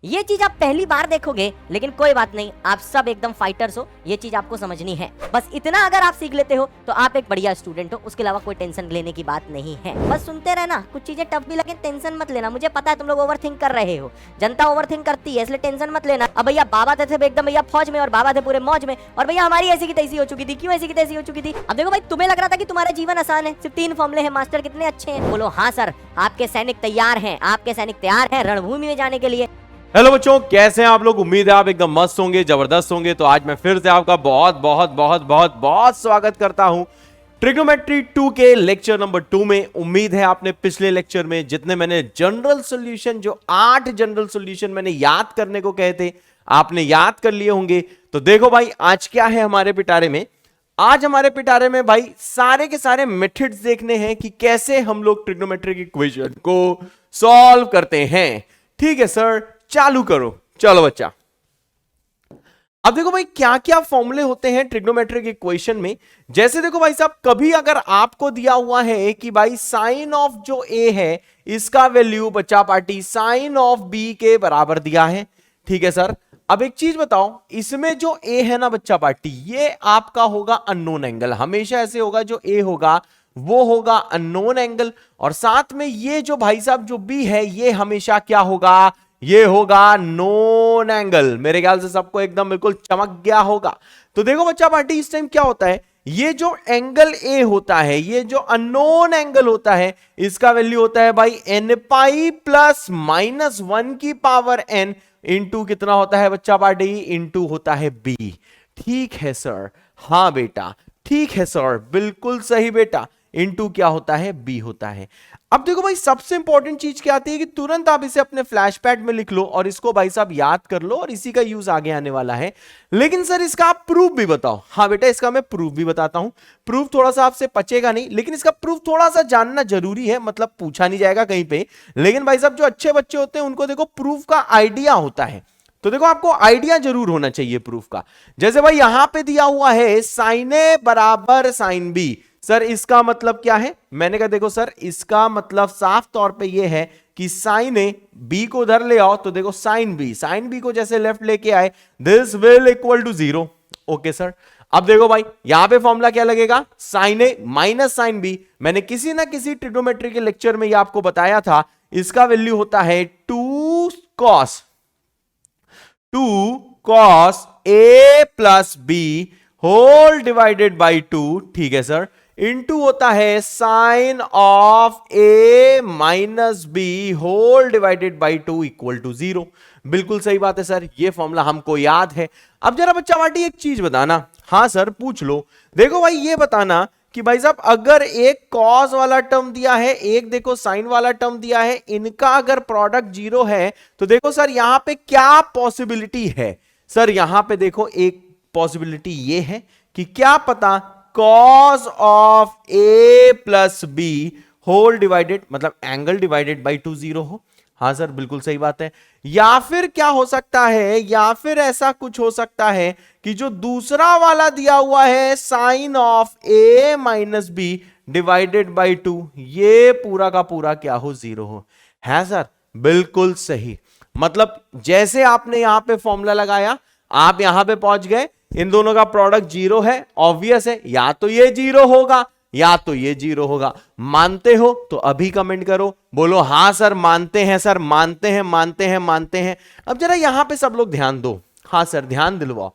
ये चीज आप पहली बार देखोगे, लेकिन कोई बात नहीं, आप सब एकदम फाइटर्स हो, ये चीज आपको समझनी है। बस इतना अगर आप सीख लेते हो तो आप एक बढ़िया स्टूडेंट हो, उसके अलावा कोई टेंशन लेने की बात नहीं है। बस सुनते रहना, कुछ चीजें टफ भी लगे टेंशन मत लेना। मुझे पता है तुम लोग ओवरथिंक कर रहे हो, जनता ओवरथिंक करती है, इसलिए टेंशन मत लेना। अब भैया बाबा थे एकदम भैया फौज में, और बाबा थे पूरे मौज में, और भैया हमारी ऐसी की तैसी हो चुकी थी। क्यों ऐसी की तैसी हो चुकी थी? अब देखो भाई, तुम्हें लग रहा था कि तुम्हारा जीवन आसान है, सिर्फ 3 फॉर्मूले हैं, मास्टर कितने अच्छे हैं। बोलो हाँ सर, आपके सैनिक तैयार हैं, आपके सैनिक तैयार हैं रणभूमि में जाने के लिए। हेलो बच्चों, कैसे हैं आप लोग? उम्मीद है आप एकदम मस्त होंगे, जबरदस्त होंगे। तो आज मैं फिर से आपका बहुत बहुत बहुत बहुत बहुत स्वागत करता हूं ट्रिग्नोमेट्री 2 के लेक्चर नंबर 2 में। उम्मीद है आपने पिछले लेक्चर में जितने मैंने जनरल सॉल्यूशन, जो 8 जनरल सॉल्यूशन मैंने याद करने को कहे थे, आपने याद कर लिए होंगे। तो देखो भाई, आज क्या है हमारे पिटारे में? आज हमारे पिटारे में भाई सारे के सारे मेथड्स देखने हैं कि कैसे हम लोग ट्रिग्नोमेट्रिक इक्वेशन को सॉल्व करते हैं। ठीक है सर, चालू करो। चलो बच्चा, अब देखो भाई क्या क्या फॉर्मूले होते हैं ट्रिग्नोमेट्रिक इक्वेशन में। जैसे देखो भाई साहब, कभी अगर आपको दिया हुआ है कि भाई साइन ऑफ जो ए है इसका वैल्यू बच्चा पार्टी साइन ऑफ बी के बराबर दिया है। ठीक है सर, अब एक चीज बताओ, इसमें जो ए है ना बच्चा पार्टी, ये आपका होगा अननोन एंगल। हमेशा ऐसे होगा, जो ए होगा वो होगा अननोन एंगल, और साथ में ये जो भाई साहब जो बी है, ये हमेशा क्या होगा? ये होगा नोन एंगल। मेरे ख्याल से सबको एकदम बिल्कुल चमक गया होगा। तो देखो बच्चा पार्टी, इस टाइम क्या होता है, ये जो एंगल ए होता है, ये जो अननोन एंगल होता है, इसका वैल्यू होता है भाई एन पाई प्लस माइनस 1 की पावर एन इंटू कितना होता है बच्चा पार्टी? इंटू होता है बी। ठीक है सर, हाँ बेटा, ठीक है सर, बिल्कुल सही बेटा। इनटू क्या होता है? बी होता है। अब देखो भाई, सबसे इंपॉर्टेंट चीज क्या आती है कि तुरंत आप इसे अपने फ्लैश पैड में लिख लो और इसको भाई साहब याद कर लो, और इसी का यूज आगे आने वाला है। लेकिन सर इसका आप प्रूफ भी बताओ। हाँ बेटा, इसका मैं प्रूफ भी बताता हूं। प्रूफ थोड़ा सा आपसे पचेगा नहीं, लेकिन इसका प्रूफ थोड़ा सा जानना जरूरी है, मतलब पूछा नहीं जाएगा कहीं पे। लेकिन भाई साहब, जो अच्छे बच्चे होते हैं उनको देखो प्रूफ का आइडिया होता है। तो देखो, आपको आइडिया जरूर होना चाहिए प्रूफ का। जैसे भाई यहां पे दिया हुआ है साइन ए बराबर साइन बी। सर इसका मतलब क्या है? मैंने कहा देखो सर, इसका मतलब साफ तौर पे ये है कि साइन ए, बी को उधर ले आओ तो देखो साइन बी को जैसे लेफ्ट लेके आए, this will equal to 0। Okay sir, अब देखो भाई यहां पे फॉर्मूला क्या लगेगा? Sine A minus sine B. मैंने किसी ना किसी ट्रिग्नोमेट्री के लेक्चर में ये आपको बताया था। इसका वैल्यू होता है 2 cos A plus B whole divided by 2। ठीक है सर, इंटू होता है sine of A minus B whole divided by 2 equal to 0। बिल्कुल सही बात है सर, ये फॉर्मूला हमको याद है। अब जरा बच्चा वाटी एक चीज बताना। हाँ सर, पूछ लो। देखो भाई, ये बताना कि भाई साहब, अगर एक कॉस वाला टर्म दिया है, एक देखो साइन वाला टर्म दिया है, इनका अगर प्रोडक्ट 0 है तो देखो सर यहां पे क्या पॉसिबिलिटी है? सर यहां पे देखो एक पॉसिबिलिटी ये है कि क्या पता cos of A plus B whole divided, मतलब एंगल डिवाइडेड बाई 2 0 हो। हाँ सर, बिल्कुल सही बात है। या फिर क्या हो सकता है, या फिर ऐसा कुछ हो सकता है कि जो दूसरा वाला दिया हुआ है sine of A minus B divided by 2, ये पूरा का पूरा क्या हो? 0 हो। है सर, बिल्कुल सही। मतलब जैसे आपने यहां पे फॉर्मूला लगाया, आप यहां पे पहुंच गए, इन दोनों का प्रोडक्ट 0 है, ऑब्वियस है, या तो ये 0 होगा या तो ये 0 होगा। मानते हो तो अभी कमेंट करो, बोलो हाँ सर मानते हैं, सर मानते हैं, मानते हैं, मानते हैं। अब जरा यहां पे सब लोग ध्यान दो। हाँ सर, ध्यान दिलवाओ।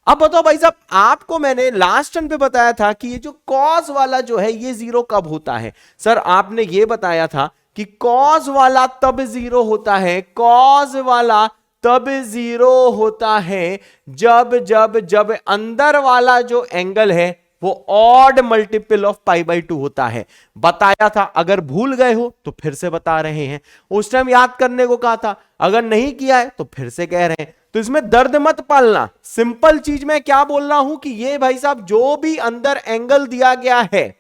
अब बताओ भाई साहब, आपको मैंने लास्ट टर्म पे बताया था कि ये जो कॉस वाला जो है ये 0 कब होता है? सर आपने ये बताया था कि कॉस वाला तब 0 होता है, कॉस वाला तब 0 होता है जब जब जब अंदर वाला जो एंगल है वो odd multiple of pi by 2 होता है। बताया था, अगर भूल गए हो तो फिर से बता रहे हैं। उस टाइम याद करने को कहा था, अगर नहीं किया है तो फिर से कह रहे हैं। तो इसमें दर्द मत पालना। सिंपल चीज मैं क्या बोल रहा हूं कि ये भाई साहब जो भी अंदर एंगल दिया गया है,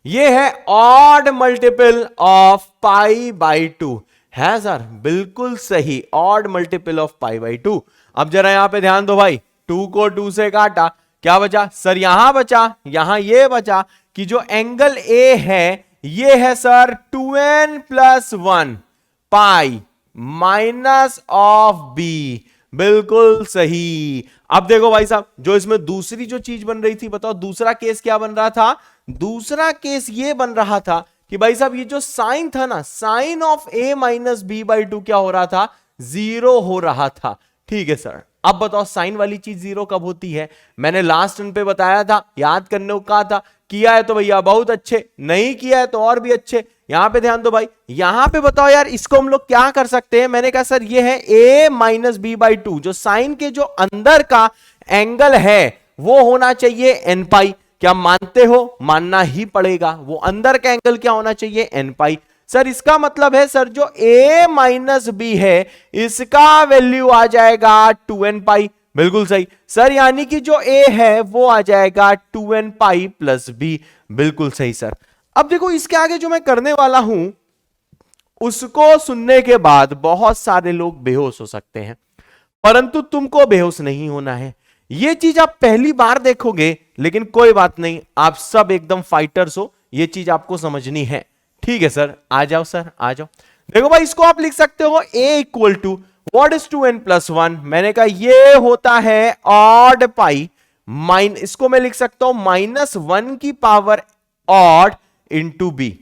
ये है odd multiple of pi by 2। है सर, बिल्कुल सही, odd multiple of pi by 2। अब जरा यहां पे ध्यान दो भाई, 2 को 2 से काटा, क्या बचा? सर यहां बचा, यहां ये बचा कि जो एंगल ए है ये है sir 2n plus 1 pi minus of B, बिल्कुल सही। अब देखो भाई साहब, जो इसमें दूसरी जो चीज बन रही थी, बताओ दूसरा केस क्या बन रहा था? दूसरा केस ये बन रहा था कि भाई साहब ये जो साइन था ना, sine of a minus B by two क्या हो रहा था? जीरो हो रहा था। ठीक है सर, अब बताओ साइन वाली चीज जीरो कब होती है? मैंने लास्ट टर्न पे बताया था, याद करने को कहा था। किया है तो भैया बहुत अच्छे, नहीं किया है तो और भी अच्छे। यहां पे ध्यान दो भाई, यहां पे बताओ यार इसको हम लोग क्या कर सकते हैं? मैंने कहा सर ये है a minus B by two, जो साइन के जो अंदर का एंगल है वो होना चाहिए एन पाई। क्या मानते हो? मानना ही पड़ेगा। वो अंदर का एंगल क्या होना चाहिए? एन पाई। सर इसका मतलब है सर जो a माइनस बी है इसका वैल्यू आ जाएगा 2n पाई। बिल्कुल सही सर, यानी कि जो a है वो आ जाएगा 2n पाई प्लस b। बिल्कुल सही सर। अब देखो इसके आगे जो मैं करने वाला हूं उसको सुनने के बाद बहुत सारे लोग बेहोश हो सकते हैं, परंतु तुमको बेहोश नहीं होना है। ये चीज आप पहली बार देखोगे, लेकिन कोई बात नहीं, आप सब एकदम फाइटर्स हो, ये चीज आपको समझनी है। ठीक है सर, आ जाओ सर, आ जाओ। देखो भाई इसको आप लिख सकते हो a equal to what is 2n plus 1। मैंने कहा ये होता है ऑड पाई इसको मैं लिख सकता हूं -1 की पावर ऑड इंटू बी।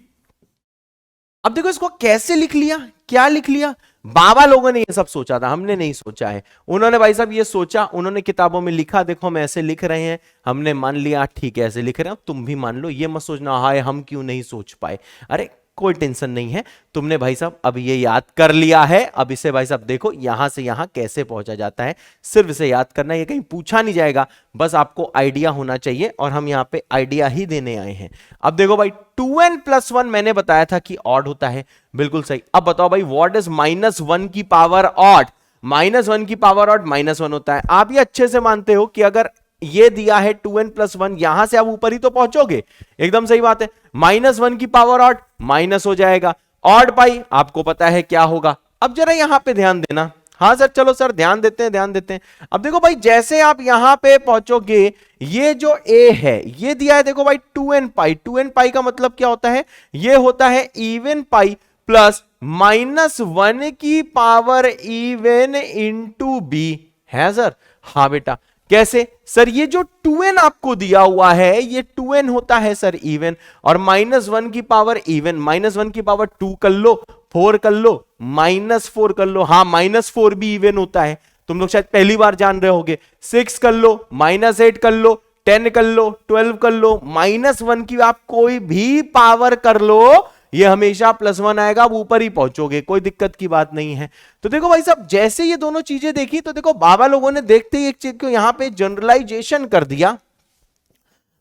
अब देखो इसको कैसे लिख लिया, क्या लिख लिया? बाबा लोगों ने ये सब सोचा था, हमने नहीं सोचा है। उन्होंने भाई साहब ये सोचा, उन्होंने किताबों में लिखा, देखो हम ऐसे लिख रहे हैं, हमने मान लिया ठीक है ऐसे लिख रहे हैं, तुम भी मान लो। ये मत सोचना हाय हम क्यों नहीं सोच पाए। अरे कोई टेंशन नहीं है, तुमने भाई साहब अब ये याद कर लिया है। अब इसे भाई साहब देखो यहां से यहां कैसे पहुंचा जाता है, सिर्फ इसे याद करना, ये कहीं पूछा नहीं जाएगा, बस आपको आइडिया होना चाहिए, और हम यहां पे आइडिया ही देने आए हैं। अब देखो भाई 2n प्लस 1 मैंने बताया था कि ऑड होता है, बिल्कुल सही। अब बताओ भाई व्हाट इज -1 की पावर ऑड? -1 की पावर ऑड -1 होता है। आप ये अच्छे से मानते हो कि अगर ये दिया है 2n प्लस 1, यहां से आप ऊपर ही तो पहुंचोगे, एकदम सही बात है। -1 की पावर ऑड माइनस हो जाएगा, ऑड पाई आपको पता है क्या होगा। अब जरा यहां पे ध्यान देना। हाँ सर, चलो सर ध्यान देते हैं, ध्यान देते हैं। अब देखो भाई जैसे आप यहां पे पहुंचोगे, ये जो a है ये दिया है, देखो भाई 2n पाई। 2n पाई का मतलब क्या होता है? ये होता है इवन पाई प्लस -1 की पावर इवन इंटू बी है सर। हाँ बेटा, कैसे सर? ये जो 2n आपको दिया हुआ है ये 2n होता है सर इवन, और -1 की पावर इवन, -1 की पावर 2 कर लो, 4 कर लो, -4 कर लो। हाँ -4 भी इवन होता है, तुम लोग शायद पहली बार जान रहे होगे। 6 कर लो, -8 कर लो, 10 कर लो, 12 कर लो, -1 की आप कोई भी पावर कर लो, ये हमेशा +1 आएगा, आप ऊपर ही पहुंचोगे, कोई दिक्कत की बात नहीं है। तो देखो भाई साहब जैसे ये दोनों चीजें देखी, तो देखो बाबा लोगों ने देखते ही एक चीज को यहां पे जनरलाइजेशन कर दिया।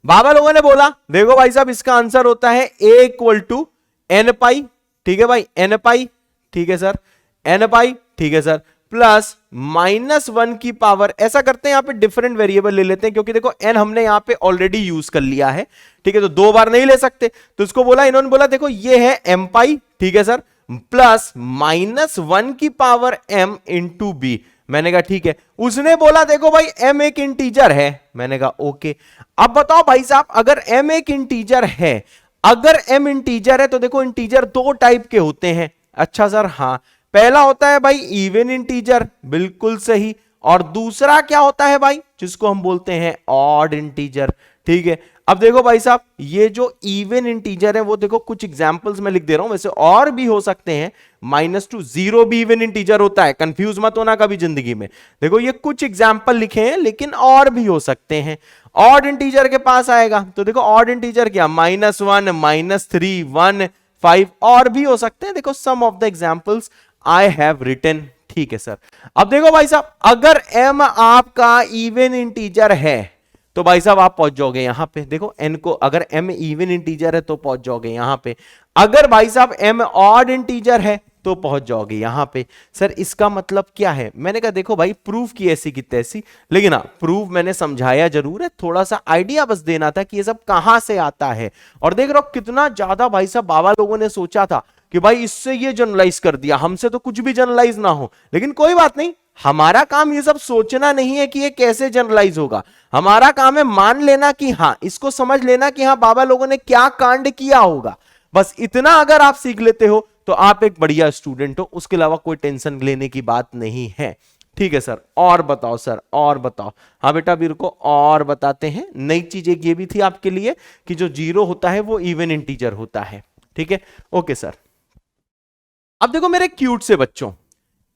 बाबा लोगों ने बोला देखो भाई साहब इसका आंसर होता है a इक्वल टू n पाई। ठीक है भाई, n पाई, ठीक है सर, n पाई, ठीक है सर, प्लस -1 की पावर। ऐसा करते हैं यहां पे डिफरेंट वेरिएबल ले लेते हैं, क्योंकि देखो n हमने यहां पे ऑलरेडी यूज कर लिया है, ठीक है, तो दो बार नहीं ले सकते। तो इसको बोला, इन्होंने बोला देखो ये है m पाई, ठीक है सर, प्लस -1 की पावर m इंटू बी। मैंने कहा ठीक है। उसने बोला देखो भाई m एक इंटीजर है, मैंने कहा ओके। अब बताओ भाई साहब अगर m एक इंटीजर है, अगर m इंटीजर है तो देखो इंटीजर दो टाइप के होते हैं। अच्छा सर, हाँ, पहला होता है भाई इवन इंटीजर, बिल्कुल सही, और दूसरा क्या होता है भाई, जिसको हम बोलते हैं ऑड इंटीजर। ठीक है, अब देखो भाई साहब ये जो इवन इंटीजर है वो देखो कुछ एग्जांपल्स में लिख दे रहा हूं, वैसे और भी हो सकते हैं, -2 0 भी इवन इंटीजर होता है, कंफ्यूज मत होना कभी जिंदगी में। देखो ये कुछ एग्जांपल लिखे हैं, लेकिन और भी हो सकते हैं। ऑड इंटीजर के पास आएगा तो देखो ऑड इंटीजर क्या, -1 -3 1 5 और भी हो सकते हैं। देखो some of the examples I have written. ठीक है सर। अब देखो भाई साहब अगर m आपका इवन इंटीजर है तो भाई साहब आप पहुंच जाओगे यहां पे। देखो n को अगर m इवन इंटीजर है तो पहुंच जाओगे यहां पे, अगर भाई साहब m ऑड इंटीजर है तो पहुंच जाओगे यहां पे। सर इसका मतलब क्या है? मैंने कहा देखो भाई प्रूफ की ऐसी की तैसी, लेकिन हाँ प्रूफ मैंने समझाया जरूर है, थोड़ा सा आइडिया बस देना था कि ये सब कहां से आता है। और देख रहे हो कितना ज्यादा भाई साहब बाबा लोगों ने सोचा था कि भाई इससे ये जनरलाइज कर दिया, हमसे तो कुछ भी जनरलाइज ना हो, लेकिन कोई बात नहीं, हमारा काम ये सब सोचना नहीं है कि ये कैसे जनरलाइज होगा, हमारा काम है मान लेना कि हाँ, इसको समझ लेना कि हाँ बाबा लोगों ने क्या कांड किया होगा। बस इतना अगर आप सीख लेते हो तो आप एक बढ़िया स्टूडेंट हो, उसके अलावा कोई टेंशन लेने की बात नहीं है। ठीक है सर, और बताओ सर, और बताओ। हाँ बेटा अभी रुको, और बताते हैं। नई चीज एक ये भी थी आपके लिए कि जो जीरो होता है वो इवन इंटीजर होता है। ठीक है, ओके सर। अब देखो मेरे क्यूट से बच्चों,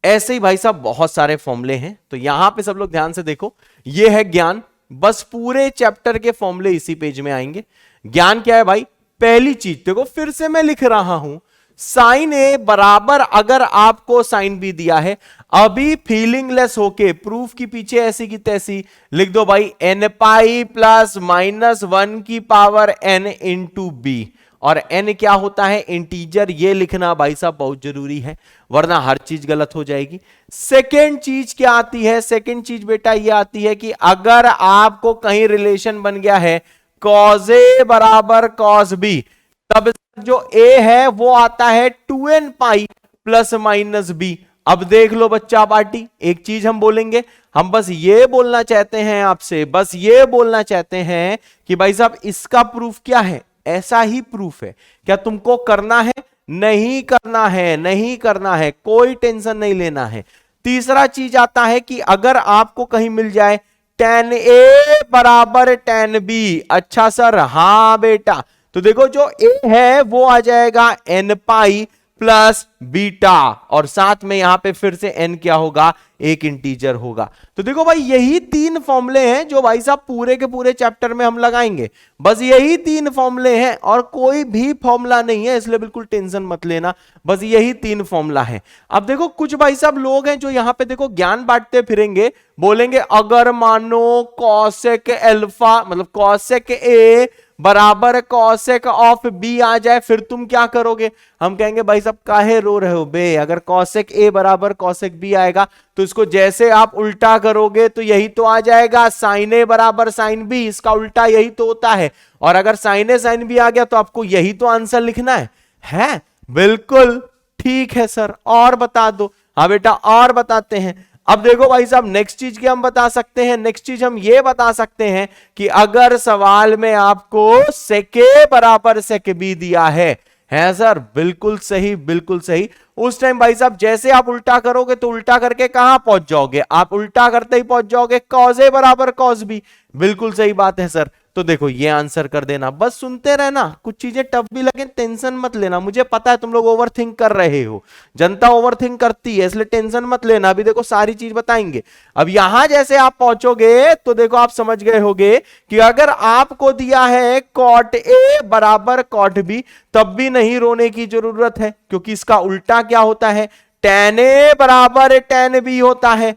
ऐसे ही भाई साहब बहुत सारे फॉर्मूले हैं, तो यहां पे सब लोग ध्यान से देखो। ये है ज्ञान, बस पूरे चैप्टर के फॉर्मूले इसी पेज में आएंगे। ज्ञान क्या है भाई? पहली चीज देखो, फिर से मैं लिख रहा हूं, साइन ए बराबर, अगर आपको साइन बी दिया है, अभी फीलिंगलेस होके प्रूफ की पीछे ऐसी की तैसी लिख दो भाई, एन पाई प्लस माइनस 1 की पावर एन इंटू बी। और n क्या होता है? इंटीजर। ये लिखना भाई साहब बहुत जरूरी है, वरना हर चीज गलत हो जाएगी। सेकेंड चीज क्या आती है? सेकेंड चीज बेटा ये आती है कि अगर आपको कहीं रिलेशन बन गया है कॉज ए बराबर कॉस बी, तब जो a है वो आता है 2n पाई प्लस माइनस बी। अब देख लो बच्चा पार्टी, एक चीज हम बोलेंगे, हम बस ये बोलना चाहते हैं आपसे, बस ये बोलना चाहते हैं कि भाई साहब इसका प्रूफ क्या है? ऐसा ही प्रूफ है। क्या तुमको करना है? नहीं करना है, नहीं करना है, कोई टेंशन नहीं लेना है। तीसरा चीज आता है कि अगर आपको कहीं मिल जाए tan a बराबर tan b, अच्छा सर, हां बेटा, तो देखो जो a है वो आ जाएगा n पाई प्लस बीटा, और साथ में यहां पे फिर से n क्या होगा? एक इंटीजर होगा। तो देखो भाई यही तीन फॉर्मूले हैं जो भाई साहब पूरे के पूरे चैप्टर में हम लगाएंगे, बस यही तीन फॉर्मूले हैं और कोई भी फॉर्मूला नहीं है, इसलिए बिल्कुल टेंशन मत लेना, बस यही तीन फॉर्मूला है। अब देखो कुछ भाई साहब लोग हैं जो यहां पे देखो ज्ञान बांटते फिरेंगे, बोलेंगे अगर मानो कॉसेक अल्फा मतलब कॉसेक ए बराबर कॉसेक ऑफ बी आ जाए, फिर तुम क्या करोगे? हम कहेंगे भाई साहब काहे रो रहे हो बे, अगर कॉसेक ए बराबर कॉसेक बी आएगा तो इसको जैसे आप उल्टा करोगे तो यही तो आ जाएगा, साइन ए बराबर साइन बी, इसका उल्टा यही तो होता है। और अगर साइन ए साइन बी आ गया तो आपको यही तो आंसर लिखना है? बिल्कुल ठीक है सर, और बता दो। हाँ बेटा और बताते हैं। अब देखो भाई साहब नेक्स्ट चीज क्या हम बता सकते हैं? नेक्स्ट चीज हम ये बता सकते हैं कि अगर सवाल में आपको सेक ए बराबर सेक बी दिया है सर, बिल्कुल सही, बिल्कुल सही। उस टाइम भाई साहब जैसे आप उल्टा करोगे तो उल्टा करके कहां पहुंच जाओगे? आप उल्टा करते ही पहुंच जाओगे कॉस ए बराबर कॉस बी। बिल्कुल सही बात है सर। तो देखो ये आंसर कर देना, बस सुनते रहना, कुछ चीजें टफ भी लगे टेंशन मत लेना, मुझे पता है तुम लोग ओवरथिंक कर रहे हो, जनता ओवरथिंक करती है, इसलिए टेंशन मत लेना। अभी देखो सारी चीज बताएंगे। अब यहां जैसे आप पहुंचोगे तो देखो आप समझ गए होगे कि अगर आपको दिया है कॉट ए बराबर कॉट बी, तब भी नहीं रोने की जरूरत है, क्योंकि इसका उल्टा क्या होता है? tan ए बराबर tan बी होता है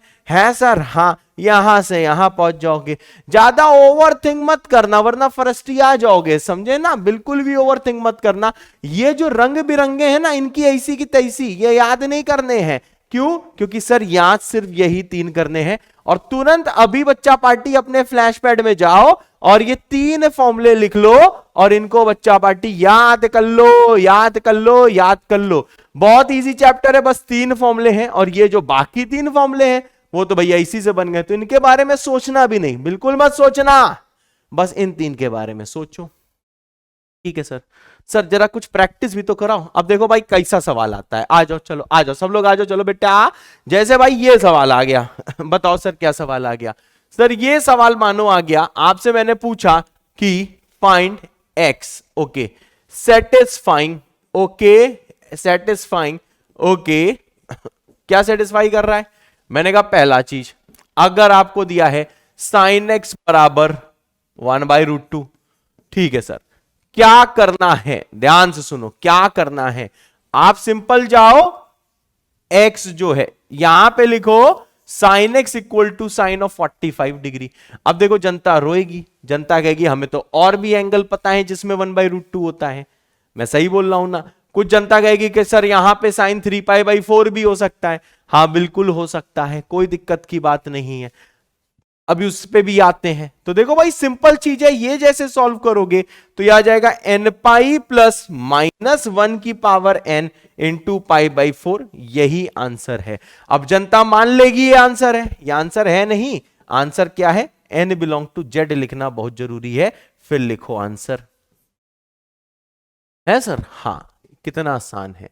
सर? हाँ, यहां से यहां पहुंच जाओगे। ज्यादा ओवरथिंक मत करना वरना फ्रस्ट्रेट आ जाओगे, समझे ना? बिल्कुल भी ओवरथिंक मत करना। ये जो रंग बिरंगे हैं ना, इनकी ऐसी की तैसी ये याद नहीं करने हैं। क्यों? क्योंकि सर याद सिर्फ यही तीन करने हैं। और तुरंत अभी बच्चा पार्टी अपने फ्लैश पैड में जाओ और ये तीन फॉर्मूले लिख लो और इनको बच्चा पार्टी याद कर लो, याद कर लो, याद कर लो। बहुत इजी चैप्टर है, बस तीन फॉर्मूले हैं, और ये जो बाकी तीन फॉर्मूले हैं वो तो भैया इसी से बन गए, तो इनके बारे में सोचना भी नहीं, बिल्कुल मत सोचना, बस इन तीन के बारे में सोचो। ठीक है सर। सर जरा कुछ प्रैक्टिस भी तो कराओ। अब देखो भाई कैसा सवाल आता है, आ जाओ, चलो आ जाओ, सब लोग आ जाओ, चलो बेटा। जैसे भाई ये सवाल आ गया बताओ सर क्या सवाल आ गया? सर ये सवाल मानो आ गया, आपसे मैंने पूछा कि find x, okay, satisfying, okay, satisfying, okay, क्या सेटिस्फाई कर रहा है? मैंने कहा पहला चीज, अगर आपको दिया है साइन एक्स बराबर 1/√2, ठीक है सर, क्या करना है? ध्यान से सुनो, क्या करना है? आप सिंपल जाओ, एक्स जो है यहां पे लिखो sine X equal to sine of 45 degree. अब देखो जनता रोएगी, जनता कहेगी हमें तो और भी एंगल पता है जिसमें 1/√2 होता है। मैं सही बोल रहा हूं ना? कुछ जनता कहेगी कि सर यहां पे साइन 3π/4 भी हो सकता है। हाँ बिल्कुल हो सकता है, कोई दिक्कत की बात नहीं है। अभी उस पे भी आते हैं, तो देखो भाई सिंपल चीज है, ये जैसे सॉल्व करोगे तो यह आ जाएगा n प्लस -1 की पावर n इंटू π/4, यही आंसर है। अब जनता मान लेगी ये आंसर है, ये आंसर है नहीं, आंसर क्या है? n बिलोंग टू z लिखना बहुत जरूरी है, फिर लिखो आंसर। है सर? हाँ, कितना आसान है,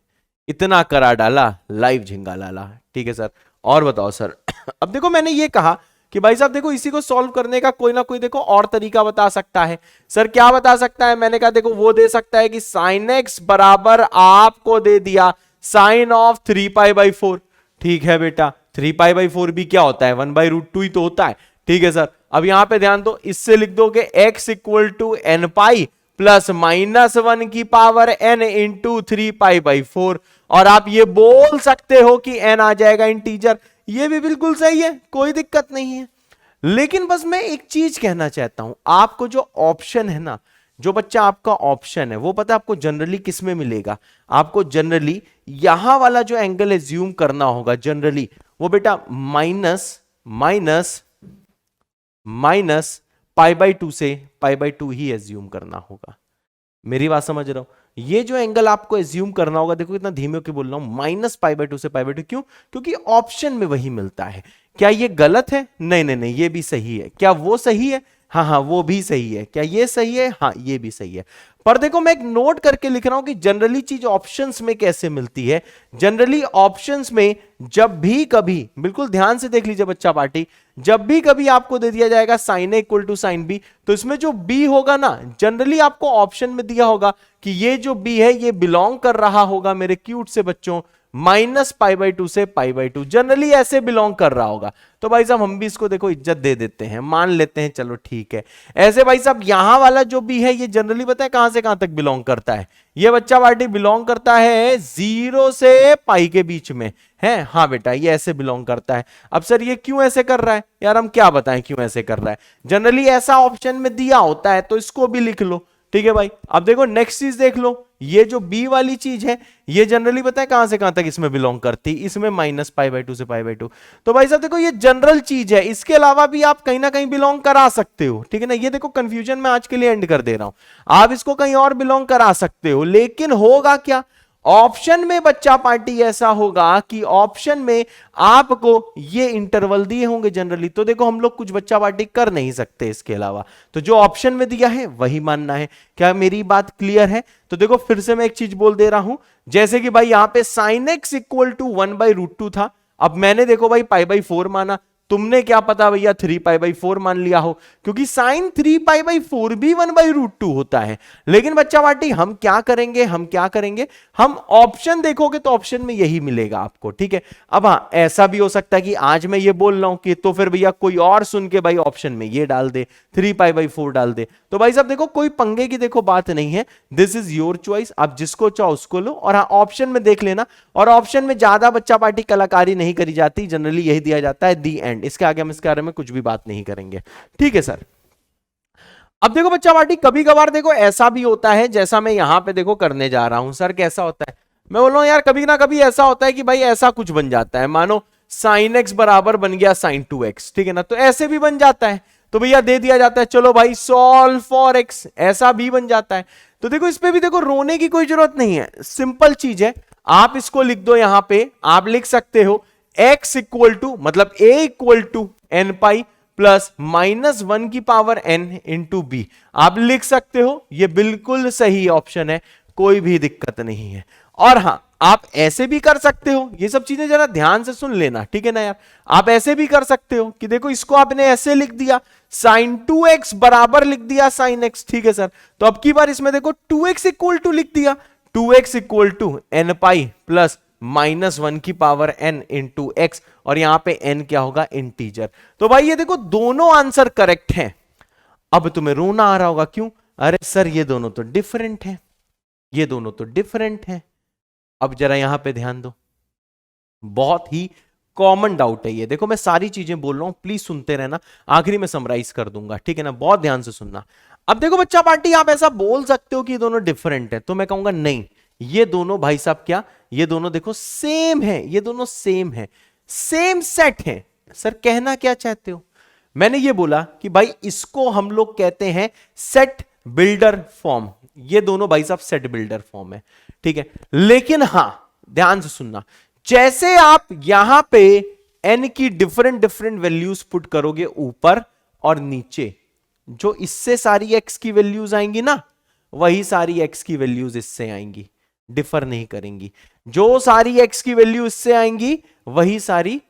इतना करा डाला लाइव झिंगा लाला। ठीक है सर, और बताओ सर। अब देखो मैंने ये कहा कि भाई साहब देखो इसी को सॉल्व करने का कोई ना कोई देखो और तरीका बता सकता है। सर क्या बता सकता है? मैंने कहा देखो वो दे सकता है कि साइन एक्स बराबर आपको दे दिया साइन ऑफ 3π/4। ठीक है बेटा, 3π/4 भी क्या होता है? 1/√2 ही तो होता है। ठीक है सर, अब यहां पे ध्यान दो, इससे लिख दो कि x equal to N pi plus -1 की पावर n इंटू 3π/4। और आप ये बोल सकते हो कि n आ जाएगा इंटीजर, ये भी बिल्कुल सही है, कोई दिक्कत नहीं है। लेकिन बस मैं एक चीज कहना चाहता हूं, आपको जो ऑप्शन है ना, जो बच्चा आपका ऑप्शन है वो पता है आपको जनरली किस में मिलेगा? आपको जनरली यहां वाला जो एंगल एज्यूम करना होगा जनरली, वो बेटा माइनस π/2 से π/2 ही एज्यूम करना होगा। मेरी बात समझ रहा हो? ये जो एंगल आपको एज्यूम करना होगा, देखो कितना धीमे होकर बोल रहा हूं, -π/2 से π/2। क्यों? क्योंकि ऑप्शन में वही मिलता है। क्या ये गलत है? नहीं नहीं नहीं, ये भी सही है। क्या वो सही है? हाँ हाँ वो भी सही है। क्या ये सही है? हाँ ये भी सही है। पर देखो मैं एक नोट करके लिख रहा हूं कि जनरली चीज ऑप्शंस में कैसे मिलती है। जनरली ऑप्शंस में जब भी कभी, बिल्कुल ध्यान से देख लीजिए बच्चा पार्टी, जब भी कभी आपको दे दिया जाएगा sine A equal to sine B, तो इसमें जो बी होगा ना, जनरली आपको ऑप्शन में दिया होगा कि ये जो बी है ये बिलोंग कर रहा होगा मेरे क्यूट से बच्चों -π/2 से π/2, जनरली ऐसे बिलोंग कर रहा होगा। तो भाई साहब हम भी इसको देखो इज्जत दे देते हैं, मान लेते हैं, चलो ठीक है। ऐसे भाई साहब यहां वाला जो भी है ये जनरली पता है कहां से कहां तक बिलोंग करता है? ये बच्चा पार्टी बिलोंग करता है 0 से पाई के बीच में है। हाँ बेटा ये ऐसे बिलोंग करता है। अब सर ये क्यों ऐसे कर रहा है? यार हम क्या बताएं क्यों ऐसे कर रहा है? जनरली ऐसा ऑप्शन में दिया होता है, तो इसको भी लिख लो। ठीक है भाई, अब देखो नेक्स्ट चीज देख लो, ये जो बी वाली चीज है ये जनरली पता है कहां से कहां तक इसमें बिलोंग करती? इसमें -π/2 से π/2। तो भाई साहब देखो ये जनरल चीज है, इसके अलावा भी आप कहीं ना कहीं बिलोंग करा सकते हो। ठीक है ना, ये देखो कंफ्यूजन मैं आज के लिए एंड कर दे रहा हूं, आप इसको कहीं और बिलोंग करा सकते हो। लेकिन होगा क्या? ऑप्शन में बच्चा पार्टी ऐसा होगा कि ऑप्शन में आपको ये इंटरवल दिए होंगे जनरली, तो देखो हम लोग कुछ बच्चा पार्टी कर नहीं सकते इसके अलावा, तो जो ऑप्शन में दिया है वही मानना है। क्या मेरी बात क्लियर है? तो देखो फिर से मैं एक चीज बोल दे रहा हूं, जैसे कि भाई यहां पे sin x इक्वल टू 1/√2 था, अब मैंने देखो भाई π/4 माना, तुमने क्या पता भैया 3π/4 मान लिया हो, क्योंकि साइन 3π/4 भी 1/√2 होता है। लेकिन बच्चा पार्टी हम क्या करेंगे, हम ऑप्शन देखोगे तो ऑप्शन में यही मिलेगा आपको। ठीक है, अब हाँ ऐसा भी हो सकता है कि आज मैं ये बोल रहा हूं कि तो फिर भैया कोई और सुन के भाई ऑप्शन में ये डाल दे, 3π/4 डाल दे। तो भाई साहब देखो कोई पंगे की देखो बात नहीं है, दिस इज योर चॉइस, आप जिसको चाहो उसको लो। और हाँ ऑप्शन में देख लेना, और ऑप्शन में ज्यादा बच्चा पार्टी कलाकारी नहीं करी जाती, जनरली यही दिया जाता है दी एंड, इसके आगे हम इसके बारे में कुछ भी बात नहीं करेंगे। ठीक है सर, अब देखो बच्चा पार्टी कभी कभार देखो ऐसा भी होता है जैसा मैं यहां पे देखो करने जा रहा हूं। सर कैसा होता है? मैं बोल रहा हूं यार कभी ना कभी ऐसा होता है कि भाई ऐसा कुछ बन जाता है, मानो sin x बराबर बन गया sin 2x, ठीक है ना, तो ऐसे भी बन जाता है, तो भैया दे दिया जाता है चलो भाई सॉल्व फॉर x, ऐसा भी बन जाता है। तो देखो इस पे भी देखो रोने की कोई जरूरत नहीं है, सिंपल चीज है, आप इसको लिख दो, यहां पे आप लिख सकते हो x इक्वल टू मतलब a equal to n pi plus -1 की पावर n इंटू बी, आप लिख सकते हो, ये बिल्कुल सही ऑप्शन है, कोई भी दिक्कत नहीं है। और हां आप ऐसे भी कर सकते हो, ये सब चीजें जरा ध्यान से सुन लेना, ठीक है ना यार, आप ऐसे भी कर सकते हो कि देखो इसको आपने ऐसे लिख दिया sin 2x बराबर लिख दिया sin x, ठीक है सर, तो अब की बार इसमें देखो 2x इक्वल टू लिख दिया, 2x equal to n pi plus -1 की पावर n इंटू एक्स, और यहां पे n क्या होगा, इंटीजर। तो भाई ये देखो दोनों आंसर करेक्ट हैं। अब तुम्हें रोना आ रहा होगा, क्यों? अरे सर ये दोनों तो डिफरेंट हैं, ये दोनों तो डिफरेंट हैं। अब जरा यहां पे ध्यान दो, बहुत ही कॉमन डाउट है ये, देखो मैं सारी चीजें बोल रहा हूं, प्लीज सुनते रहना, आखिरी में समराइज कर दूंगा, ठीक है ना, बहुत ध्यान से सुनना। अब देखो बच्चा पार्टी आप ऐसा बोल सकते हो कि ये दोनों डिफरेंट है, तो मैं कहूंगा नहीं, ये दोनों भाई साहब क्या, ये दोनों देखो सेम है, ये दोनों सेम है, सेम सेट है। सर कहना क्या चाहते हो? मैंने ये बोला कि भाई इसको हम लोग कहते हैं सेट बिल्डर फॉर्म, ये दोनों भाई साहब सेट बिल्डर फॉर्म है, ठीक है। लेकिन हां ध्यान से सुनना, जैसे आप यहां पे n की डिफरेंट डिफरेंट वैल्यूज पुट करोगे ऊपर और नीचे, जो इससे सारी x की वैल्यूज आएंगी ना, वही सारी x की वैल्यूज इससे आएंगी। डिफर नहीं करेंगी। जो सारी x की वैल्यू इससे आएंगी वही सारी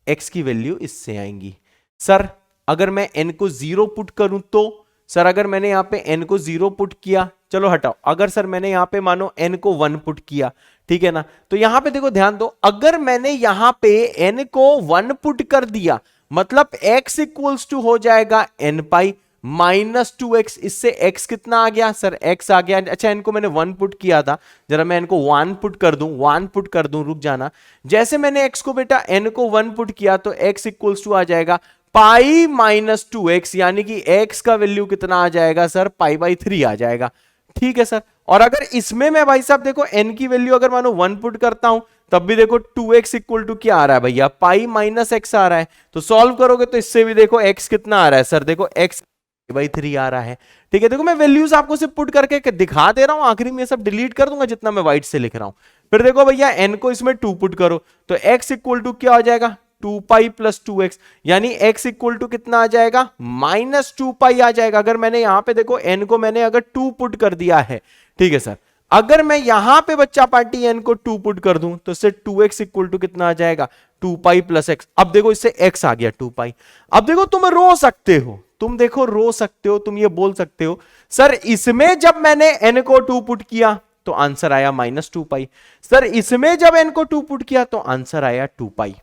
x की वैल्यू इससे आएंगी। सर अगर मैं n को 0 पुट करूं तो, सर अगर मैंने यहां पे n को 0 पुट किया, चलो हटाओ, अगर सर मैंने यहां पे मानो n को 1 पुट किया, ठीक है ना, तो यहां पे देखो ध्यान दो, अगर मैंने यहां पे n को 1 पुट कर दिया मतलब x इक्वल्स टू हो जाएगा n पाई माइनस 2x। इससे x कितना आ गया सर, x आ गया। अच्छा n को मैंने 1 पुट किया था, जरा मैं n को 1 पुट कर दूं, 1 पुट कर दूं, रुक जाना। जैसे मैंने x को बेटा n को 1 पुट किया तो x इक्वल्स टू आ जाएगा पाई माइनस 2x, यानी कि x का वैल्यू कितना आ जाएगा सर, पाई बाई 3 आ जाएगा। ठीक है सर। और अगर इसमें मैं भाई साहब देखो n की वैल्यू अगर मानो 1 पुट करता हूं तब भी देखो 2x इक्वल टू क्या आ रहा है भैया, पाई माइनस x आ रहा है। तो सॉल्व करोगे तो इससे भी देखो x कितना आ रहा है सर, देखो x बाई 3 आ रहा है। ठीक है, देखो मैं वैल्यूज आपको सिर्फ पुट करके दिखा दे रहा हूं, आखिरी में सब डिलीट कर दूंगा जितना मैं व्हाइट से लिख रहा हूं। फिर देखो भैया n को इसमें 2 पुट करो तो x इक्वल टू क्या हो जाएगा, 2 पाई प्लस 2x, यानी x इक्वल टू कितना आ जाएगा, माइनस 2 पाई आ जाएगा। अगर मैंने यहां पे देखो n को मैंने अगर 2 पुट कर दिया है, ठीक है सर, अगर मैं यहां पे बच्चा पार्टी n को 2 पुट कर दूं तो इससे 2x इक्वल टू कितना आ जाएगा, 2 पाई प्लस x। अब देखो इससे x आ गया 2 पाई। अब देखो तुम रो सकते हो, तुम देखो रो सकते हो, तुम ये बोल सकते हो सर इसमें जब मैंने n को 2 पुट किया तो आंसर आया माइनस 2 पाई, सर इसमें जब n को 2 पुट किया तो आंसर आया 2 पाई।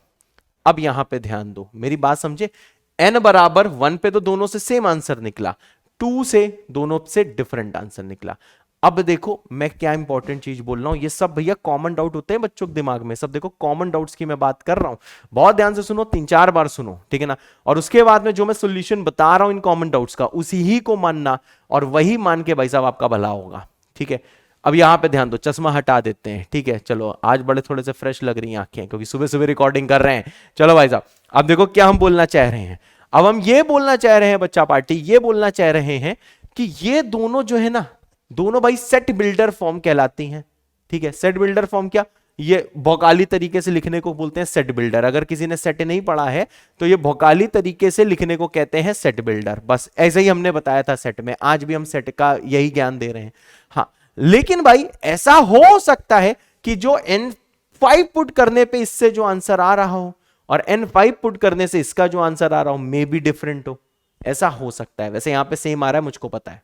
अब यहां पे ध्यान दो, मेरी बात समझे, n बराबर 1 पे तो दोनों से सेम आंसर निकला, 2 से दोनों से डिफरेंट आंसर निकला। अब देखो मैं क्या इंपॉर्टेंट चीज बोल रहा हूं, ये सब भैया कॉमन डाउट होते हैं बच्चों के दिमाग में, सब देखो कॉमन डाउट्स की मैं बात कर रहा हूं, बहुत ध्यान से सुनो, 3-4 बार सुनो, ठीक है ना। और उसके बाद में जो मैं सॉल्यूशन बता रहा हूं इन कॉमन डाउट्स का, उसी ही को मानना और वही मान के भाई साहब आपका भला होगा। ठीक है, अब यहां पे ध्यान दो, चश्मा हटा देते हैं, ठीक है, चलो आज बड़े थोड़े से फ्रेश लग रही हैं आंखें क्योंकि सुबह सुबह रिकॉर्डिंग कर रहे हैं। चलो भाई साहब अब देखो क्या हम बोलना चाह रहे हैं, अब हम ये बोलना चाह रहे हैं बच्चा पार्टी, ये बोलना चाह रहे हैं कि ये दोनों जो है ना, दोनों भाई सेट बिल्डर फॉर्म कहलाती हैं। ठीक है, सेट बिल्डर फॉर्म क्या, ये भौकाली तरीके से लिखने को बोलते हैं सेट बिल्डर। अगर किसी ने सेट नहीं पढ़ा है तो ये भौकाली तरीके से लिखने को कहते हैं सेट बिल्डर। बस ऐसे ही हमने बताया था सेट में, आज भी हम सेट का यही ज्ञान दे रहे हैं। हाँ, लेकिन भाई ऐसा हो सकता है कि जो n5 पुट करने पे इससे जो आंसर आ रहा हो और n5 पुट करने से इसका जो आंसर आ रहा हो मे बी डिफरेंट हो, ऐसा हो सकता है। वैसे यहां पे सेम आ रहा है मुझको पता है,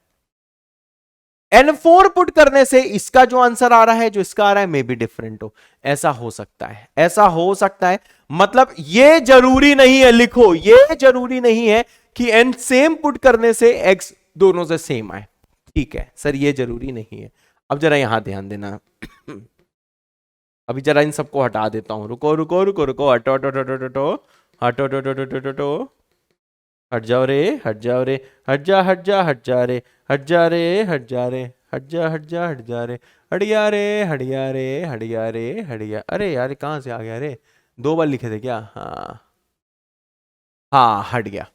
n4 पुट करने से इसका जो आंसर आ रहा है जो इसका आ रहा है मे बी डिफरेंट हो, ऐसा हो सकता है, ऐसा हो सकता है। मतलब ये जरूरी नहीं है, लिखो ये जरूरी नहीं है कि n सेम पुट करने से x दोनों से सेम आए। ठीक है सर, ये जरूरी नहीं है। अब जरा यहां ध्यान देना अभी जरा इन सबको हटा देता हूं, रुको रुको रुको रुको, हटो हटो हटो हटो हटो हटो हटो हटो हटो, हट जाओ रे, हट जाओ रे, हट जा हट जा हट जा रे, हट जा रे, हट जा रे, हट जा हट जा हट जा रे, हटिया रे हटिया रे हटिया रे हटिया। अरे यार कहां से आ गया रे, 2 बार लिखे थे क्या, हाँ हाँ हट गया।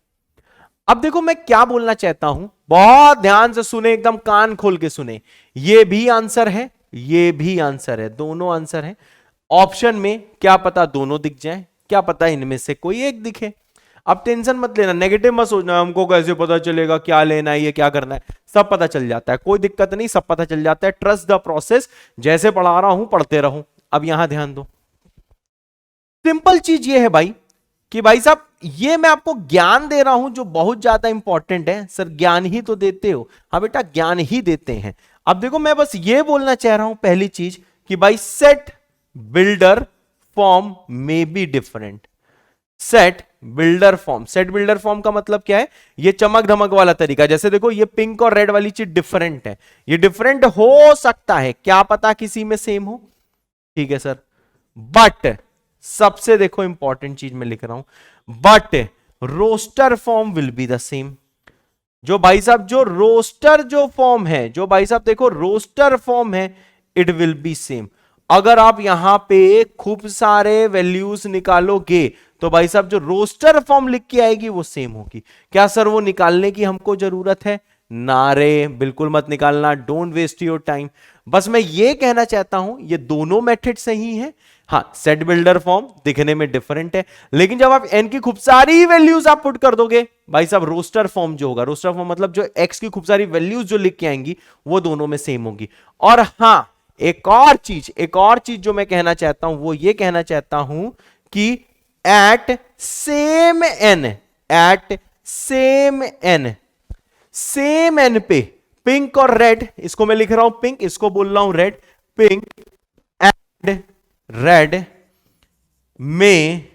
अब देखो मैं क्या बोलना चाहता हूं, बहुत ध्यान से सुने, एकदम कान खोल के सुने, ये भी आंसर है, ये भी आंसर है, दोनों आंसर है। ऑप्शन में क्या पता दोनों दिख जाए, क्या पता इनमें से कोई एक दिखे। अब टेंशन मत लेना, नेगेटिव मत सोचना, हमको कैसे पता चलेगा क्या लेना है, ये क्या करना है, सब पता चल जाता है, कोई दिक्कत नहीं, सब पता चल जाता है। ट्रस्ट द प्रोसेस, जैसे पढ़ा रहा हूं पढ़ते रहो। अब यहां ध्यान दो, सिंपल चीज ये है भाई कि भाई साहब ये मैं आपको ज्ञान दे रहा हूं जो बहुत ज्यादा इंपॉर्टेंट है। सर ज्ञान ही तो देते हो, हाँ बेटा ज्ञान ही देते हैं। अब देखो मैं बस ये बोलना चाह रहा हूं पहली चीज कि भाई सेट बिल्डर फॉर्म में be different. Set builder form, set builder form का मतलब क्या है, ये चमक धमक वाला तरीका। जैसे देखो ये पिंक और रेड वाली चीज डिफरेंट है, ये डिफरेंट हो सकता है, क्या पता किसी में सेम हो। ठीक है सर, बट सबसे देखो इंपॉर्टेंट चीज मैं लिख रहा हूं, but roster form will be the same. जो भाई साहब जो रोस्टर जो फॉर्म है, जो भाई साहब देखो रोस्टर फॉर्म है, इट विल बी सेम। अगर आप यहां पे खूब सारे वैल्यूज निकालोगे तो भाई साहब जो रोस्टर फॉर्म लिख के आएगी वो सेम होगी। क्या सर वो निकालने की हमको जरूरत है, नारे बिल्कुल मत निकालना, डोंट वेस्ट योर टाइम। बस मैं ये कहना चाहता हूं ये दोनों मेथड सही है। हाँ, सेट बिल्डर फॉर्म दिखने में डिफरेंट है, लेकिन जब आप n की खूब सारी वैल्यूज आप पुट कर दोगे भाई साहब, रोस्टर फॉर्म जो होगा, रोस्टर फॉर्म मतलब जो x की खूब सारी वैल्यूज जो लिख के आएंगी वो दोनों में सेम होगी। और हाँ, एक और चीज जो मैं कहना चाहता हूं वो ये कहना चाहता हूं कि एट सेम एन पे पिंक और रेड, इसको मैं लिख रहा हूं पिंक, इसको बोल रहा हूं रेड, पिंक एंड रेड में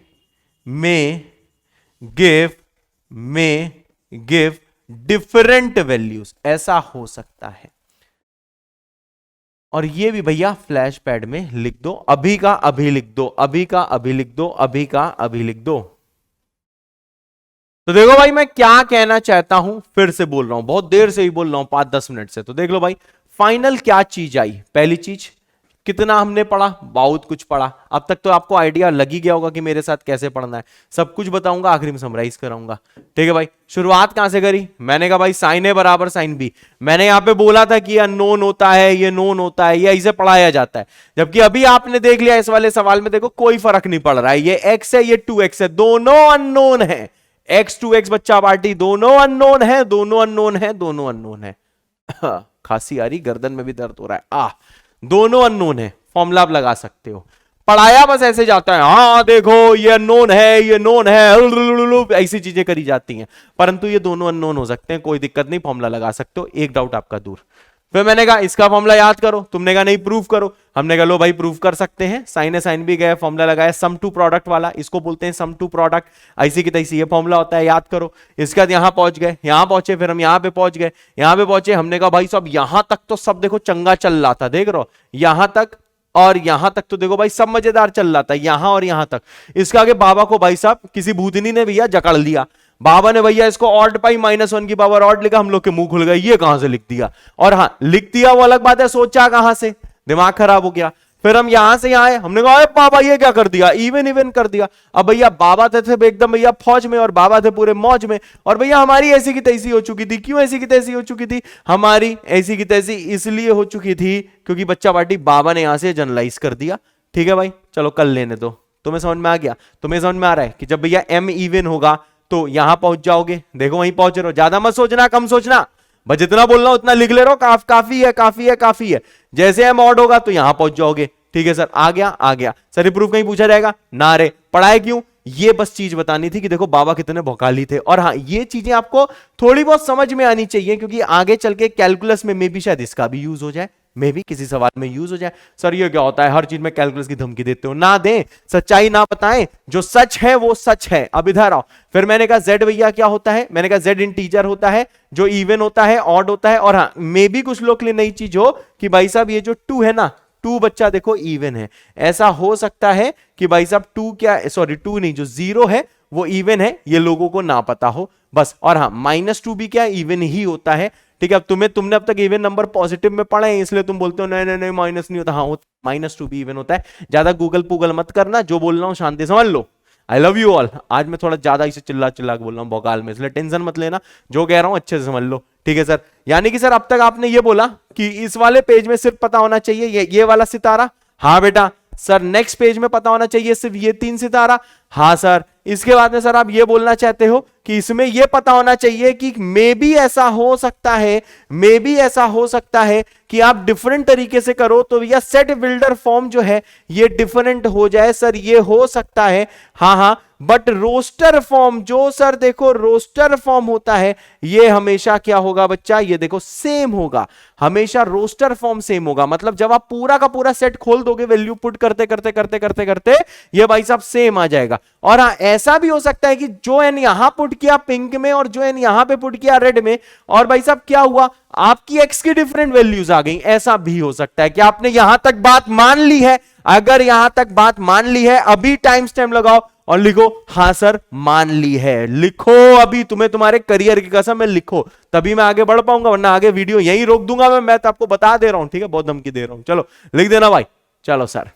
गिव डिफरेंट वैल्यूज, ऐसा हो सकता है। और ये भी भैया फ्लैश पैड में लिख दो, अभी का अभी लिख दो, अभी का अभी लिख दो, अभी का अभी लिख दो। तो देखो भाई मैं क्या कहना चाहता हूं, फिर से बोल रहा हूं, बहुत देर से ही बोल रहा हूं, 5-10 मिनट से। तो देख लो भाई फाइनल क्या चीज आई। पहली चीज कितना हमने पढ़ा, बहुत कुछ पढ़ा। अब तक तो आपको आइडिया लग ही गया होगा कि मेरे साथ कैसे पढ़ना है, सब कुछ बताऊंगा, आखिरी में समराइज कराऊंगा। ठीक है भाई, शुरुआत कहां से करी, मैंने कहा भाई साइन ए बराबर साइन बी। मैंने यहां पे बोला था कि ये अननोन होता है, ये नोन होता है, ये ऐसे पढ़ाया जाता है। जबकि अभी आपने देख लिया इस वाले सवाल में, देखो कोई फर्क नहीं पड़ रहा है, ये एक्स है, ये 2x है, दोनों अननोन है। एक्स 2x बच्चा पार्टी, दोनों अननोन है, दोनों अननोन है, दोनों अननोन है। खांसी आ रही, गर्दन में भी दर्द हो रहा है। दोनों अननोन है, फॉर्मूला आप लगा सकते हो। पढ़ाया बस ऐसे जाता है, हाँ देखो ये अननोन है, ये नोन है, ऐसी चीजें करी जाती हैं। परंतु ये दोनों अननोन हो सकते हैं, कोई दिक्कत नहीं, फॉर्मूला लगा सकते हो, एक डाउट आपका दूर। फिर मैंने कहा इसका फॉर्मूला याद करो, तुमने कहा नहीं प्रूफ करो। हमने कहा लो भाई प्रूफ कर सकते हैं, साइन है साइन भी गया, फॉर्मूला लगाया सम टू प्रोडक्ट वाला, इसको बोलते हैं सम टू प्रोडक्ट। ऐसी की तैसी ये फॉर्मूला होता है, याद करो। इसके बाद यहां पहुंच गए, यहां पहुंचे, फिर हम यहां पे पहुंच गए, यहां पे पहुंचे। हमने कहा भाई सब यहां तक तो सब देखो चंगा चल रहा था, देख रहे हो, यहां तक और यहां तक तो देखो भाई सब मजेदार चल रहा था, यहां और यहां तक। इसके आगे बाबा को भाई साहब किसी भूतनी ने भैया जकड़ लिया, बाबा ने भैया इसको ऑड पाई -1 की पावर ऑड लिखा, हम लोग के मुंह खुल गए, ये कहां से लिख दिया। और हाँ लिख दिया वो अलग बात है, सोचा कहां से, दिमाग खराब हो गया। फिर हम यहां से यहां आए, हमने कहा बाबा ये क्या कर दिया, इवन कर दिया। अब भैया बाबा थे एकदम भैया फौज में, और बाबा थे पूरे मौज में। और भैया हमारी ऐसी की तैसी हो चुकी थी। क्यों ऐसी की तैसी हो चुकी थी, हमारी ऐसी की तैसी इसलिए हो चुकी थी क्योंकि बच्चा पार्टी बाबा ने यहां से जनरलाइज कर दिया। ठीक है भाई, चलो कल लेने दो। तुम्हें समझ में आ गया, तुम्हें समझ में आ रहा है कि जब भैया m इवन होगा तो यहां पहुंच जाओगे। देखो वहीं पहुंच रहे हो, ज्यादा मत सोचना, कम सोचना, बस जितना बोल रहा हूं उतना लिख ले रहा हो, काफी है, काफी है, काफी है। जैसे हम ऑड होगा तो यहां पहुंच जाओगे। ठीक है सर, आ गया, आ गया सर। ये प्रूफ कहीं पूछा जाएगा ना रे, पढ़ाए क्यों, ये बस चीज बतानी थी कि देखो बाबा कितने भौकाली थे। और हाँ ये चीजें आपको थोड़ी बहुत समझ में आनी चाहिए, क्योंकि आगे चल के कैलकुलस में मे भी शायद इसका भी यूज हो जाए, मे भी किसी सवाल में यूज हो जाए। सर ये क्या होता है, हर चीज में कैलकुलस की धमकी देते हो, ना दें, सच्चाई ना बताएं, जो सच है वो सच है। अब इधर आओ, फिर मैंने कहा जेड भैया क्या होता है, मैंने कहा जेड इंटीजर होता है, जो इवन होता है, ऑड होता है। और हाँ मे भी कुछ लोग के लिए नई चीज हो कि भाई साहब ये जो 2 है ना, 2 बच्चा देखो इवन है। ऐसा हो सकता है कि भाई साहब 2 क्या, सॉरी 2 नहीं, जो 0 है वो इवन है, ये लोगों को ना पता हो बस। और हाँ -2 भी क्या इवन ही होता है। ठीक है, अब तुमने अब तक इवन नंबर पॉजिटिव में पढ़े हैं, इसलिए तुम बोलते हो नहीं नहीं नहीं माइनस नहीं होता। हाँ -2 भी इवन होता है। ज्यादा गूगल पूगल मत करना, जो बोल रहा हूं शांति समझ लो। I love you all. आज मैं थोड़ा ज्यादा इसे चिल्ला चिल्ला के बोल रहा हूँ भोकाल में, इसलिए टेंशन मत लेना, जो कह रहा हूं अच्छे से समझ लो। ठीक है सर, यानी कि सर अब तक आपने ये बोला कि इस वाले पेज में सिर्फ पता होना चाहिए ये वाला सितारा। हाँ बेटा। सर नेक्स्ट पेज में पता होना चाहिए सिर्फ ये 3 सितारा। हाँ सर। इसके बाद में सर आप ये बोलना चाहते हो कि इसमें ये पता होना चाहिए कि मे भी ऐसा हो सकता है, मे भी ऐसा हो सकता है कि आप डिफरेंट तरीके से करो तो भैया सेट बिल्डर फॉर्म जो है ये डिफरेंट हो जाए। सर ये हो सकता है, हाँ हाँ, बट रोस्टर फॉर्म जो सर देखो रोस्टर फॉर्म होता है ये हमेशा क्या होगा बच्चा, ये देखो सेम होगा, हमेशा रोस्टर फॉर्म सेम होगा। मतलब जब आप पूरा का पूरा सेट खोल दोगे वैल्यू पुट करते करते करते करते करते ये भाई साहब सेम आ जाएगा। और हाँ ऐसा भी हो सकता है कि जो एन यहां पुट किया पिंक में और जो एन यहां पे पुट किया रेड में, और भाई साहब क्या हुआ, आपकी एक्स की डिफरेंट वैल्यूज आ गई। ऐसा भी हो सकता है कि आपने यहां तक बात मान ली है। अगर यहां तक बात मान ली है, अभी टाइम स्टैम्प लगाओ और लिखो हाँ सर मान ली है। लिखो अभी, तुम्हें तुम्हारे करियर की कसम है, लिखो तभी मैं आगे बढ़ पाऊंगा, वरना आगे वीडियो यहीं रोक दूंगा मैं तो आपको बता दे रहा हूं। ठीक है, बहुत धमकी दे रहा हूं। चलो लिख देना भाई। चलो सर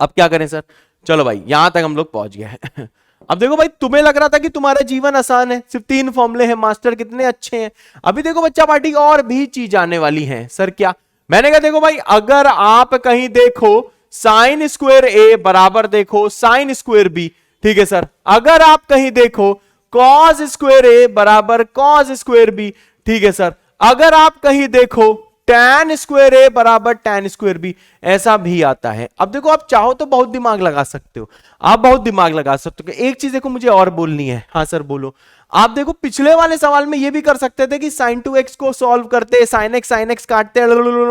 अब क्या करें सर, चलो भाई यहां तक हम लोग पहुंच गए। अब देखो भाई, तुम्हें लग रहा था कि तुम्हारा जीवन आसान है, सिर्फ 3 फॉर्मूले हैं, मास्टर कितने अच्छे हैं। अभी देखो बच्चा पार्टी और भी चीज आने वाली है। सर क्या, मैंने कहा देखो भाई अगर आप कहीं देखो साइन स्क्वायर ए बराबर देखो साइन स्क्वायर बी, ठीक है सर। अगर आप कहीं देखो कॉस स्क्वायर ए बराबर कॉस स्क्वायर बी, ठीक है सर। अगर आप कहीं देखो tan स्क्वायर ए बराबर tan स्क्वायर बी, ऐसा भी आता है। अब देखो आप चाहो तो बहुत दिमाग लगा सकते हो, आप बहुत दिमाग लगा सकते हो। एक चीज देखो मुझे और बोलनी है। हाँ सर बोलो। आप देखो पिछले वाले सवाल में ये भी कर सकते थे कि sin 2x को सॉल्व करते, sin x काटते,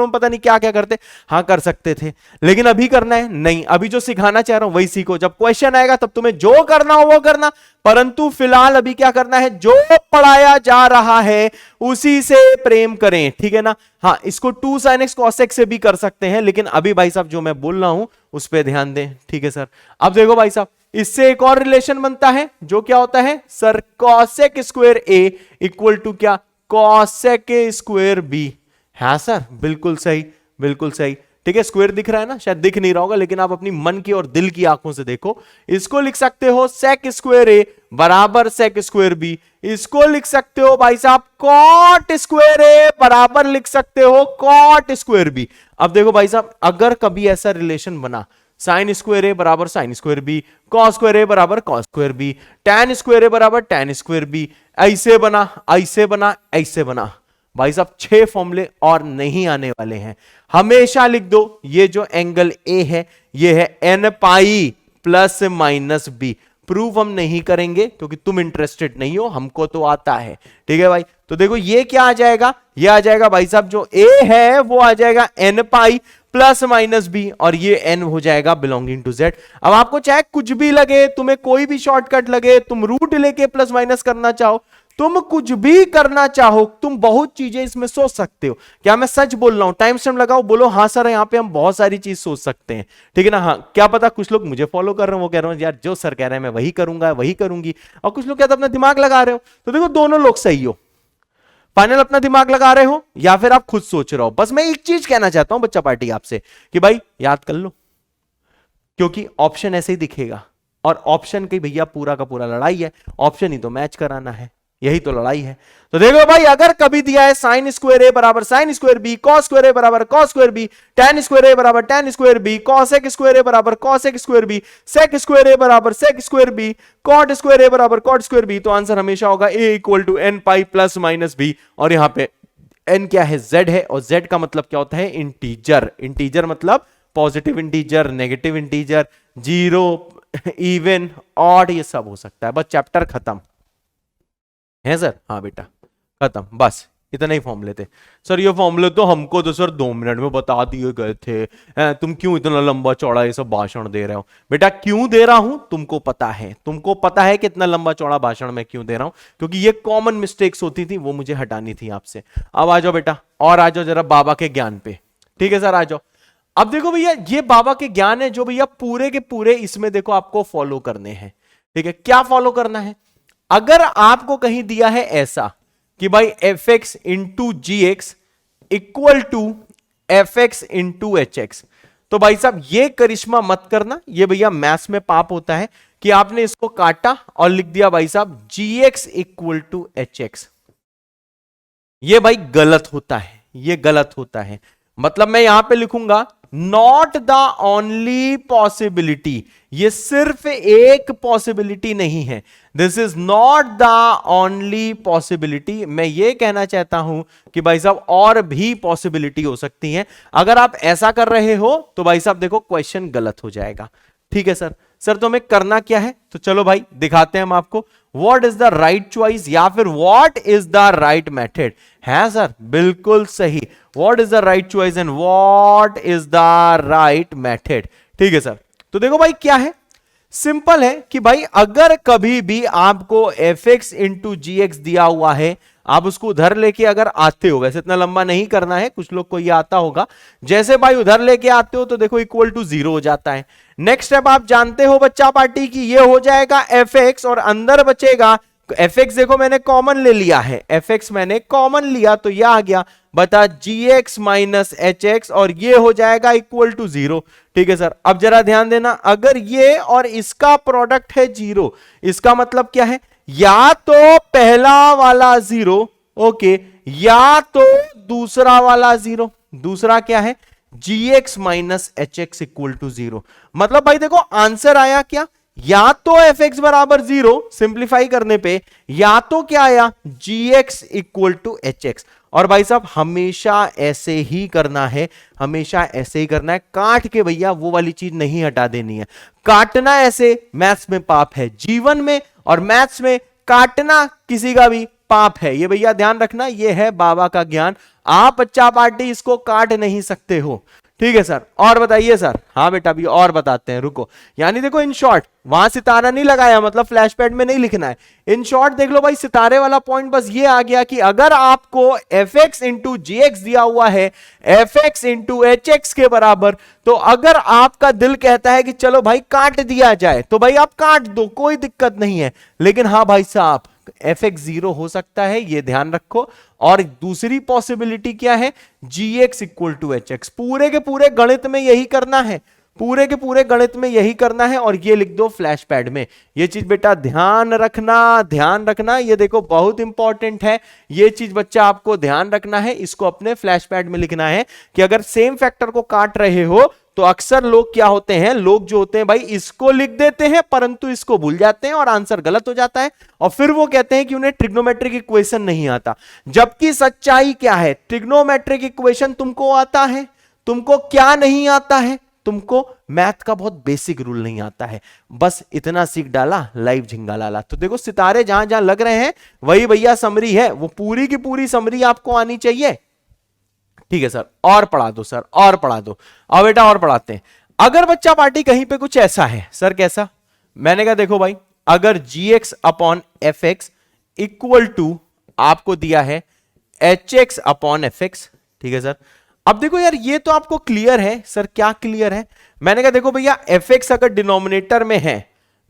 पता नहीं क्या क्या करते। हाँ कर सकते थे, लेकिन अभी करना है नहीं। अभी जो सिखाना चाह रहा हूं वही सीखो, जब क्वेश्चन आएगा तब तुम्हें जो करना हो वो करना, परंतु फिलहाल अभी क्या करना है, जो पढ़ाया जा रहा है उसी से प्रेम करें, ठीक है ना। हाँ इसको 2 sin x cos x से भी कर सकते हैं, लेकिन अभी भाई साहब जो मैं बोल रहा हूं उस पर ध्यान दें, ठीक है सर। अब देखो भाई साहब इससे एक और रिलेशन बनता है, जो क्या होता है sir, cosec square A equal to क्या, cosec ए स्क्वायर बी। हाँ सर बिल्कुल सही, बिल्कुल सही, ठीक है। स्क्वायर दिख रहा है ना, शायद दिख नहीं रहा होगा, लेकिन आप अपनी मन की और दिल की आंखों से देखो। इसको लिख सकते हो sec स्क्वायर ए बराबर sec स्क्वायर बी। इसको लिख सकते हो भाई साहब cot स्क्वायर ए बराबर लिख सकते हो cot स्क्वायर बी। अब देखो भाई साहब अगर कभी ऐसा रिलेशन बना, साइन स्क्वायर ए बराबर sine square B, cos square A बराबर cos square B, tan square A बराबर टैन स्क्वायर बी, ऐसे बना, ऐसे बना, ऐसे बना, भाई साहब 6 फॉर्मूले और नहीं आने वाले हैं। हमेशा लिख दो ये जो एंगल ए है ये है N pi plus minus B. Prove हम नहीं करेंगे क्योंकि तुम इंटरेस्टेड नहीं हो, हमको तो आता है, ठीक है भाई। तो देखो ये क्या आ जाएगा, ये आ जाएगा भाई साहब जो ए है वो आ जाएगा N pi plus minus B, और ये एन हो जाएगा बिलोंगिंग टू जेड। अब आपको चाहे कुछ भी लगे, तुम्हें कोई भी शॉर्टकट लगे, तुम रूट लेके प्लस माइनस करना चाहो, तुम कुछ भी करना चाहो, तुम बहुत चीजें इसमें सोच सकते हो। क्या मैं सच बोल रहा हूं? टाइम स्टैम्प लगाओ, बोलो हाँ सर यहाँ पे हम बहुत सारी चीज सोच सकते हैं, ठीक है ना। हाँ क्या पता कुछ लोग मुझे फॉलो कर रहे हो, वो कह रहे हो यार जो सर कह रहे हैं मैं वही करूंगा, वही करूंगी, और कुछ लोग क्या अपना दिमाग लगा रहे हो। तो देखो दोनों लोग सही हो, फाइनल अपना दिमाग लगा रहे हो या फिर आप खुद सोच रहे हो। बस मैं एक चीज कहना चाहता हूं बच्चा पार्टी आपसे कि भाई याद कर लो, क्योंकि ऑप्शन ऐसे ही दिखेगा, और ऑप्शन की भैया पूरा का पूरा लड़ाई है, ऑप्शन ही तो मैच कराना है, यही तो लड़ाई है। तो देखो भाई अगर कभी दिया है साइन स्क्वायर ए बराबर sine square B, cos square A बराबर cos square B, tan square A बराबर tan square B, cosec square A बराबर cosec square B, sec square A बराबर sec square B, cot square A बराबर cot square B, तो answer हमेशा होगा A equal to N pi plus minus B. और यहां पे एन क्या है, जेड है, और जेड का मतलब क्या होता है, इंटीजर। इंटीजर मतलब positive integer, negative integer, zero, even, odd, ये सब हो सकता है। बस चैप्टर खत्म है सर। हाँ बेटा खत्म, बस इतना ही फॉर्मूले थे सर। ये फॉर्मूले तो हमको तो सर 2 मिनट में बता दिए गए थे, तुम क्यों इतना लंबा चौड़ा ये सब भाषण दे रहे हो? बेटा क्यों दे रहा हूं तुमको पता है, तुमको पता है कि इतना लंबा चौड़ा भाषण मैं क्यों दे रहा हूं, क्योंकि ये कॉमन मिस्टेक्स होती थी, वो मुझे हटानी थी आपसे। अब आ जाओ बेटा, और आ जाओ जरा बाबा के ज्ञान पे, ठीक है सर आ जाओ। अब देखो भैया ये बाबा के ज्ञान है जो भैया पूरे के पूरे इसमें देखो आपको फॉलो करने हैं, ठीक है। क्या फॉलो करना है? अगर आपको कहीं दिया है ऐसा कि भाई F X into G X equal to F X into H X, तो भाई साहब ये करिश्मा मत करना, ये भैया मैथ्स में पाप होता है कि आपने इसको काटा और लिख दिया भाई साहब G X equal to H X. ये भाई गलत होता है, ये गलत होता है। मतलब मैं यहां पे लिखूंगा नॉट द ओनली पॉसिबिलिटी, ये सिर्फ एक पॉसिबिलिटी नहीं है, this is not the only possibility. मैं ये कहना चाहता हूं कि भाई साहब और भी पॉसिबिलिटी हो सकती है। अगर आप ऐसा कर रहे हो तो भाई साहब देखो क्वेश्चन गलत हो जाएगा, ठीक है सर। सर तो हमें करना क्या है, तो चलो भाई दिखाते हैं हम आपको what is the right choice या फिर what is the right method. है सर बिल्कुल सही, what is the right choice and what is the right method, ठीक है सर। तो देखो भाई क्या है, सिंपल है कि भाई अगर कभी भी आपको F X into G x दिया हुआ है, आप उसको उधर लेके अगर आते हो, वैसे इतना लंबा नहीं करना है, कुछ लोग को ये आता होगा, जैसे भाई उधर लेके आते हो तो देखो इक्वल टू 0 हो जाता है। नेक्स्ट स्टेप आप जानते हो बच्चा पार्टी की, ये हो जाएगा एफ एक्स और अंदर बचेगा एफ एक्स। देखो मैंने कॉमन ले लिया है, एफ एक्स मैंने कॉमन लिया तो यह आ गया बता जी एक्स माइनस एच एक्स, और ये हो जाएगा इक्वल टू 0, ठीक है सर। अब जरा ध्यान देना, अगर ये और इसका प्रोडक्ट है 0, इसका मतलब क्या है, या तो पहला वाला 0 ओके, या तो दूसरा वाला 0। दूसरा क्या है, G X minus H X equal to 0। मतलब भाई देखो आंसर आया क्या, या तो एफ एक्स बराबर 0 सिंप्लीफाई करने पे, या तो क्या आया G X equal to H X. और भाई साहब हमेशा ऐसे ही करना है, हमेशा ऐसे ही करना है, काट के भैया वो वाली चीज नहीं हटा देनी है। काटना ऐसे मैथ्स में पाप है, जीवन में और मैथ्स में काटना किसी का भी पाप है, ये भैया ध्यान रखना। ये है बाबा का ज्ञान, आप बच्चा पार्टी इसको काट नहीं सकते हो। ठीक है सर, और बताइए सर। हाँ बेटा अभी और बताते हैं, रुको। यानी देखो इन शॉर्ट वहां सितारा नहीं लगाया, मतलब फ्लैश पैड में नहीं लिखना है। इन शॉर्ट देख लो भाई, सितारे वाला पॉइंट बस ये आ गया कि अगर आपको fx इंटू gx दिया हुआ है fx इंटू hx के बराबर, तो अगर आपका दिल कहता है कि चलो भाई काट दिया जाए, तो भाई आप काट दो, कोई दिक्कत नहीं है। लेकिन हाँ भाई साहब fx 0 हो सकता है, ये ध्यान रखो। और दूसरी पॉसिबिलिटी क्या है, gx इक्वल टू hx। पूरे के पूरे गणित में यही करना है, पूरे के पूरे गणित में यही करना है, और ये लिख दो फ्लैश पैड में। ये चीज बेटा ध्यान रखना, ध्यान रखना, ये देखो बहुत इंपॉर्टेंट है। ये चीज बच्चा आपको ध्यान रखना है, इसको अपने फ्लैश पैड में लिखना है कि अगर सेम फैक्टर को काट रहे हो तो अक्सर लोग क्या होते हैं, लोग जो होते हैं भाई इसको लिख देते हैं परंतु इसको भूल जाते हैं और आंसर गलत हो जाता है, और फिर वो कहते हैं कि उन्हें ट्रिग्नोमेट्रिक इक्वेशन नहीं आता। जबकि सच्चाई क्या है, ट्रिग्नोमेट्रिक इक्वेशन तुमको आता है। तुमको क्या नहीं आता है, तुमको मैथ का बहुत बेसिक रूल नहीं आता है, बस इतना सीख डाला, लाइव झिंगा लाला। तो देखो सितारे जहां जहां लग रहे हैं वही भैया समरी है, वो पूरी की पूरी समरी आपको आनी चाहिए। ठीक है सर, और पढ़ा दो सर, और पढ़ा दो। अब बेटा और पढ़ाते हैं। अगर बच्चा पार्टी कहीं पे कुछ ऐसा है, सर कैसा, मैंने कहा देखो भाई अगर gx upon fx equal to आपको दिया है hx अपॉन fx, ठीक है सर। अब देखो यार ये तो आपको क्लियर है सर, क्या क्लियर है, मैंने कहा देखो भैया fx अगर डिनोमिनेटर में है,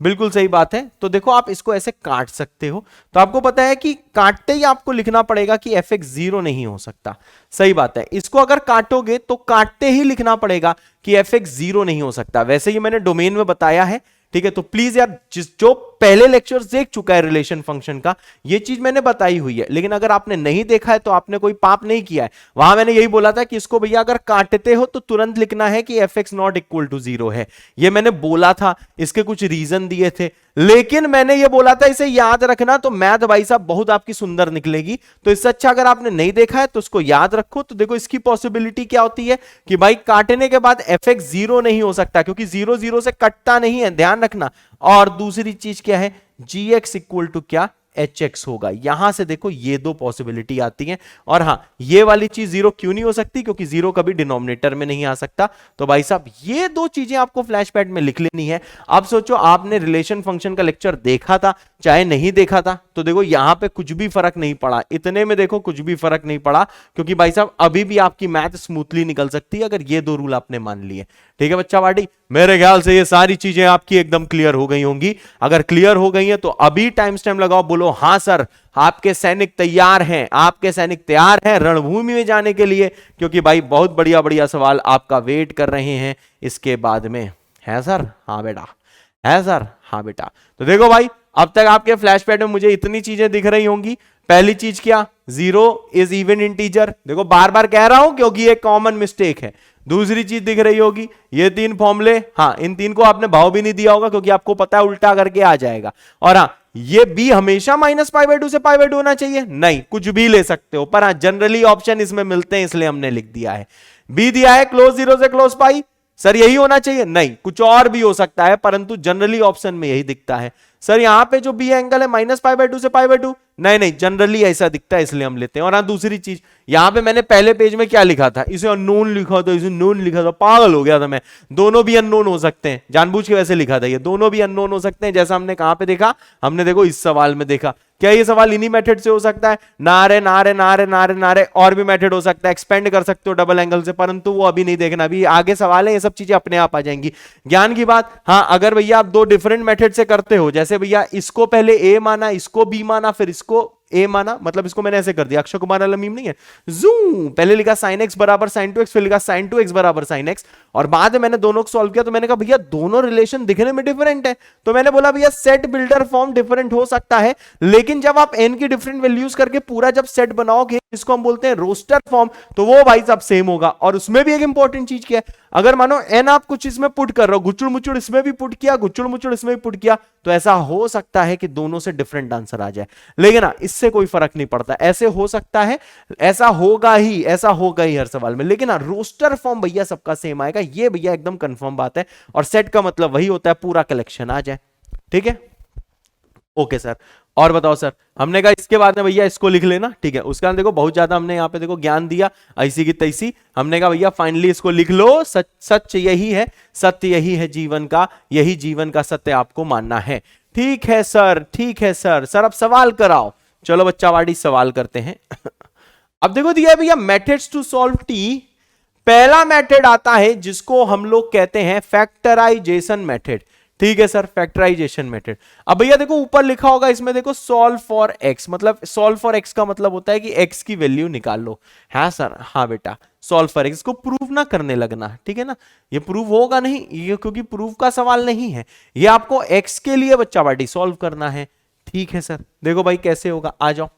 बिल्कुल सही बात है, तो देखो आप इसको ऐसे काट सकते हो। तो आपको पता है कि काटते ही आपको लिखना पड़ेगा कि fx 0 नहीं हो सकता, सही बात है। इसको अगर काटोगे तो काटते ही लिखना पड़ेगा कि fx 0 नहीं हो सकता। वैसे ही मैंने डोमेन में बताया है, ठीक है। तो प्लीज यार जो पहले लेक्चर देख चुका है रिलेशन फंक्शन का, ये चीज मैंने बताई हुई है, लेकिन अगर आपने नहीं देखा है तो आपने कोई पाप नहीं किया है। वहां मैंने यही बोला था कि इसको भैया अगर काटते हो तो तुरंत लिखना है कि fx नॉट इक्वल टू 0 है, ये मैंने बोला था। इसके कुछ रीजन दिए थे, लेकिन मैंने ये बोला था इसे याद रखना, तो मैथ भाई साहब बहुत आपकी सुंदर निकलेगी। तो इससे अच्छा अगर आपने नहीं देखा है तो उसको याद रखो। तो देखो इसकी पॉसिबिलिटी क्या होती है कि भाई काटने के बाद fx 0 नहीं हो सकता, क्योंकि 0 0 से कटता नहीं है, ध्यान रखना। और दूसरी चीज क्या है, gx इक्वल टू क्या, hx होगा। यहां से देखो ये दो पॉसिबिलिटी आती हैं। और हां ये वाली चीज 0 क्यों नहीं हो सकती, क्योंकि 0 कभी डिनोमिनेटर में नहीं आ सकता। तो भाई साहब ये दो चीजें आपको फ्लैश पैड में लिख लेनी है। अब सोचो आपने रिलेशन फंक्शन का लेक्चर देखा था चाहे नहीं देखा था, तो देखो यहां पे कुछ भी फर्क नहीं पड़ा, इतने में देखो कुछ भी फर्क नहीं पड़ा, क्योंकि भाई साहब अभी भी आपकी मैथ स्मूथली निकल सकती है अगर ये दो रूल आपने मान लिए। ठीक है बच्चा पार्टी, मेरे ख्याल से ये सारी चीजें आपकी एकदम क्लियर हो गई होंगी। अगर क्लियर हो गई है तो अभी टाइम स्टैम्प लगाओ, बोलो हाँ सर आपके सैनिक तैयार हैं, आपके सैनिक तैयार हैं रणभूमि में जाने के लिए, क्योंकि भाई बहुत बढ़िया बढ़िया सवाल आपका वेट कर रहे हैं इसके बाद में। है सर, हाँ बेटा, है सर, हाँ बेटा। तो देखो भाई अब तक आपके फ्लैश पैड में मुझे इतनी चीजें दिख रही होंगी। पहली चीज क्या, 0 इज इवन इंटीजर, देखो बार बार कह रहा हूं क्योंकि ये कॉमन मिस्टेक है। दूसरी चीज दिख रही होगी ये 3 फॉर्मूले, हाँ इन 3 को आपने भाव भी नहीं दिया होगा क्योंकि आपको पता है उल्टा करके आ जाएगा। और हाँ ये b हमेशा -π/2 से π/2 होना चाहिए, नहीं कुछ भी ले सकते हो, पर हाँ जनरली ऑप्शन इसमें मिलते हैं इसलिए हमने लिख दिया है। b दिया है क्लोज 0 से क्लोज पाई, सर यही होना चाहिए, नहीं कुछ और भी हो सकता है, परंतु जनरली ऑप्शन में यही दिखता है। सर यहां पे जो बी एंगल है -π/2 से π/2, नहीं जनरली ऐसा दिखता है इसलिए हम लेते हैं। और हाँ दूसरी चीज, यहां पे मैंने पहले पेज में क्या लिखा था, इसे अननोन लिखा था, इसे नोन लिखा था, पागल हो गया था मैं। दोनों भी अननोन हो सकते हैं, जानबूझ के वैसे लिखा था, ये दोनों भी अननोन हो सकते हैं। जैसा हमने कहां पे देखा, हमने देखो इस सवाल में देखा। क्या ये सवाल इन्हीं मेथड से हो सकता है, नारे नारे नारे नारे नारे, और भी मेथड हो सकता है, एक्सपेंड कर सकते हो डबल एंगल से, परंतु वो अभी नहीं देखना, अभी आगे सवाल है, ये सब चीजें अपने आप आ जाएंगी। ज्ञान की बात, हाँ अगर भैया आप 2 डिफरेंट मेथड से करते हो, जैसे भैया इसको पहले ए माना, इसको बी माना, फिर इसको ए माना, मतलब इसको मैंने ऐसे कर दिया, अक्षय कुमार वाला मीम नहीं है, जूम पहले लिखा sin x बराबर sin 2x, फिर लिखा sin 2x बराबर sin x, और बाद में मैंने दोनों को सॉल्व किया तो मैंने कहा भैया दोनों रिलेशन दिखने में डिफरेंट है, तो मैंने बोला भैया सेट बिल्डर फॉर्म डिफरेंट हो सकता है, लेकिन जब आप n की डिफरेंट वैल्यूज करके पूरा जब सेट बनाओगे, जिसको हम बोलते हैं रोस्टर फॉर्म, तो वो भाई साहब सेम होगा। और उसमें भी एक इंपॉर्टेंट चीज क्या है, अगर मानो n आप कुछ इसमें पुट कर रहे हो, गुचुड़ मुचुड़ इसमें भी पुट किया, गुचुड़ मुचुड़ इसमें भी पुट किया, तो ऐसा हो सकता है कि दोनों से डिफरेंट आंसर आ जाए, लेकिन ना इससे कोई फर्क नहीं पड़ता, ऐसे हो सकता है, ऐसा होगा ही हर सवाल में, लेकिन ना रोस्टर फॉर्म भैया सबका सेम आएगा, ये भैया एकदम कंफर्म बात है। और सेट का मतलब वही होता है पूरा कलेक्शन आ जाए, ठीक है। ओके सर, और बताओ सर, हमने कहा इसके बाद में भैया इसको लिख लेना, ठीक है। उसके बाद देखो बहुत ज्यादा हमने यहाँ पे देखो ज्ञान दिया ऐसी की तैसी, हमने कहा भैया फाइनली इसको लिख लो, सच यही है, सत्य यही है जीवन का, यही जीवन का सत्य आपको मानना है। ठीक है सर, ठीक है सर। सर अब सवाल कराओ, चलो बच्चा वाड़ी सवाल करते हैं। अब देखो दिया है भैया मेथड्स टू सॉल्व टी, पहला मेथड आता है जिसको हम लोग कहते हैं फैक्टराइजेशन मेथड, ठीक है सर, फैक्टराइजेशन मेथड। अब भैया देखो ऊपर लिखा होगा इसमें देखो सॉल्व फॉर एक्स, मतलब सॉल्व फॉर एक्स का मतलब होता है कि एक्स की वैल्यू निकाल लो। हाँ सर, हाँ बेटा, सॉल्व फॉर एक्स, इसको प्रूव ना करने लगना, ठीक है ना, ये प्रूव होगा नहीं, ये क्योंकि प्रूव का सवाल नहीं है, ये आपको एक्स के लिए बच्चा पार्टी सॉल्व करना है। ठीक है सर, देखो भाई कैसे होगा, आ जाओ।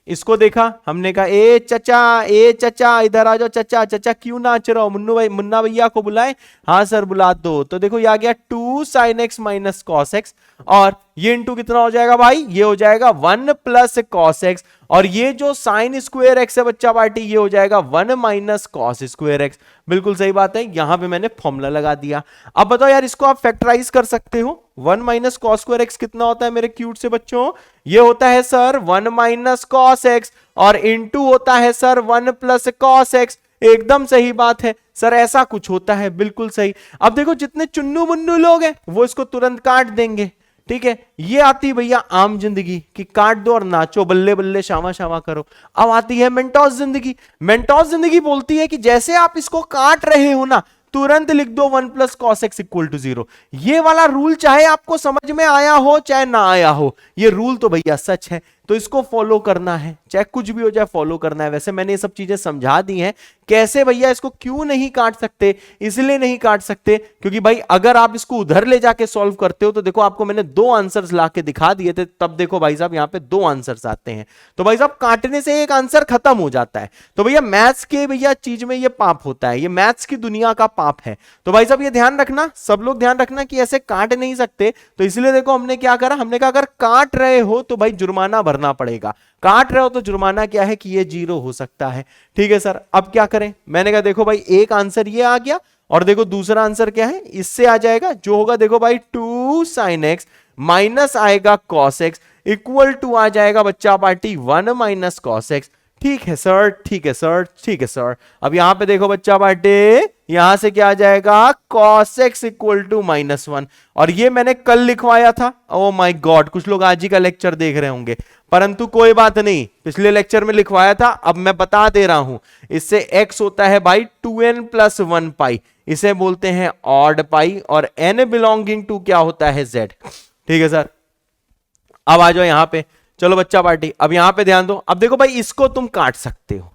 इसको देखा, हमने कहा ए चचा इधर आ जाओ, चचा चचा क्यों नाच रहा हो, मुन्नू भाई, मुन्ना भैया को बुलाए। हाँ सर बुला दो। तो देखो ये आ गया 2 sin x minus cos x, और ये इंटू कितना हो जाएगा भाई, ये हो जाएगा 1 प्लस कॉस एक्स, और ये जो साइन स्क्वायर एक्स है बच्चा पार्टी, ये हो जाएगा 1 माइनस कॉस स्क्वायर एक्स। बिल्कुल सही बात है, यहां पे मैंने फॉर्मूला लगा दिया। अब बताओ यार, इसको आप फैक्टराइज कर सकते हो, 1 माइनस कॉस स्क्वायर एक्स कितना होता है मेरे क्यूट से बच्चों, ये होता है सर 1 माइनस कॉस एक्स, और इंटू होता है सर 1 प्लस कॉस एक्स। एकदम सही बात है सर, ऐसा कुछ होता है, बिल्कुल सही। अब देखो जितने चुन्नू मुन्नू लोग हैं वो इसको तुरंत काट देंगे, ठीक है। ये आती भैया आम जिंदगी कि काट दो और नाचो, बल्ले बल्ले शामा शामा करो। अब आती है मेंटोस जिंदगी। मेंटोस जिंदगी बोलती है कि जैसे आप इसको काट रहे हो ना, तुरंत लिख दो 1 plus cos X equal to 0। ये वाला रूल चाहे आपको समझ में आया हो चाहे ना आया हो, ये रूल तो भैया सच है, तो इसको फॉलो करना है, चाहे कुछ भी हो जाए फॉलो करना है। वैसे मैंने ये सब चीजें समझा दी हैं कैसे भैया इसको क्यों नहीं काट सकते, इसलिए नहीं काट सकते क्योंकि भाई अगर आप इसको उधर ले जाके सॉल्व करते हो तो देखो आपको मैंने 2 आंसर्स ला के दिखा दिए थे, तब देखो भाई साहब यहाँ पे 2 आंसर्स आते हैं, तो भाई साहब काटने से एक आंसर खत्म हो जाता है। तो भैया मैथ्स के भैया चीज में ये पाप होता है, ये मैथ्स की दुनिया का पाप है। तो भाई साहब ये ध्यान रखना, सब लोग ध्यान रखना कि ऐसे काट नहीं सकते। तो इसलिए देखो हमने क्या करा, हमने कहा अगर काट रहे हो तो भाई जुर्माना भरना पड़ेगा, काट रहे हो तो जुर्माना क्या है कि ये 0 हो सकता है। ठीक है सर, अब क्या करें, मैंने कहा देखो भाई एक आंसर ये आ गया, और देखो दूसरा आंसर क्या है, इससे आ जाएगा जो होगा देखो भाई 2 sin x माइनस आएगा cos x इक्वल टू आ जाएगा बच्चा पार्टी 1 माइनस cos x। ठीक है सर, ठीक है सर, ठीक है सर। अब यहां पे देखो बच्चा पार्टी, यहां से क्या आ जाएगा cos x इक्वल टू -1, और ये मैंने कल लिखवाया था। ओ माय गॉड, कुछ लोग आज ही का लेक्चर देख रहे होंगे, परंतु कोई बात नहीं, पिछले लेक्चर में लिखवाया था, अब मैं बता दे रहा हूं। इससे x होता है भाई 2n प्लस 1 पाई, इसे बोलते हैं ऑड पाई, और n बिलोंगिंग टू क्या होता है z। ठीक है सर, अब आ जाओ यहां पे, चलो बच्चा पार्टी अब यहां पे ध्यान दो। अब देखो भाई इसको तुम काट सकते हो,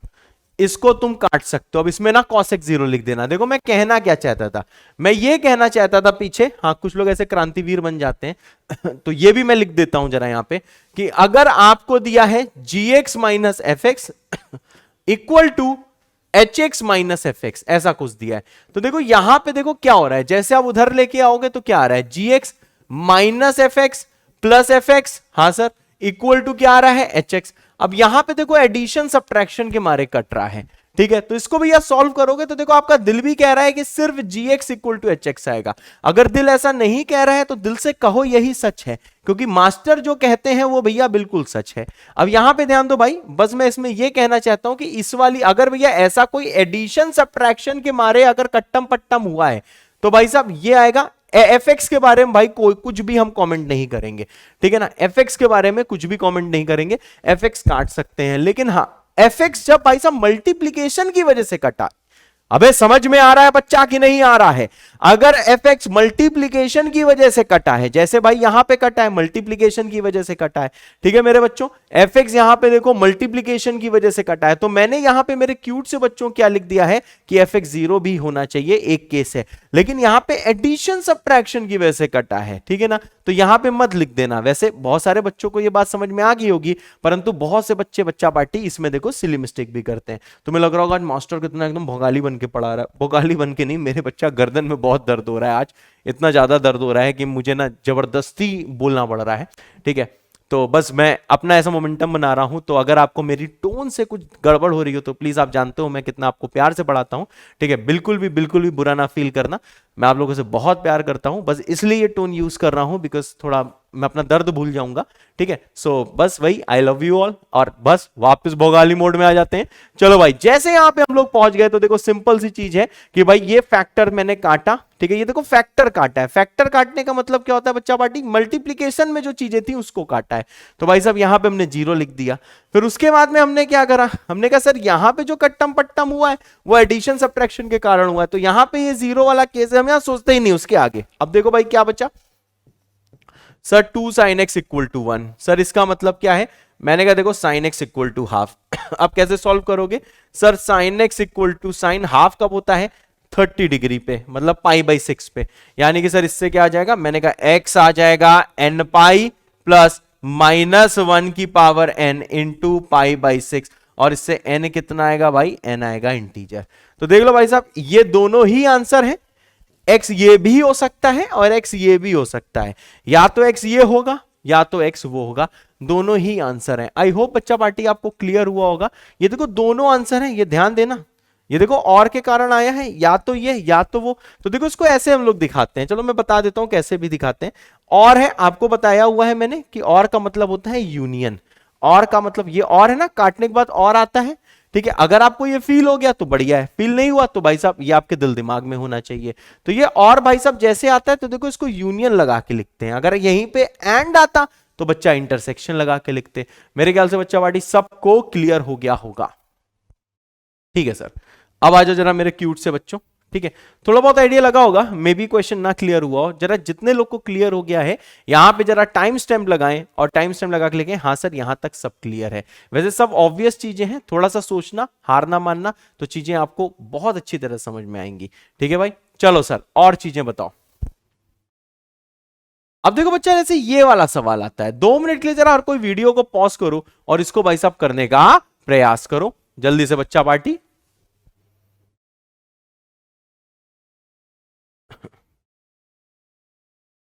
इसको तुम काट सकते हो। अब इसमें ना cos x 0 लिख देना। देखो मैं कहना क्या चाहता था, मैं ये कहना चाहता था पीछे, हाँ कुछ लोग ऐसे क्रांतिवीर बन जाते हैं तो ये भी मैं लिख देता हूं जरा यहां पे, कि अगर आपको दिया है gx minus F X equal to hx minus F X, ऐसा कुछ दिया है, तो देखो यहां पे देखो क्या हो रहा है, जैसे आप उधर लेके आओगे तो क्या आ रहा है, gx minus F x plus F x, हाँ सर, इक्वल टू क्या आ रहा है hx। अब यहां पे देखो एडिशन सब्ट्रैक्शन के मारे कट रहा है, ठीक है। तो इसको भैया सॉल्व करोगे तो देखो आपका दिल भी कह रहा है कि सिर्फ gx इक्वल टू hx आएगा। अगर दिल ऐसा नहीं कह रहा है तो दिल से कहो यही सच है, क्योंकि मास्टर जो कहते हैं वो भैया बिल्कुल सच है। अब यहां पे ध्यान दो भाई, बस मैं इसमें ये कहना चाहता हूं कि इस वाली अगर भैया ऐसा कोई एडिशन सब्ट्रैक्शन के मारे अगर कट्टम पट्टम हुआ है तो भाई साहब ये आएगा। fx के बारे में भाई कोई कुछ भी हम कमेंट नहीं करेंगे, ठीक है ना, fx के बारे में कुछ भी कमेंट नहीं करेंगे, fx काट सकते हैं, लेकिन हाँ fx जब भाई साहब मल्टीप्लीकेशन की वजह से कटा, अबे समझ में आ रहा है बच्चा कि नहीं आ रहा है, अगर एफ एक्स मल्टीप्लीकेशन की वजह से कटा है, जैसे भाई यहां पे कटा है मल्टीप्लीकेशन की वजह से कटा है, ठीक है मेरे बच्चों, एफ एक्स यहां पे देखो मल्टीप्लीकेशन की वजह से कटा है, तो मैंने यहां पे मेरे क्यूट से बच्चों क्या लिख दिया है कि एफ एक्स 0 भी होना चाहिए, एक केस है। लेकिन यहां पे एडिशन सब्ट्रैक्शन की वजह से कटा है, ठीक है ना, तो यहां पे मत लिख देना। वैसे बहुत सारे बच्चों को ये बात समझ में आ गई होगी, परंतु बहुत से बच्चे बच्चा पार्टी इसमें देखो सिली मिस्टेक भी करते हैं। तुम्हें लग रहा होगा मास्टर कितना एकदम भोगाली बन के पढ़ा रहा है, भोगाली बन के नहीं, मेरे बच्चा गर्दन में बहुत दर्द हो रहा है आज, इतना ज्यादा दर्द हो रहा है कि मुझे ना जबरदस्ती बोलना पड़ रहा है, ठीक है। तो बस मैं अपना ऐसा मोमेंटम बना रहा हूं, तो अगर आपको मेरी टोन से कुछ गड़बड़ हो रही हो तो प्लीज, आप जानते हो मैं कितना आपको प्यार से पढ़ाता हूं, ठीक है, बिल्कुल भी बुरा ना फील करना, मैं आप लोगों से बहुत प्यार करता हूं, बस इसलिए ये टोन यूज कर रहा हूं बिकॉज थोड़ा मैं अपना दर्द भूल जाऊंगा, ठीक है। सो बस वही, आई लव यू ऑल, और बस वापस भोगाली मोड में आ जाते हैं। चलो भाई, जैसे यहां पे हम लोग पहुंच गए तो देखो सिंपल सी चीज है कि भाई ये फैक्टर मैंने काटा, ठीक है, ये देखो फैक्टर काटा है। फैक्टर काटने का मतलब क्या होता है बच्चा पार्टी, मल्टीप्लीकेशन में जो चीजें थी उसको काटा है। तो भाई साहब यहां पे हमने 0 लिख दिया। फिर उसके बाद में हमने क्या करा, हमने कहा सर यहां पे जो कट्टम पट्टम हुआ है वो एडिशन सब्ट्रैक्शन के कारण हुआ है, तो यहां पे ये 0 वाला केस है, हम यहां सोचते ही नहीं उसके आगे। अब देखो भाई क्या बचा, sir 2 sin x equal to 1। Sir इसका मतलब क्या है, मैंने कहा देखो sin x equal to half. अब कैसे सॉल्व करोगे sir, sin x equal to sine half कब होता है, 30 डिग्री पे, मतलब π/6 पे, यानी कि सर इससे क्या आ जाएगा, मैंने कहा x आ जाएगा n पाई प्लस -1 की पावर n इंटू π/6, और इससे n कितना आएगा भाई, n आएगा इंटीजर। तो देख लो भाई साहब, ये दोनों ही आंसर है, x ये भी हो सकता है और x ये भी हो सकता है, या तो x ये होगा या तो x वो होगा, दोनों ही आंसर है। आई होप बच्चा पार्टी आपको क्लियर हुआ होगा। ये देखो दोनों आंसर हैं, ये ध्यान देना, ये देखो और के कारण आया है, या तो ये या तो वो। तो देखो इसको ऐसे हम लोग दिखाते हैं, चलो मैं बता देता हूं कैसे भी दिखाते हैं। और है, आपको बताया हुआ है मैंने कि और का मतलब होता है यूनियन, और का मतलब ये और है ना, काटने के बाद और आता है, ठीक है। अगर आपको ये फील हो गया तो बढ़िया है, फील नहीं हुआ तो भाई साहब ये आपके दिल दिमाग में होना चाहिए। तो ये और भाई साहब जैसे आता है तो देखो इसको यूनियन लगा के लिखते हैं, अगर यहीं पे एंड आता तो बच्चा इंटरसेक्शन लगा के लिखते। मेरे ख्याल से बच्चा पार्टी सबको क्लियर हो गया होगा, ठीक है सर। अब आ जाओ जरा मेरे क्यूट से बच्चों, ठीक है, थोड़ा बहुत आइडिया लगा होगा, मे बी क्वेश्चन ना क्लियर हुआ हो, जरा जितने लोग को क्लियर हो गया है यहां पे जरा टाइम स्टैम्प लगाएं और टाइम स्टैम्प लगा के लिखें हाँ सर यहां तक सब क्लियर है। वैसे सब ऑब्वियस चीजें हैं, थोड़ा सा सोचना, हार ना मानना, तो चीजें आपको बहुत अच्छी तरह समझ में आएंगी, ठीक है भाई। चलो सर और चीजें बताओ। अब देखो बच्चा, जैसे ये वाला सवाल आता है, 2 मिनट के लिए जरा हर कोई वीडियो को पॉज करो और इसको भाई साहब करने का प्रयास करो जल्दी से बच्चा पार्टी।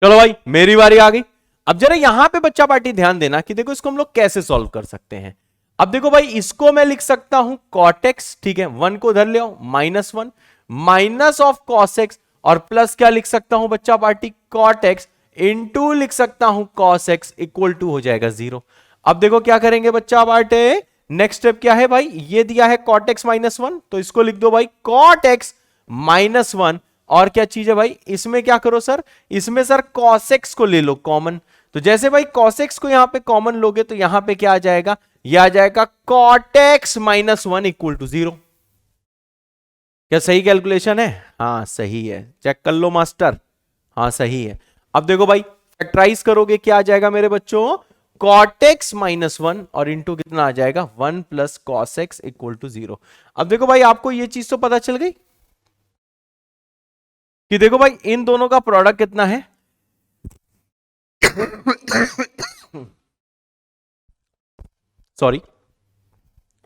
चलो भाई मेरी बारी आ गई। अब जरा यहां पे बच्चा पार्टी ध्यान देना कि देखो इसको हम लोग कैसे सॉल्व कर सकते हैं। अब देखो भाई इसको मैं लिख सकता हूं cot x, ठीक है, 1 को उधर ले आओ, -1 माइनस ऑफ cos x, और प्लस क्या लिख सकता हूं बच्चा पार्टी, cot x इंटू लिख सकता हूं cos x इक्वल टू हो जाएगा 0। अब देखो क्या करेंगे बच्चा पार्टी, नेक्स्ट स्टेप क्या है भाई, ये दिया है cot x -1, तो इसको लिख दो भाई cot x -1, और क्या चीज है भाई, इसमें क्या करो सर, इसमें सर cos x को ले लो कॉमन, तो जैसे भाई cos x को यहां पे कॉमन लोगे तो यहां पे क्या आ जाएगा, यह आ जाएगा cot x -1 इक्वल टू 0। क्या सही कैलकुलेशन है, हाँ सही है, चेक कर लो मास्टर, हाँ सही है। अब देखो भाई फैक्टराइज करोगे क्या आ जाएगा मेरे बच्चों, cot x -1 और इंटू कितना आ जाएगा 1 plus cos x equal to 0। अब देखो भाई आपको ये चीज तो पता चल गई कि देखो भाई इन दोनों का प्रोडक्ट कितना है, सॉरी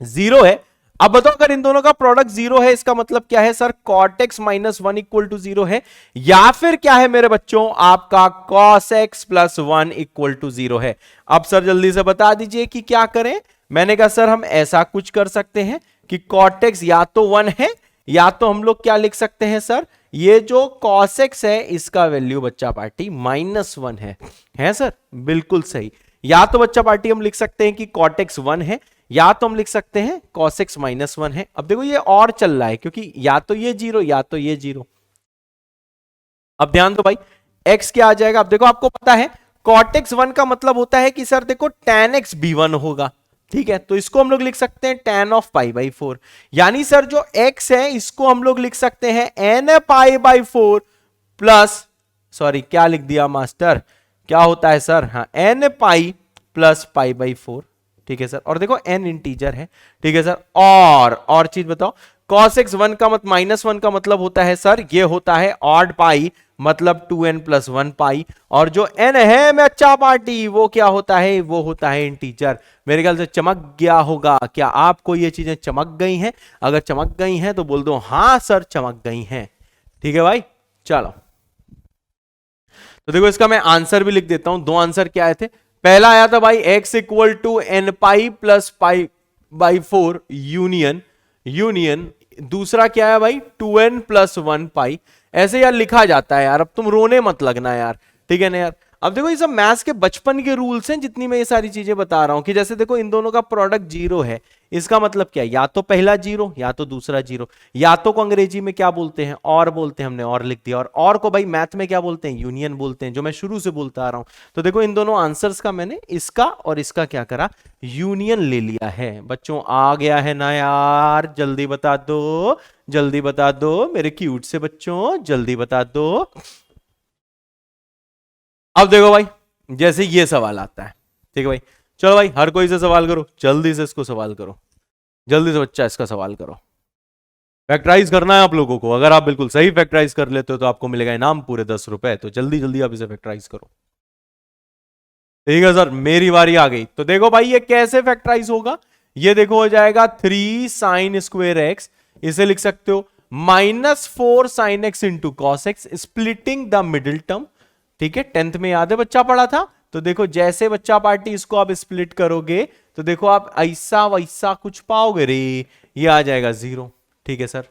0 है। अब बताओ अगर इन दोनों का प्रोडक्ट 0 है इसका मतलब क्या है sir, cot x -1 equal to 0 है, या फिर क्या है मेरे बच्चों आपका cos x plus 1 equal to 0 है। अब सर जल्दी से बता दीजिए कि क्या करें। मैंने कहा सर हम ऐसा कुछ कर सकते हैं कि cot x या तो 1 है, या तो हम लोग क्या लिख सकते हैं सर, ये जो cos x है इसका वैल्यू बच्चा पार्टी -1 है सर, बिल्कुल सही। या तो बच्चा पार्टी हम लिख सकते हैं कि cot x 1 है, या तो हम लिख सकते हैं cos x -1 है। अब देखो ये और चल रहा है क्योंकि या तो ये 0 या तो ये 0। अब ध्यान दो भाई x क्या आ जाएगा, अब देखो आपको पता है cot x 1 का मतलब होता है कि सर देखो tan x भी 1 होगा, ठीक है, तो इसको हम लोग लिख सकते हैं tan ऑफ π/4, यानी सर जो x है इसको हम लोग लिख सकते हैं n π/4 प्लस, सॉरी क्या लिख दिया मास्टर, क्या होता है सर, हाँ n pi plus pi by 4, ठीक है सर। और देखो n इंटीजर है, ठीक है सर। और चीज बताओ, cos x 1 का -1 का मतलब होता है सर, ये होता है ऑड पाई, मतलब 2n प्लस 1 पाई। और जो n है मैं अच्छा पार्टी, वो क्या होता है, वो होता है इंटीजर। मेरे ख्याल से चमक गया होगा। क्या आपको ये चीजें चमक गई हैं? अगर चमक गई हैं तो बोल दो हाँ सर चमक गई हैं। ठीक है भाई, चलो तो देखो इसका मैं आंसर भी लिख देता हूं। दो आंसर क्या आए थे, पहला आया था भाई x equal to N pi plus pi by 4 union. दूसरा क्या है भाई, 2n प्लस 1 पाई। ऐसे यार लिखा जाता है यार, अब तुम रोने मत लगना यार, ठीक है ना यार। अब देखो ये सब मैथ्स के बचपन के रूल्स हैं, जितनी मैं ये सारी चीजें बता रहा हूं। कि जैसे देखो इन दोनों का प्रोडक्ट 0 है, इसका मतलब क्या है, या तो पहला 0 या तो दूसरा 0। या तो को अंग्रेजी में क्या बोलते हैं, और बोलते हैं, हमने और लिख दिया। और को भाई मैथ में क्या बोलते हैं, यूनियन बोलते हैं, जो मैं शुरू से बोलता आ रहा हूं। तो देखो इन दोनों आंसर्स का मैंने इसका और इसका क्या करा, यूनियन ले लिया है। बच्चों आ गया है ना यार, जल्दी बता दो, जल्दी बता दो मेरे क्यूट से बच्चों, जल्दी बता दो। अब देखो भाई जैसे ये सवाल आता है, ठीक है भाई, चलो भाई हर कोई से सवाल करो, जल्दी से इसको सवाल करो, जल्दी से बच्चा इसका सवाल करो। फैक्टराइज करना है आप लोगों को, अगर आप बिल्कुल सही फैक्टराइज कर लेते हो तो आपको मिलेगा इनाम पूरे 10 रुपए। तो जल्दी जल्दी आप इसे फैक्टराइज करो। ठीक है सर, मेरी बारी आ गई। तो देखो भाई ये कैसे फैक्टराइज होगा, ये देखो हो जाएगा 3 साइन स्क्वेयर एक्स, इसे लिख सकते हो -4 sine x into cos x, splitting the middle term. ठीक है, 10th में याद है बच्चा पढ़ा था। तो देखो जैसे बच्चा पार्टी इसको आप स्प्लिट करोगे तो देखो आप ऐसा वैसा कुछ पाओगे रे, ये आ जाएगा 0। ठीक है सर,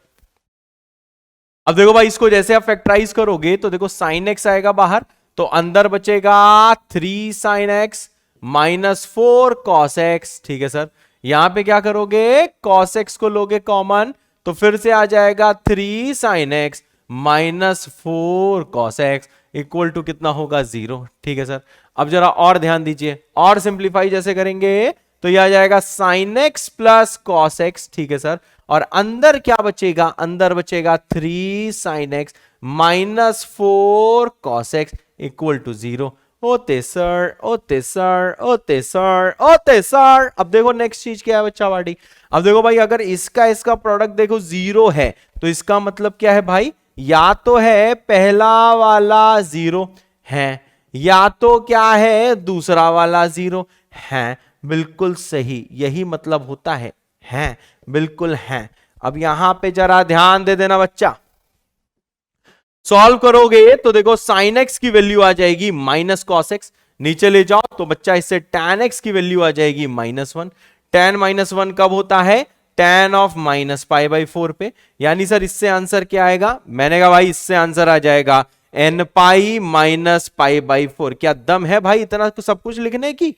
अब देखो भाई इसको जैसे आप फैक्टराइज करोगे तो देखो साइन एक्स आएगा बाहर, तो अंदर बचेगा 3 साइन एक्स -4 कॉस एक्स। ठीक है सर, यहां पे क्या करोगे, कॉस एक्स को लोगे कॉमन, तो फिर से आ जाएगा 3 sine X -4 cos X equal to कितना होगा, 0। ठीक है सर, अब जरा और ध्यान दीजिए, और सिंप्लीफाई जैसे करेंगे तो यह आ जाएगा sign X plus cos x. ठीक है सर, और अंदर क्या बचेगा, अंदर बचेगा 3 sine X -4 cos X equal to 0। ओते सर, ओते सर, ओते सर, ओते सर। अब देखो नेक्स्ट चीज क्या है बच्चा वाडी, अब देखो भाई अगर इसका इसका प्रोडक्ट देखो 0 है तो इसका मतलब क्या है भाई, या तो है पहला वाला 0 है, या तो क्या है दूसरा वाला 0 है। बिल्कुल सही, यही मतलब होता है बिल्कुल है। अब यहां पे जरा ध्यान दे देना बच्चा, सॉल्व करोगे तो देखो साइन एक्स की वैल्यू आ जाएगी माइनस कॉस एक्स, नीचे ले जाओ तो बच्चा इससे tan एक्स की वैल्यू आ जाएगी -1। tan -1 कब होता है, tan ऑफ -π/4 पे। यानी सर इससे आंसर क्या आएगा, मैंने कहा भाई इससे आंसर आ जाएगा n पाई -π/4। क्या दम है भाई इतना सब कुछ लिखने की,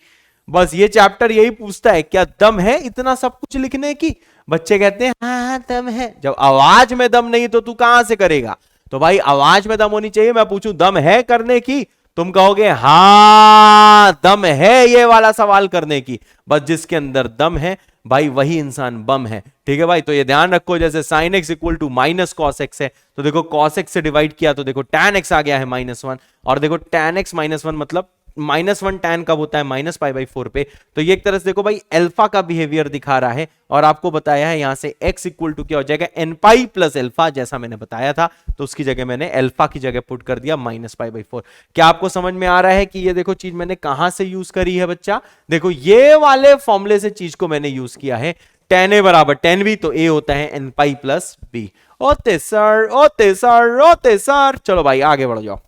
बस ये चैप्टर यही पूछता है, क्या दम है इतना सब कुछ लिखने की। बच्चे कहते हैं हाँ दम है, जब आवाज में दम नहीं तो तू कहां से करेगा। तो भाई आवाज में दम होनी चाहिए, मैं पूछूं दम है करने की, तुम कहोगे हाँ दम है ये वाला सवाल करने की। बस जिसके अंदर दम है भाई वही इंसान बम है। ठीक है भाई, तो ये ध्यान रखो, जैसे sine X equal to minus cos X है, तो देखो कॉस एक्स से डिवाइड किया तो देखो tan एक्स आ गया है -1, और देखो tan एक्स -1 मतलब -1 tan कब होता है, -π/4 पे। तो ये एक तरह से देखो भाई अल्फा का बिहेवियर दिखा रहा है, और आपको बताया है यहां से x इक्वल टू क्या हो जाएगा, n पाई प्लस अल्फा, जैसा मैंने बताया था। तो उसकी जगह मैंने अल्फा की जगह पुट कर दिया -π/4। क्या आपको समझ में आ रहा है कि ये देखो चीज मैंने कहां से यूज करी है बच्चा, देखो ये वाले फॉर्मूले से चीज को मैंने यूज किया है। tan a बराबर tan b, तो a होता है n पाई प्लस b। ओते सर, ओते सर, ओते सर। चलो भाई आगे बढ़ जाओ।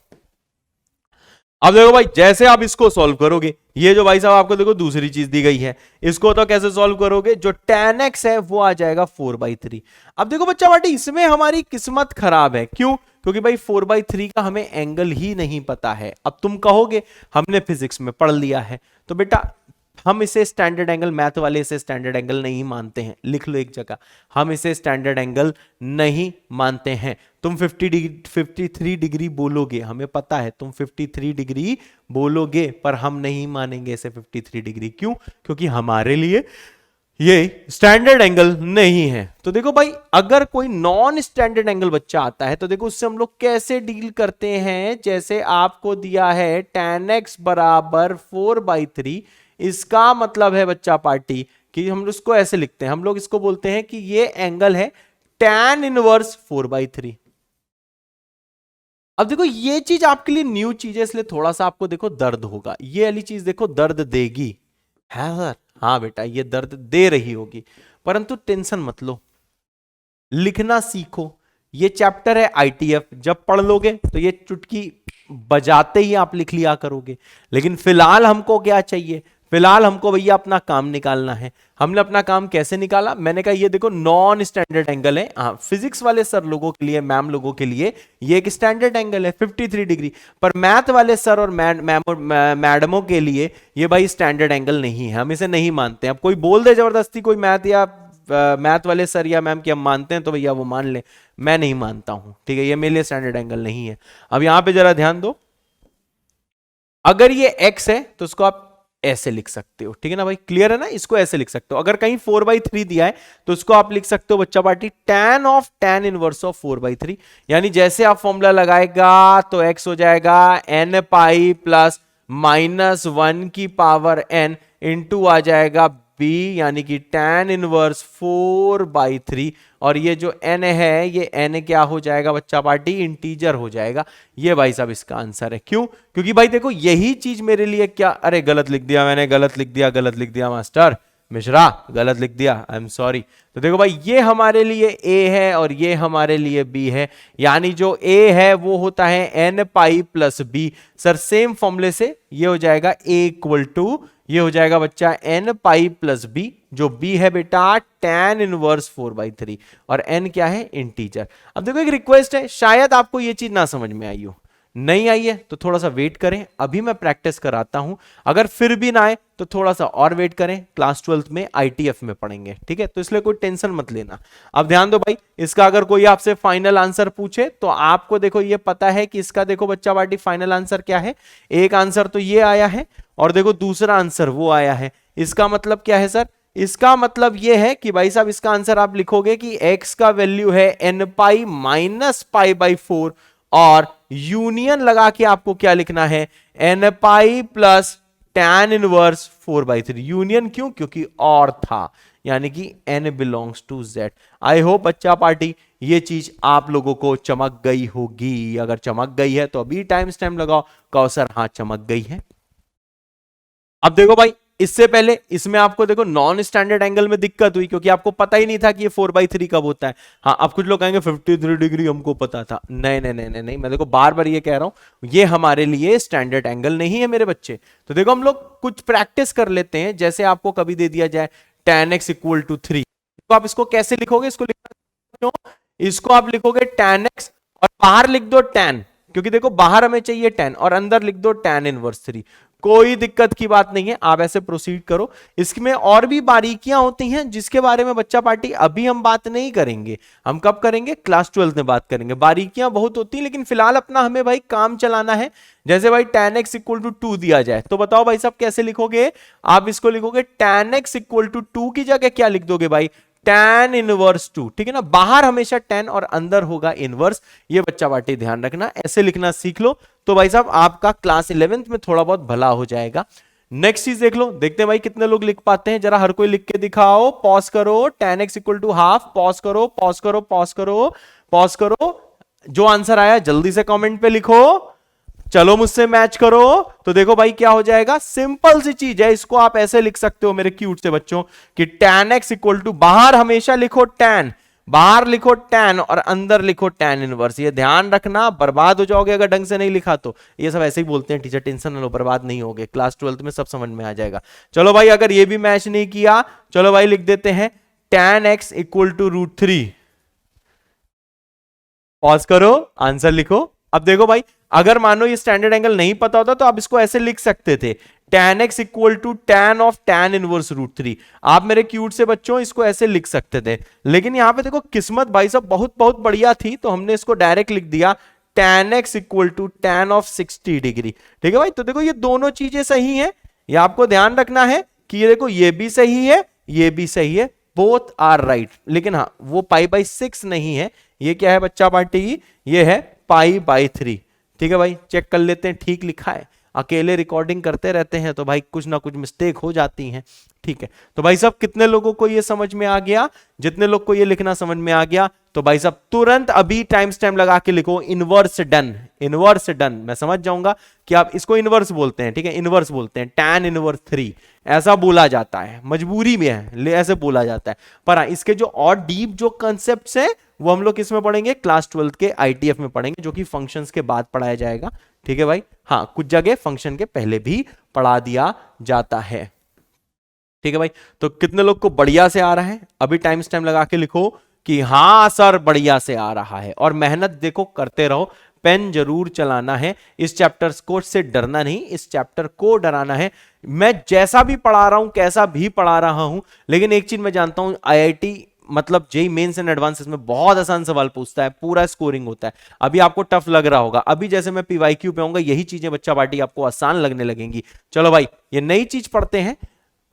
अब देखो भाई जैसे आप इसको सॉल्व करोगे, ये जो भाई साहब आपको देखो दूसरी चीज दी गई है, इसको तो कैसे सॉल्व करोगे, जो tan x है वो आ जाएगा 4/3। अब देखो बच्चा बाटी इसमें हमारी किस्मत खराब है, क्यों, क्योंकि भाई 4/3 का हमें एंगल ही नहीं पता है। अब तुम कहोगे हमने फिजिक्स में पढ़ लिया है, तो बेटा हम इसे स्टैंडर्ड एंगल, मैथ वाले इसे स्टैंडर्ड एंगल नहीं मानते हैं, लिख लो एक जगह, हम इसे स्टैंडर्ड एंगल नहीं मानते हैं। तुम 53 डिग्री बोलोगे, हमें पता है तुम 53 डिग्री बोलोगे, पर हम नहीं मानेंगे इसे 53 डिग्री। क्यों, क्योंकि हमारे लिए ये स्टैंडर्ड एंगल नहीं है। तो देखो भाई, अगर कोई नॉन स्टैंडर्ड एंगल बच्चा आता है तो देखो उससे हम लोग कैसे डील करते हैं। जैसे आपको दिया है tan x बराबर 4/3, इसका मतलब है बच्चा पार्टी कि हम लोग इसको ऐसे लिखते हैं, हम लोग इसको बोलते हैं कि ये एंगल है tan इनवर्स 4/3। अब देखो ये चीज आपके लिए न्यू चीज है, इसलिए थोड़ा सा आपको देखो दर्द होगा। ये वाली चीज देखो दर्द देगी, है सर? हाँ बेटा, ये दर्द दे रही होगी, परंतु टेंशन मत लो, लिखना सीखो। ये चैप्टर है आईटीएफ, जब पढ़ लोगे तो ये चुटकी बजाते ही आप लिख लिया करोगे। लेकिन फिलहाल हमको क्या चाहिए? फिलहाल हमको भैया अपना काम निकालना है। हमने अपना काम कैसे निकाला? मैंने कहा ये देखो नॉन स्टैंडर्ड एंगल है। हाँ, फिजिक्स वाले सर लोगों के लिए, मैम लोगों के लिए ये एक स्टैंडर्ड एंगल है 53 डिग्री, पर मैथ वाले सर और मैडमों के लिए ये भाई स्टैंडर्ड एंगल नहीं है, हम इसे नहीं मानते। अब कोई बोल दे जबरदस्ती, कोई मैथ या मैथ वाले सर या मैम की हम मानते हैं तो भैया वो मान ले, मैं नहीं मानता हूं, ठीक है? ये मेरे लिए स्टैंडर्ड एंगल नहीं है। अब यहां पे जरा ध्यान दो, अगर ये x है तो उसको आप ऐसे लिख सकते हो, ठीक है ना भाई? क्लियर है ना? इसको ऐसे लिख सकते हो। अगर कहीं 4/3 दिया है तो उसको आप लिख सकते हो बच्चा पार्टी tan इनवर्स ऑफ 4/3, यानी जैसे आप फॉर्मूला लगाएगा तो x हो जाएगा n पाई प्लस -1 की पावर n इंटू आ जाएगा b, यानी कि tan इनवर्स 4/3, और ये जो n है ये n क्या हो जाएगा बच्चा पार्टी? इंटीजर हो जाएगा। ये भाई साहब इसका आंसर है। क्यों? क्योंकि भाई देखो यही चीज मेरे लिए क्या, अरे गलत लिख दिया मैंने, गलत लिख दिया मास्टर मिश्रा, गलत लिख दिया, आई एम सॉरी। तो देखो भाई ये हमारे लिए a है और ये हमारे लिए b है, यानी जो a है वो होता है n pi plus b। Sir same फॉर्मूले से ये हो जाएगा a इक्वल टू, ये हो जाएगा बच्चा n पाई प्लस b, जो b है बेटा tan इनवर्स 4/3, और n क्या है? इंटीजर। अब देखो एक रिक्वेस्ट है, शायद आपको ये चीज ना समझ में आई हो, नहीं आई है तो थोड़ा सा वेट करें, अभी मैं प्रैक्टिस कराता हूं। अगर फिर भी ना आए तो थोड़ा सा और वेट करें, क्लास 12th में आईटीएफ में पढ़ेंगे, ठीक है? तो इसलिए कोई टेंशन मत लेना। अब ध्यान दो भाई, इसका अगर कोई आपसे फाइनल आंसर पूछे तो आपको देखो ये पता है कि इसका देखो बच्चा पार्टी फाइनल आंसर क्या है। एक आंसर तो ये आया है और देखो दूसरा आंसर वो आया है। इसका मतलब क्या है सर? इसका मतलब यह है कि भाई साहब इसका आंसर आप लिखोगे कि x का वैल्यू है n पाई माइनस π/4, और यूनियन लगा के आपको क्या लिखना है? n pi plus tan inverse 4/3। Union क्यों? क्योंकि और था, यानी कि n belongs to z। I hope बच्चा पार्टी ये चीज आप लोगों को चमक गई होगी। अगर चमक गई है तो अभी टाइम स्टैम्प लगाओ, कहो सर हाँ चमक गई है। अब देखो भाई, इससे पहले इसमें आपको देखो नॉन स्टैंडर्ड एंगल में दिक्कत हुई क्योंकि आपको पता ही नहीं था कि ये 4/3 कब होता है। हाँ, अब कुछ लोग कहेंगे 53 डिग्री हमको पता था। नहीं नहीं नहीं नहीं नहीं, मैं देखो बार बार ये कह रहा हूं, ये हमारे लिए स्टैंडर्ड एंगल नहीं है मेरे बच्चे। तो देखो हम लोग कुछ प्रैक्टिस कर लेते हैं। जैसे आपको कभी दे दिया जाए tan x इक्वल टू 3, तो आप इसको कैसे लिखोगे? इसको आप लिखोगे tan x और बाहर लिख दो tan, क्योंकि देखो बाहर हमें चाहिए tan, और अंदर लिख दो tan इनवर्स 3। कोई दिक्कत की बात नहीं है, आप ऐसे प्रोसीड करो। इसमें और भी बारीकियां होती हैं जिसके बारे में बच्चा पार्टी अभी हम बात नहीं करेंगे। हम कब करेंगे? क्लास 12 में बात करेंगे। बारीकियां बहुत होती हैं, लेकिन फिलहाल अपना हमें भाई काम चलाना है। जैसे भाई tan x इक्वल टू 2 दिया जाए तो बताओ भाई साहब कैसे लिखोगे? आप इसको लिखोगे tan x इक्वल टू 2 की जगह क्या लिख दोगे भाई? tan इनवर्स 2, ठीक है ना? बाहर हमेशा tan और अंदर होगा इनवर्स। ये बच्चा पार्टी ध्यान रखना, ऐसे लिखना सीख लो तो भाई साहब आपका क्लास 11th में थोड़ा बहुत भला हो जाएगा। नेक्स्ट चीज देख लो, देखते हैं भाई कितने लोग लिख पाते हैं। जरा हर कोई लिख के दिखाओ। पॉज करो, tan x equal to half, pause करो पॉज करो पॉज करो पॉज करो। जो आंसर आया जल्दी से कमेंट पे लिखो, चलो मुझसे मैच करो। तो देखो भाई क्या हो जाएगा, सिंपल सी चीज है, इसको आप ऐसे लिख सकते हो मेरे क्यूट से बच्चों कि tan x इक्वल टू, बाहर हमेशा लिखो tan, बाहर लिखो tan और अंदर लिखो tan इनवर्स। ये ध्यान रखना, बर्बाद हो जाओगे अगर ढंग से नहीं लिखा तो। ये सब ऐसे ही बोलते हैं टीचर, टेंशन न लो, बर्बाद नहीं होगे, क्लास 12th में सब समझ में आ जाएगा। चलो भाई अगर ये भी मैच नहीं किया, चलो भाई लिख देते हैं tan x equal to √3। Pause करो, आंसर लिखो। अब देखो भाई, अगर मानो ये स्टैंडर्ड एंगल नहीं पता होता तो आप इसको ऐसे लिख सकते थे, tan x equal to tan of tan inverse √3। आप मेरे क्यूट से बच्चों इसको ऐसे लिख सकते थे, लेकिन यहां पे देखो किस्मत भाई साहब बहुत बहुत बढ़िया थी, तो हमने इसको डायरेक्ट लिख दिया tan x equal to tan of 60 degree. ठीक है भाई, तो देखो ये दोनों चीजें सही हैं, ये आपको ध्यान रखना है कि ये देखो ये भी सही है, ये भी सही है, बोथ आर राइट। लेकिन हाँ वो π/6 नहीं है, ये क्या है बच्चा पार्टी, ये है π/3। ठीक है भाई, चेक कर लेते हैं ठीक लिखा है। अकेले रिकॉर्डिंग करते रहते हैं तो भाई कुछ ना कुछ मिस्टेक हो जाती हैं। ठीक है, तो भाई साहब कितने लोगों को ये समझ में आ गया? जितने लोग को ये लिखना समझ में आ गया तो भाई साहब तुरंत अभी टाइम स्टैम्प लगा के लिखो इनवर्स डन। इनवर्स डन, मैं समझ जाऊंगा कि आप इसको इनवर्स बोलते हैं। ठीक है, इनवर्स बोलते हैं, tan इनवर्स 3 ऐसा बोला जाता है, मजबूरी में है ऐसे बोला जाता है। पर हाँ, इसके जो और डीप जो कंसेप्ट है वो हम लोग किसमें पढ़ेंगे? क्लास 12 के ITF में पढ़ेंगे, जो कि फंक्शंस के बाद पढ़ाया जाएगा। ठीक है भाई, हाँ कुछ जगह फंक्शन के पहले भी पढ़ा दिया जाता है। ठीक है भाई, तो कितने लोग को बढ़िया से आ रहा है? अभी टाइम स्टैम्प लगा के लिखो कि हाँ सर बढ़िया से आ रहा है। और मेहनत देखो करते रहो, पेन जरूर चलाना है। इस चैप्टर को से डरना नहीं, इस चैप्टर को डराना है। मैं जैसा भी पढ़ा रहा हूं, कैसा भी पढ़ा रहा हूं, लेकिन एक चीज मैं जानता हूं, IIT मतलब जेई मेंस एंड एडवांस में बहुत आसान सवाल पूछता है, पूरा स्कोरिंग होता है। अभी आपको टफ लग रहा होगा, अभी जैसे मैं PYQ पे आऊंगा यही चीजें बच्चा पार्टी आपको आसान लगने लगेंगी। चलो भाई ये नई चीज पढ़ते हैं,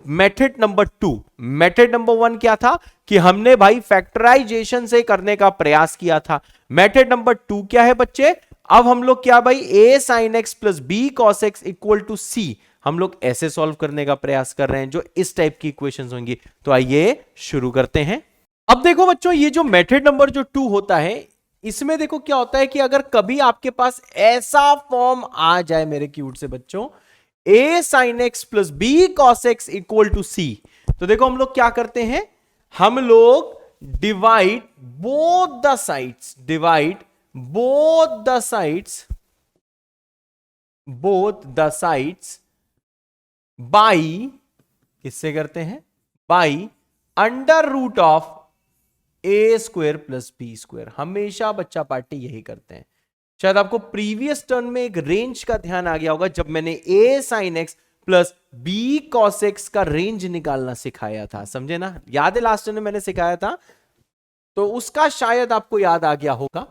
मेथड नंबर 2। मेथड नंबर 1 क्या था कि हमने भाई फैक्टराइजेशन से करने का प्रयास किया था। मेथड नंबर 2 क्या है बच्चे? अब हम लोग क्या भाई, a sin x plus b cos x equal to c, हम लोग ऐसे सॉल्व करने का प्रयास कर रहे हैं जो इस टाइप की इक्वेशंस होंगी। तो आइए शुरू करते हैं। अब देखो बच्चों, ये जो मेथड नंबर जो 2 होता है, इसमें देखो क्या होता है कि अगर कभी आपके पास ऐसा फॉर्म आ जाए मेरे क्यूट से बच्चों, a sin x plus b cos x equal to c, तो देखो हम लोग क्या करते हैं, हम लोग divide both the sides, divide both the sides, both the sides by, किससे करते हैं? By under root of a square plus b square. हमेशा बच्चा पार्टी यही करते हैं। शायद आपको प्रीवियस टर्न में एक रेंज का ध्यान आ गया होगा, जब मैंने a sin x plus b cos x का रेंज निकालना सिखाया था, समझे ना? याद है लास्ट टर्न में मैंने सिखाया था, तो उसका शायद आपको याद आ गया होगा।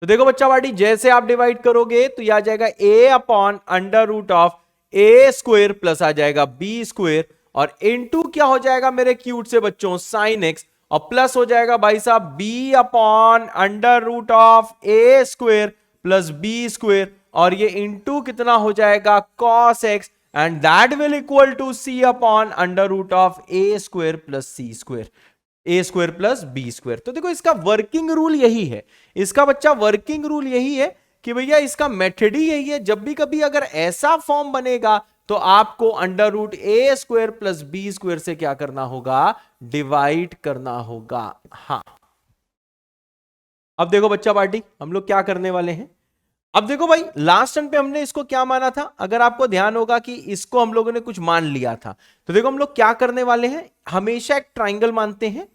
तो देखो बच्चा पार्टी, जैसे आप डिवाइड करोगे तो यह आ जाएगा a upon under root of a square plus आ जाएगा b स्क्वायर, और इनटू क्या हो जाएगा मेरे क्यूट से बच्चों, sin x, और प्लस हो जाएगा भाई साहब b upon under root of a square plus b square, और ये इनटू कितना हो जाएगा cos x, and that will equal to c upon under root of a square plus c square, a square plus b square. तो देखो इसका working rule यही है, इसका बच्चा वर्किंग रूल यही है कि भैया इसका मेथड ही यही है। जब भी कभी अगर ऐसा फॉर्म बनेगा तो आपको under root a square plus b square से क्या करना होगा? डिवाइड करना होगा। हाँ, अब देखो बच्चा पार्टी, हम लोग क्या करने वाले हैं। अब देखो भाई, लास्ट टर्न पे हमने इसको क्या माना था? अगर आपको ध्यान होगा कि इसको हम लोगों ने कुछ मान लिया था, तो देखो हम लोग क्या करने वाले हैं, हमेशा एक ट्राइंगल मानते हैं,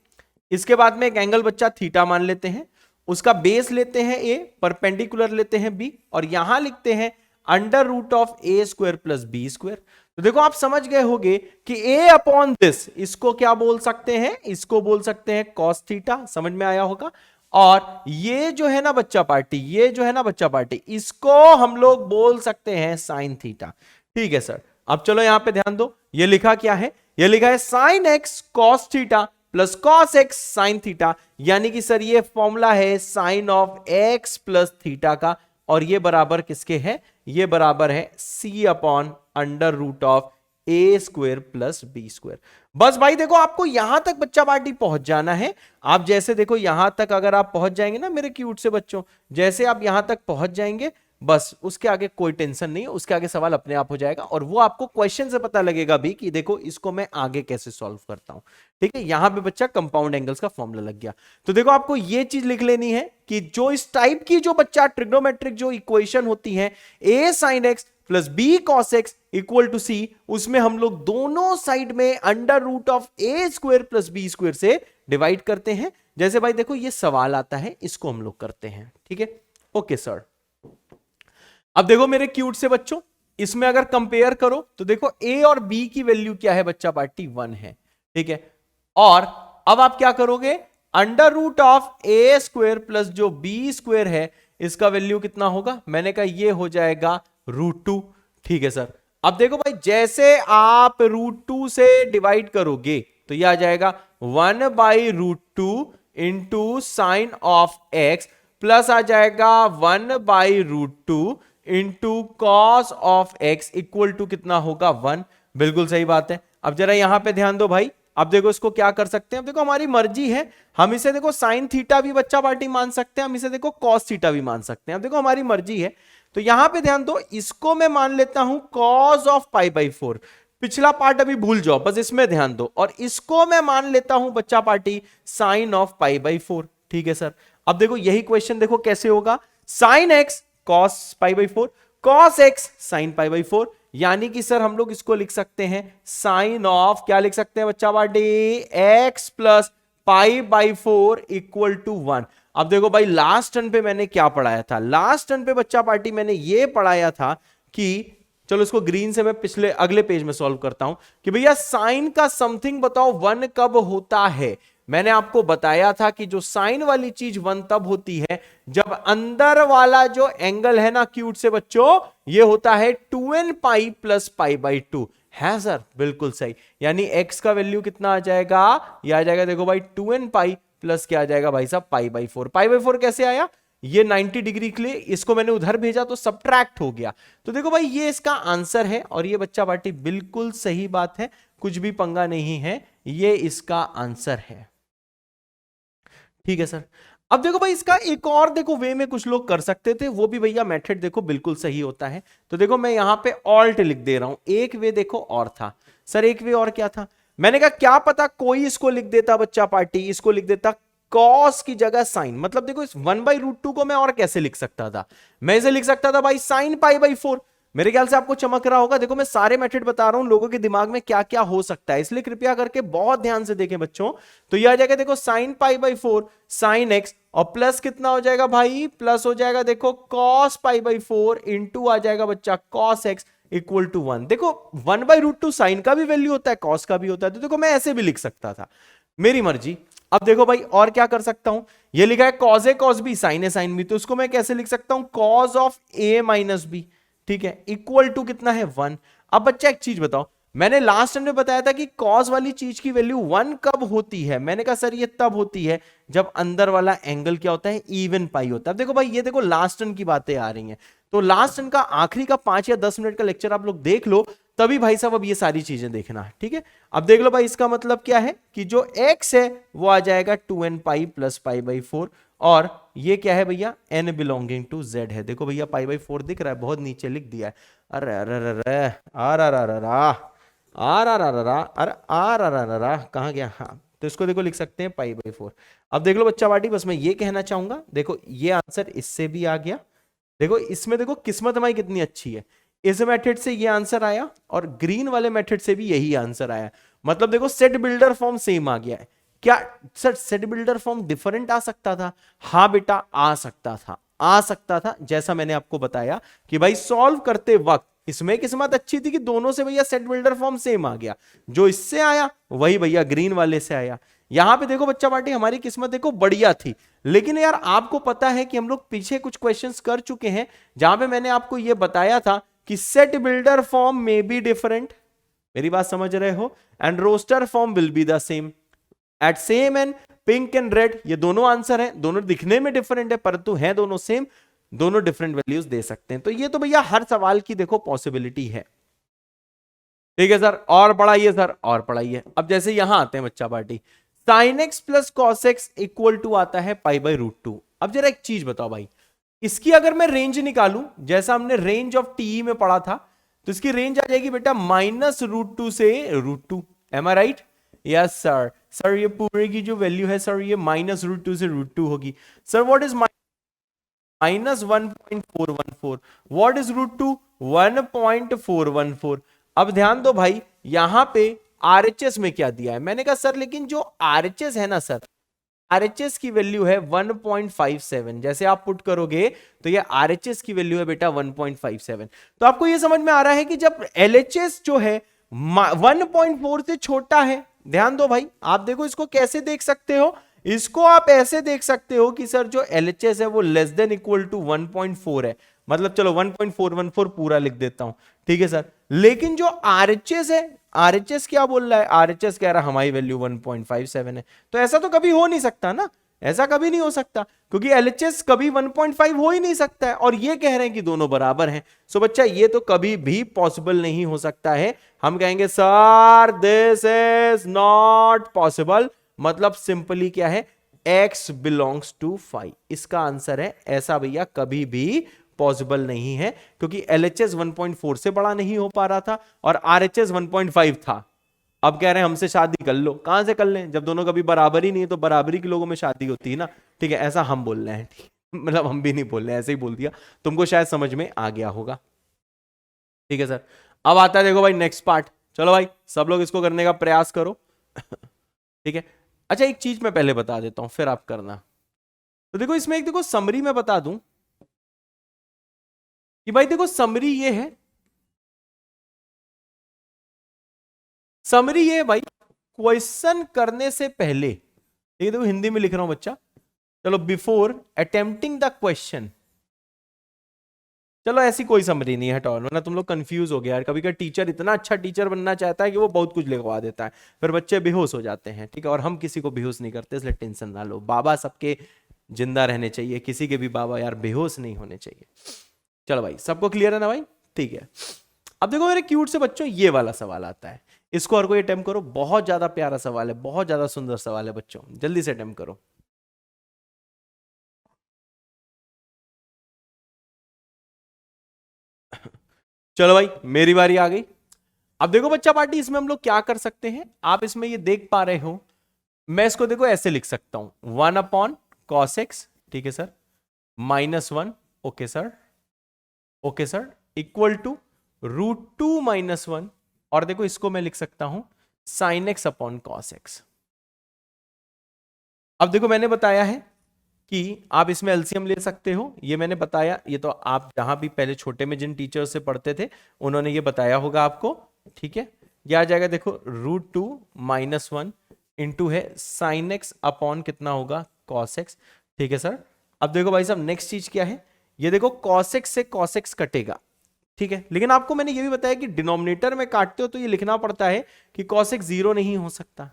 इसके बाद में एक एंगल बच्चा थीटा मान लेते हैं, उसका बेस लेते हैं a, परपेंडिकुलर लेते हैं b, और यहां लिखते हैं under root of a square plus b square. तो देखो आप समझ गए होंगे कि a अपॉन दिस, इसको क्या बोल सकते हैं? इसको बोल सकते हैं cos थीटा, समझ में आया होगा। और ये जो है ना बच्चा पार्टी, ये जो है ना बच्चा पार्टी, इसको हम लोग बोल सकते हैं साइन थीटा। ठीक है सर, अब चलो यहां पे ध्यान दो, ये लिखा क्या है? ये लिखा है sine X cos theta plus cos X sine theta, यानी कि सर ये फॉर्मूला है sine of X plus theta का, और ये बराबर किसके है? ये बराबर है c upon under root of a square plus b square. बस भाई देखो, आपको यहां तक बच्चा पार्टी पहुंच जाना है। आप जैसे देखो यहां तक अगर आप पहुंच जाएंगे ना मेरे क्यूट से बच्चों, जैसे आप यहां तक पहुंच जाएंगे, बस उसके आगे कोई टेंशन नहीं है, उसके आगे सवाल अपने आप हो जाएगा, और वो आपको क्वेश्चन से पता लगेगा भी कि देखो इसको मैं आगे कैसे सॉल्व करता हूं। ठीक है, यहां पे बच्चा कंपाउंड एंगल्स का फॉर्मूला लग गया। तो देखो आपको ये चीज लिख लेनी है कि जो इस टाइप की जो बच्चा ट्रिग्नोमेट्रिक जो इक्वेशन होती है a sin x plus b cos x equal to c, उसमें हम लोग दोनों साइड में under root of a square plus b square से डिवाइड करते हैं। जैसे भाई देखो ये सवाल आता है, इसको हम लोग करते हैं। ठीक है, ओके सर। अब देखो मेरे क्यूट से बच्चों, इसमें अगर कंपेयर करो तो देखो a और b की वैल्यू क्या है बच्चा पार्टी? 1 है। ठीक है, और अब आप क्या करोगे? Under root of a square plus जो b स्क्वायर है, इसका वैल्यू कितना होगा? मैंने कहा ये हो जाएगा √2। ठीक है सर, अब देखो भाई, जैसे आप √2 से डिवाइड करोगे तो ये आ जाएगा 1/√2 into sine of X, plus आ जाएगा 1/√2 into cos of X equal to कितना होगा 1। बिल्कुल सही बात है। अब जरा यहां पे ध्यान दो भाई, अब देखो इसको क्या कर सकते हैं, अब देखो हमारी मर्जी है, हम इसे देखो साइन थीटा भी बच्चा पार्टी मान सकते हैं, हम इसे देखो कॉस थीटा भी मान सकते हैं। अब देखो हमारी मर्जी है, तो यहां पे ध्यान दो, इसको मैं मान लेता हूं कॉस ऑफ π/4। पिछला पार्ट अभी भूल जाओ, बस इसमें ध्यान दो। और इसको मैं मान लेता हूं बच्चा पार्टी साइन ऑफ π/4। ठीक है सर। अब देखो यही क्वेश्चन देखो कैसे होगा, sine X cos π/4, cos X sine π/4, यानी कि सर हम लोग इसको लिख सकते हैं साइन ऑफ, क्या लिख सकते हैं बच्चा party, X plus π/4 equal to 1। अब देखो भाई, लास्ट टर्न पे मैंने क्या पढ़ाया था, लास्ट टर्न पे बच्चा पार्टी मैंने ये पढ़ाया था कि, चलो इसको ग्रीन से मैं पिछले अगले पेज में सॉल्व करता हूं, कि भैया साइन का समथिंग बताओ 1 कब होता है। मैंने आपको बताया था कि जो साइन वाली चीज 1 तब होती है जब अंदर वाला जो एंगल है ना क्यूट से बच्चों, ये होता है 2n पाई प्लस π/2 है सर। बिल्कुल सही, यानी x का वैल्यू कितना आ जाएगा, ये आ जाएगा देखो भाई 2n पाई प्लस क्या आ जाएगा भाई साहब π/4। π/4 कैसे आया, ये 90 डिग्री के लिए इसको मैंने उधर भेजा तो सब्ट्रैक्ट हो गया। तो देखो भाई ये इसका आंसर है, और ये बच्चा पार्टी बिल्कुल सही बात है, कुछ भी पंगा नहीं है, ये इसका आंसर है। ठीक है सर। अब देखो भाई, इसका एक और देखो वे में कुछ लोग कर सकते थे, वो भी भैया मेथड देखो बिल्कुल सही होता है। तो देखो मैं यहां पे ऑल्ट लिख दे रहा हूं, एक वे देखो और था सर, एक वे और क्या था, मैंने कहा क्या पता कोई इसको लिख देता बच्चा पार्टी, इसको लिख देता कॉस की जगह साइन। मतलब देखो इस 1/√2 को मैं और कैसे लिख सकता था, मैं इसे लिख सकता था भाई साइन π/4। मेरे ख्याल से आपको चमक रहा होगा, देखो मैं सारे मेथड बता रहा हूं, लोगों के दिमाग में क्या क्या हो सकता है, इसलिए कृपया करके बहुत ध्यान से देखें बच्चों। तो यह आ जाएगा देखो साइन π/4 साइन एक्स, और प्लस कितना हो जाएगा भाई, प्लस हो जाएगा देखो कॉस π/4 इंटू आ जाएगा बच्चा कॉस एक्स इक्वल टू 1। देखो 1/√2 साइन का भी वैल्यू होता है, कॉस का भी होता है, तो देखो मैं ऐसे भी लिख सकता था, मेरी मर्जी। अब देखो भाई और क्या कर सकता हूं, ये लिखा है cos A cos B sine A sine B, तो उसको मैं कैसे लिख सकता हूं, cos of A minus B, ठीक है, इक्वल टू कितना है 1। अब बच्चा एक चीज बताओ, मैंने लास्ट टाइम में बताया था कि कॉस वाली चीज की वैल्यू 1 कब होती है, मैंने कहा सर ये तब होती है जब अंदर वाला एंगल क्या होता है, इवन पाई होता है। अब देखो भाई ये देखो लास्ट टर्न की बातें आ रही हैं, तो लास्ट टर्न का आखिरी का 5 या 10 मिनट का लेक्चर आप लोग देख लो, तभी भाई साहब अब ये सारी चीजें देखना है। ठीक है, अब देख लो भाई, इसका मतलब क्या है कि जो x है वो आ जाएगा 2n पाई प्लस π/4, और ये क्या है भैया, n बिलोंगिंग टू z है। देखो भैया π/4 दिख रहा है, बहुत नीचे लिख दिया है, अरे अरे अरे अरे कहाँ गया, हाँ तो इसको देखो लिख सकते हैं π/4। अब देख लो बच्चा पार्टी, बस मैं ये कहना चाहूंगा, देखो ये आंसर इससे भी आ गया, देखो इसमें देखो किस्मत हमारी कितनी अच्छी है, इस मेथड से ये आंसर आया और ग्रीन वाले मेथड से भी यही आंसर आया। मतलब देखो सेट बिल्डर फॉर्म सेम आ गया है। क्या sir set builder form different आ सकता था, हाँ बेटा आ सकता था, आ सकता था, जैसा मैंने आपको बताया कि भाई सॉल्व करते वक्त इसमें किस्मत अच्छी थी कि दोनों से भैया सेट बिल्डर फॉर्म सेम आ गया, जो इससे आया वही भैया ग्रीन वाले से आया। यहां पे देखो बच्चा पार्टी हमारी किस्मत देखो बढ़िया थी, लेकिन यार आपको पता है कि हम लोग पीछे कुछ क्वेश्चंस कर चुके हैं जहां पे मैंने आपको यह बताया था कि सेट बिल्डर फॉर्म में बी डिफरेंट, मेरी बात समझ रहे हो, and roster form will be the same at same and pink and red, ये दोनों आंसर हैं, दोनों दिखने में डिफरेंट है परंतु हैं दोनों सेम, दोनों डिफरेंट वैल्यूज दे सकते हैं। तो ये तो भैया हर सवाल की देखो पॉसिबिलिटी है। ठीक है सर, और पढ़ाइए सर, और पढ़ाइए। अब जैसे यहां आते हैं बच्चा party, sine X plus cos X equal to आता है π/√2। अब जरा एक चीज बताओ भाई, इसकी अगर मैं रेंज निकालूं, जैसा हमने रेंज ऑफ टी में पढ़ा था, तो इसकी रेंज आ जाएगी बेटा -√2 से √2। एम आई राइट? Yes sir. सर ये पूरे की जो वैल्यू है सर, ये -√2 से √2 होगी। Sir what is -1.414? What is √2? 1.414। अब ध्यान दो भाई, यहां पे RHS में क्या दिया है, मैंने कहा सर लेकिन जो RHS है ना सर, RHS की वैल्यू है 1.57। जैसे आप पुट करोगे तो ये RHS की वैल्यू है बेटा 1.57। तो आपको ये समझ में आ रहा है कि जब LHS जो है 1.4 से छोटा है, ध्यान दो भाई, आप देखो इसको कैसे देख सकते हो, इसको आप ऐसे देख सकते हो कि सर जो LHS है वो <= 1.4 है। मतलब चलो 1.414 पूरा लिख देता हूं, ठीक है सर। लेकिन जो आरएचएस है, आरएचएस क्या बोल रहा है, आरएचएस कह रहा है हमारी वैल्यू 1.57 है, तो ऐसा तो कभी हो नहीं सकता ना, ऐसा कभी नहीं हो सकता, क्योंकि एलएचएस कभी 1.5 हो ही नहीं सकता है, और ये कह रहे हैं कि दोनों बराबर हैं। सो बच्चा ये तो कभी भी पॉसिबल नहीं हो सकता है। हम कहेंगे sir this is not possible, मतलब सिंपली क्या है, x बिलोंग्स टू 5। इसका आंसर है ऐसा भैया कभी भी पॉसिबल नहीं है, क्योंकि एलएचएस 1.4 से बड़ा नहीं हो पा रहा था और आरएचएस 1.5 था। अब कह रहे हैं हमसे शादी कर लो, कहां से कर लें जब दोनों कभी बराबर ही नहीं है, तो बराबरी के लोगों में शादी होती है ना, ठीक है, ऐसा हम बोल रहे हैं, मतलब हम भी नहीं बोल रहे हैं, ऐसे ही बोल दिया, तुमको शायद समझ में आ गया होगा, ठीक है सर। अब आता है देखो भाई नेक्स्ट पार्ट, चलो भाई सब लोग इसको करने का प्रयास करो, ठीक है। अच्छा एक चीज मैं पहले बता देता हूं फिर आप करना। तो देखो इसमें एक देखो समरी मैं बता दूं कि भाई देखो समरी ये है, समरी ये है भाई, क्वेश्चन करने से पहले, ये देखो हिंदी में लिख रहा हूं बच्चा, चलो बिफोर अटेम्प्टिंग द क्वेश्चन, चलो ऐसी कोई समरी नहीं है, हटाओ, वरना तुम लोग कंफ्यूज हो गया यार। कभी कभी टीचर इतना अच्छा टीचर बनना चाहता है कि वो बहुत कुछ लिखवा देता है, फिर बच्चे बेहोश हो जाते हैं, ठीक है, और हम किसी को बेहोश नहीं करते, इसलिए टेंशन ना लो। बाबा सबके जिंदा रहने चाहिए, किसी के भी बाबा यार बेहोश नहीं होने चाहिए। चलो भाई सबको क्लियर है ना भाई, ठीक है। अब देखो मेरे क्यूट से बच्चों ये वाला सवाल आता है, इसको हर कोई अटेम्प्ट करो, बहुत ज्यादा प्यारा सवाल है, बहुत ज्यादा सुंदर सवाल है बच्चों, जल्दी से अटेम्प्ट करो। चलो भाई मेरी बारी आ गई। अब देखो बच्चा पार्टी, इसमें हम लोग क्या कर सकते हैं, आप इसमें ये देख पा रहे हो, मैं इसको देखो ऐसे लिख सकता हूं, 1/cos x, ठीक है सर, -1, okay sir, okay sir, equal to √2 - 1, और देखो इसको मैं लिख सकता हूं sin x/cos x। अब देखो मैंने बताया है कि आप इसमें एलसीएम ले सकते हो, ये मैंने बताया, ये तो आप जहां भी पहले छोटे में जिन टीचर से पढ़ते थे उन्होंने ये बताया होगा आपको, ठीक है। ये आ जाएगा देखो √2 - 1 इंटू है sin x अपॉन कितना होगा cos x, ठीक है सर। अब देखो भाई साहब नेक्स्ट चीज क्या है, ये देखो cos x से cos x कटेगा, ठीक है, लेकिन आपको मैंने ये भी बताया कि डिनोमिनेटर में काटते हो तो ये लिखना पड़ता है कि cos x 0 नहीं हो सकता,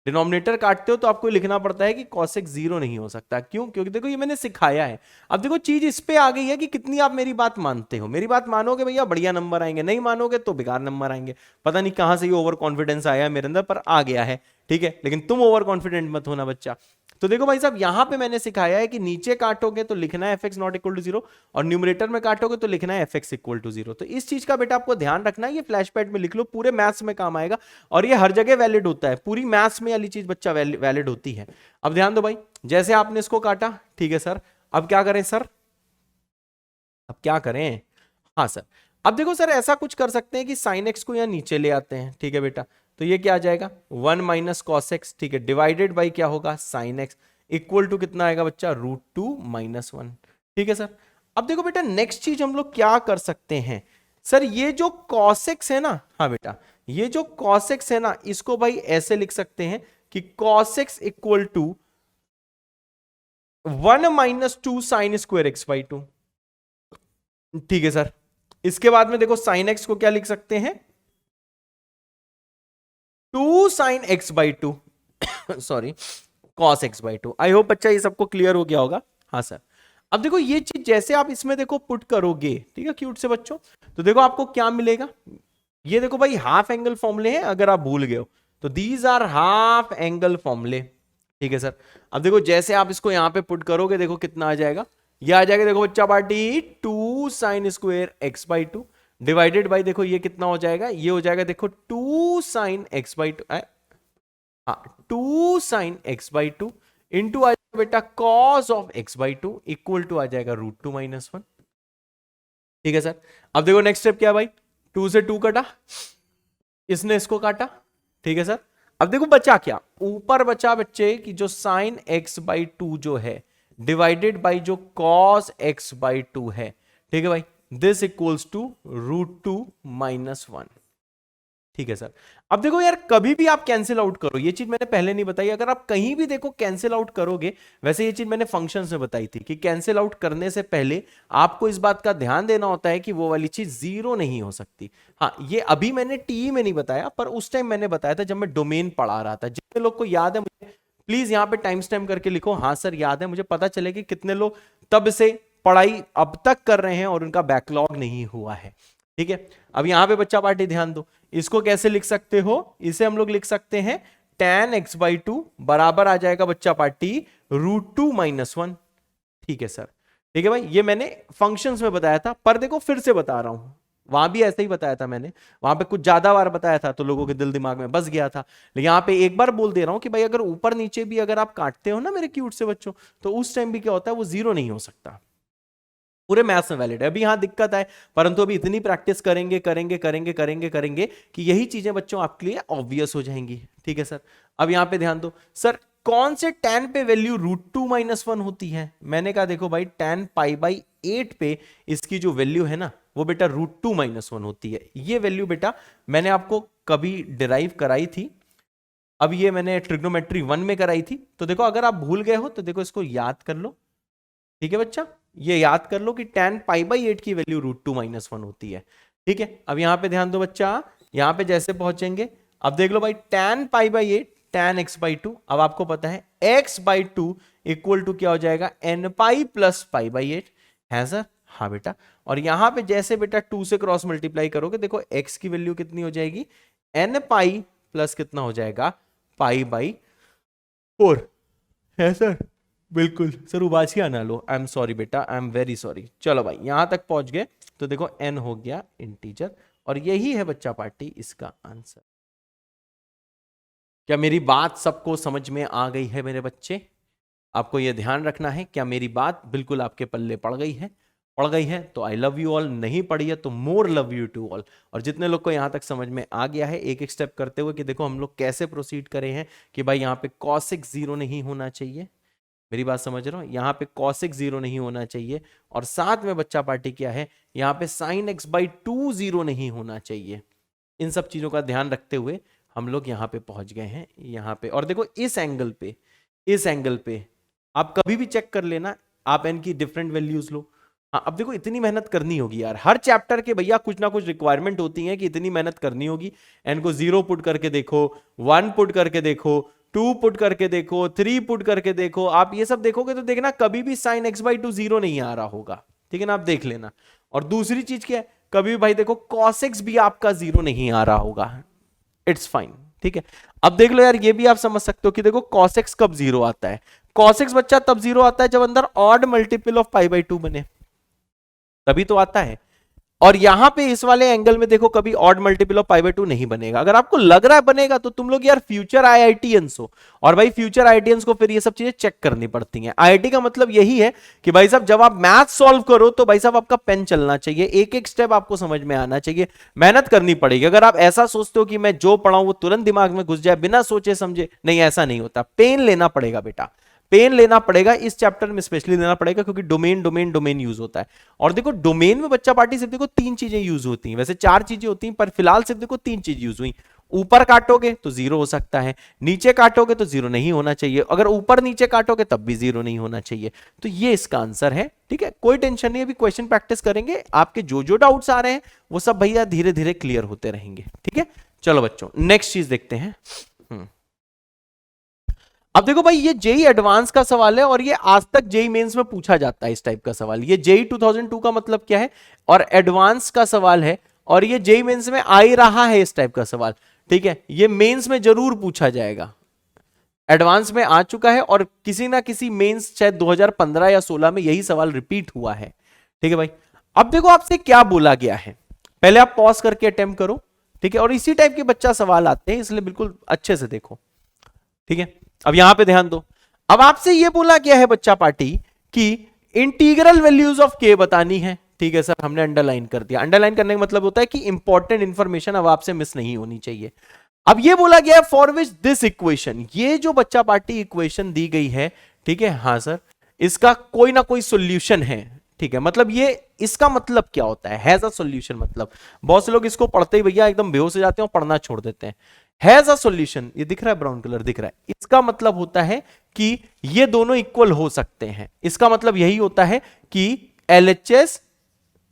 डिनोमिनेटर काटते हो तो आपको लिखना पड़ता है कि cos x 0 नहीं हो सकता। क्यों? क्योंकि देखो ये मैंने सिखाया है। अब देखो चीज इस पे आ गई है कि कितनी आप मेरी बात मानते हो, मेरी बात मानोगे भैया बढ़िया नंबर आएंगे, नहीं मानोगे तो बेकार नंबर आएंगे। पता नहीं कहां से ये ओवर कॉन्फिडेंस आया मेरे अंदर, पर आ गया है, ठीक है, लेकिन तुम ओवर कॉन्फिडेंट मत होना बच्चा। तो देखो भाई साहब यहां पे मैंने सिखाया है कि नीचे काटोगे तो लिखना है fx नॉट इक्वल टू 0, और न्यूमरेटर में काटोगे तो लिखना है fx इक्वल टू 0। तो इस चीज का बेटा आपको ध्यान रखना है, ये फ्लैश पैड में लिख लो, पूरे मैथ्स में काम आएगा, और ये हर जगह वैलिड होता है, पूरी मैथ्स में वाली चीज बच्चा वैलिड होती है। अब ध्यान दो भाई, जैसे आपने इसको काटा, ठीक है सर, अब क्या करें सर, अब क्या करें, हाँ सर, अब देखो सर ऐसा कुछ कर सकते हैं कि sin x को यहां नीचे ले आते हैं, ठीक है बेटा, तो ये क्या आ जाएगा 1 - cos x, ठीक है, डिवाइडेड बाई क्या होगा sin x, इक्वल टू कितना आएगा बच्चा √2 - 1, ठीक है सर। अब देखो बेटा नेक्स्ट चीज हम लोग क्या कर सकते हैं, सर ये जो cos x है ना, हाँ बेटा ये जो cos x है ना, इसको भाई ऐसे लिख सकते हैं कि cos x equal to 1 - 2 sin square x/2, ठीक है सर। इसके बाद में देखो sin x को क्या लिख सकते हैं, 2 sin x/2 sorry cos x/2। आई होप बच्चा ये सबको क्लियर हो गया होगा, हाँ सर। अब देखो ये चीज जैसे आप इसमें देखो पुट करोगे, ठीक है क्यूट से बच्चों, तो देखो आपको क्या मिलेगा, ये देखो भाई हाफ एंगल फॉर्मूले हैं, अगर आप भूल गए हो तो दीज आर हाफ एंगल फॉर्मूले, ठीक है सर। अब देखो जैसे आप इसको यहां पे पुट करोगे, देखो कितना आ जाएगा, ये आ जाएगा देखो बच्चा party 2 sin square x/2 divided by, देखो ये कितना हो जाएगा, ये हो जाएगा देखो 2 sin x/2, हाँ 2 sin x/2 इंटू आ जाएगा बेटा cos of x/2 equal to आ जाएगा √2 - 1, ठीक है सर। अब देखो नेक्स्ट स्टेप क्या है भाई, 2 से 2 कटा, इसने इसको काटा, ठीक है सर। अब देखो बचा क्या, ऊपर बचा बच्चे कि जो sin x/2 जो है डिवाइडेड बाई जो cos x/2 है, ठीक है भाई, दिस इक्वल्स टू √2 - 1, ठीक है सर। अब देखो यार, कभी भी आप कैंसिल आउट करो, ये चीज मैंने पहले नहीं बताई, अगर आप कहीं भी देखो कैंसिल आउट करोगे, वैसे ये चीज मैंने फंक्शंस में बताई थी कि कैंसिल आउट करने से पहले आपको इस बात का ध्यान देना होता है कि वो वाली चीज जीरो नहीं हो सकती। हाँ, ये अभी मैंने टी में नहीं बताया, पर उस टाइम मैंने बताया था जब मैं डोमेन पढ़ा रहा था। जितने लोग को याद है मुझे प्लीज यहाँ पे टाइम स्टैम्प करके लिखो, हाँ सर याद है, मुझे पता चले कि कितने लोग तब से पढ़ाई अब तक कर रहे हैं और उनका बैकलॉग नहीं हुआ है। ठीक है, अब यहां पे बच्चा पार्टी ध्यान दो, इसको कैसे लिख सकते हो, इसे हम लोग लिख सकते हैं tan x बाई टू बराबर आ जाएगा बच्चा पार्टी √2 - 1। ठीक है सर, ठीक है भाई, ये मैंने फंक्शंस में बताया था, पर देखो फिर से बता रहा हूं, वहां भी ऐसे ही बताया था मैंने, वहां पे कुछ ज्यादा बार बताया था तो लोगों के दिल दिमाग में बस गया था, लेकिन यहाँ पे एक बार बोल दे रहा हूं कि भाई अगर ऊपर नीचे भी अगर आप काटते हो ना मेरे क्यूट से बच्चों, तो उस टाइम भी क्या होता है, वो जीरो नहीं हो सकता, पूरे मैथ्स में वैलिड है। अभी यहां दिक्कत है, परंतु अभी इतनी प्रैक्टिस करेंगे करेंगे करेंगे करेंगे करेंगे कि यही चीजें बच्चों आपके लिए ऑब्वियस हो जाएंगी। ठीक है सर, अब यहां पे ध्यान दो, सर कौन से tan पे वैल्यू √2 - 1 होती है? मैंने कहा देखो भाई tan π/8 पे इसकी जो वैल्यू है ना वो बेटा √2 - 1 होती है। ये वैल्यू बेटा मैंने आपको कभी डिराइव कराई थी, अब ये मैंने ट्रिग्नोमेट्री 1 में कराई थी, तो देखो अगर आप भूल गए हो तो देखो इसको याद कर लो। ठीक है बच्चा, ये याद कर लो कि tan π/8 की वैल्यू √2 - 1 होती है। ठीक है, अब यहां पे ध्यान दो बच्चा, यहां पे जैसे पहुंचेंगे, अब देख लो भाई tan π/8 tan x/2, अब आपको पता है x/2 इक्वल टू क्या हो जाएगा, nπ प्लस π/8 है सर, हाँ बेटा, और यहां पे जैसे बेटा 2 से क्रॉस मल्टीप्लाई करोगे, देखो x की वैल्यू कितनी हो जाएगी, nπ प्लस कितना हो जाएगा, π/4 है सर। बिल्कुल सर, उबासिया ना लो, आई एम सॉरी बेटा, आई एम वेरी सॉरी। चलो भाई यहां तक पहुंच गए, तो देखो n हो गया इंटीजर, और यही है बच्चा पार्टी इसका आंसर। क्या मेरी बात सबको समझ में आ गई है मेरे बच्चे? आपको यह ध्यान रखना है, क्या मेरी बात बिल्कुल आपके पल्ले पड़ गई है? पड़ गई है तो आई लव यू ऑल, नहीं पड़ी है तो more love you to all. और जितने लोग को यहां तक समझ में आ गया है, एक एक स्टेप करते हुए कि देखो हम लोग कैसे प्रोसीड करे हैं कि भाई यहाँ पे cosec 0 नहीं होना चाहिए, मेरी बात समझ रहे हो, यहाँ पे cosec 0 नहीं होना चाहिए, और साथ में बच्चा पार्टी क्या है, यहाँ पे sin x/2 0 नहीं होना चाहिए। इन सब चीजों का ध्यान रखते हुए हम लोग यहाँ पे पहुंच गए हैं यहाँ पे। और देखो इस एंगल पे, इस एंगल पे आप कभी भी चेक कर लेना, आप n की डिफरेंट वैल्यूज लो। हाँ, अब देखो इतनी मेहनत करनी होगी यार, हर चैप्टर के भैया कुछ ना कुछ रिक्वायरमेंट होती है कि इतनी मेहनत करनी होगी। n को 0 पुट करके देखो, 1 पुट करके देखो, 2 पुट करके देखो, 3 पुट करके देखो, आप ये सब देखोगे तो देखना कभी भी sin x/2 0 नहीं आ रहा होगा। ठीक है ना, आप देख लेना। और दूसरी चीज क्या है, कभी भी भाई देखो cos x भी आपका 0 नहीं आ रहा होगा, इट्स फाइन। ठीक है, अब देख लो यार, ये भी आप समझ सकते हो कि देखो cos x कब 0 आता है, cos x बच्चा तब 0 आता है जब अंदर ऑड मल्टीपल ऑफ π/2 बने, तभी तो आता है। और यहां पे इस वाले एंगल में देखो कभी ऑड मल्टीपल ऑफ π/2 नहीं बनेगा। अगर आपको लग रहा है बनेगा तो तुम लोग यार फ्यूचर IITians हो, और भाई फ्यूचर IITians को फिर ये सब चीजें चेक करनी पड़ती हैं। IIT का मतलब यही है कि भाई साहब जब आप मैथ सॉल्व करो तो भाई साहब आपका पेन चलना चाहिए, एक एक स्टेप आपको समझ में आना चाहिए, मेहनत करनी पड़ेगी। अगर आप ऐसा सोचते हो कि मैं जो पढ़ाऊं वो तुरंत दिमाग में घुस जाए बिना सोचे समझे, नहीं ऐसा नहीं होता, पेन लेना पड़ेगा बेटा, पेन लेना पड़ेगा, इस चैप्टर में स्पेशली लेना पड़ेगा, क्योंकि डोमेन डोमेन डोमेन यूज होता है। और देखो डोमेन में बच्चा पार्टी सिर्फ देखो 3 चीजें यूज होती हैं, वैसे 4 चीजें होती हैं पर फिलहाल सिर्फ देखो 3 चीज यूज हुई। ऊपर काटोगे तो 0 हो सकता है, नीचे काटोगे तो 0 नहीं होना चाहिए, अगर ऊपर नीचे काटोगे तब भी 0 नहीं होना चाहिए। तो ये इसका आंसर है। ठीक है, कोई टेंशन नहीं, अभी क्वेश्चन प्रैक्टिस करेंगे, आपके जो जो डाउट्स आ रहे हैं वो सब भैया धीरे धीरे क्लियर होते रहेंगे। ठीक है, चलो बच्चों नेक्स्ट चीज देखते हैं। अब देखो भाई ये जेई एडवांस का सवाल है, और ये आज तक जेई मेंस में पूछा जाता है इस टाइप का सवाल। ये जेई 2002 का मतलब क्या है, और एडवांस का सवाल है, और ये जेई मेंस में आ ही रहा है इस टाइप का सवाल। ठीक है, ये मेंस में जरूर पूछा जाएगा, एडवांस में आ चुका है, और किसी ना किसी मेंस शायद 2015 या 16 में यही सवाल रिपीट हुआ है। ठीक है भाई, अब देखो आपसे क्या बोला गया है, पहले आप पॉज करके अटेम्प्ट करो। ठीक है, और इसी टाइप के बच्चा सवाल आते हैं, इसलिए बिल्कुल अच्छे से देखो। ठीक है, अब यहां पे ध्यान दो, अब आपसे यह बोला गया है बच्चा पार्टी कि इंटीग्रल वैल्यूज ऑफ के बतानी है। ठीक है सर, हमने अंडरलाइन कर दिया, अंडरलाइन करने का मतलब होता है कि इंपॉर्टेंट इंफॉर्मेशन अब आपसे मिस नहीं होनी चाहिए। अब यह बोला गया है फॉर विच दिस इक्वेशन, ये जो बच्चा पार्टी इक्वेशन दी गई है, ठीक है, हाँ सर, इसका कोई ना कोई सॉल्यूशन है। ठीक है, मतलब ये इसका मतलब क्या होता है हैज अ सॉल्यूशन, मतलब बहुत से लोग इसको पढ़ते ही भैया एकदम बेहोश हो जाते हैं और पढ़ना छोड़ देते हैं। हैज अ सॉल्यूशन, ये दिख रहा है ब्राउन कलर दिख रहा है, इसका मतलब होता है कि ये दोनों इक्वल हो सकते हैं। इसका मतलब यही होता है कि LHS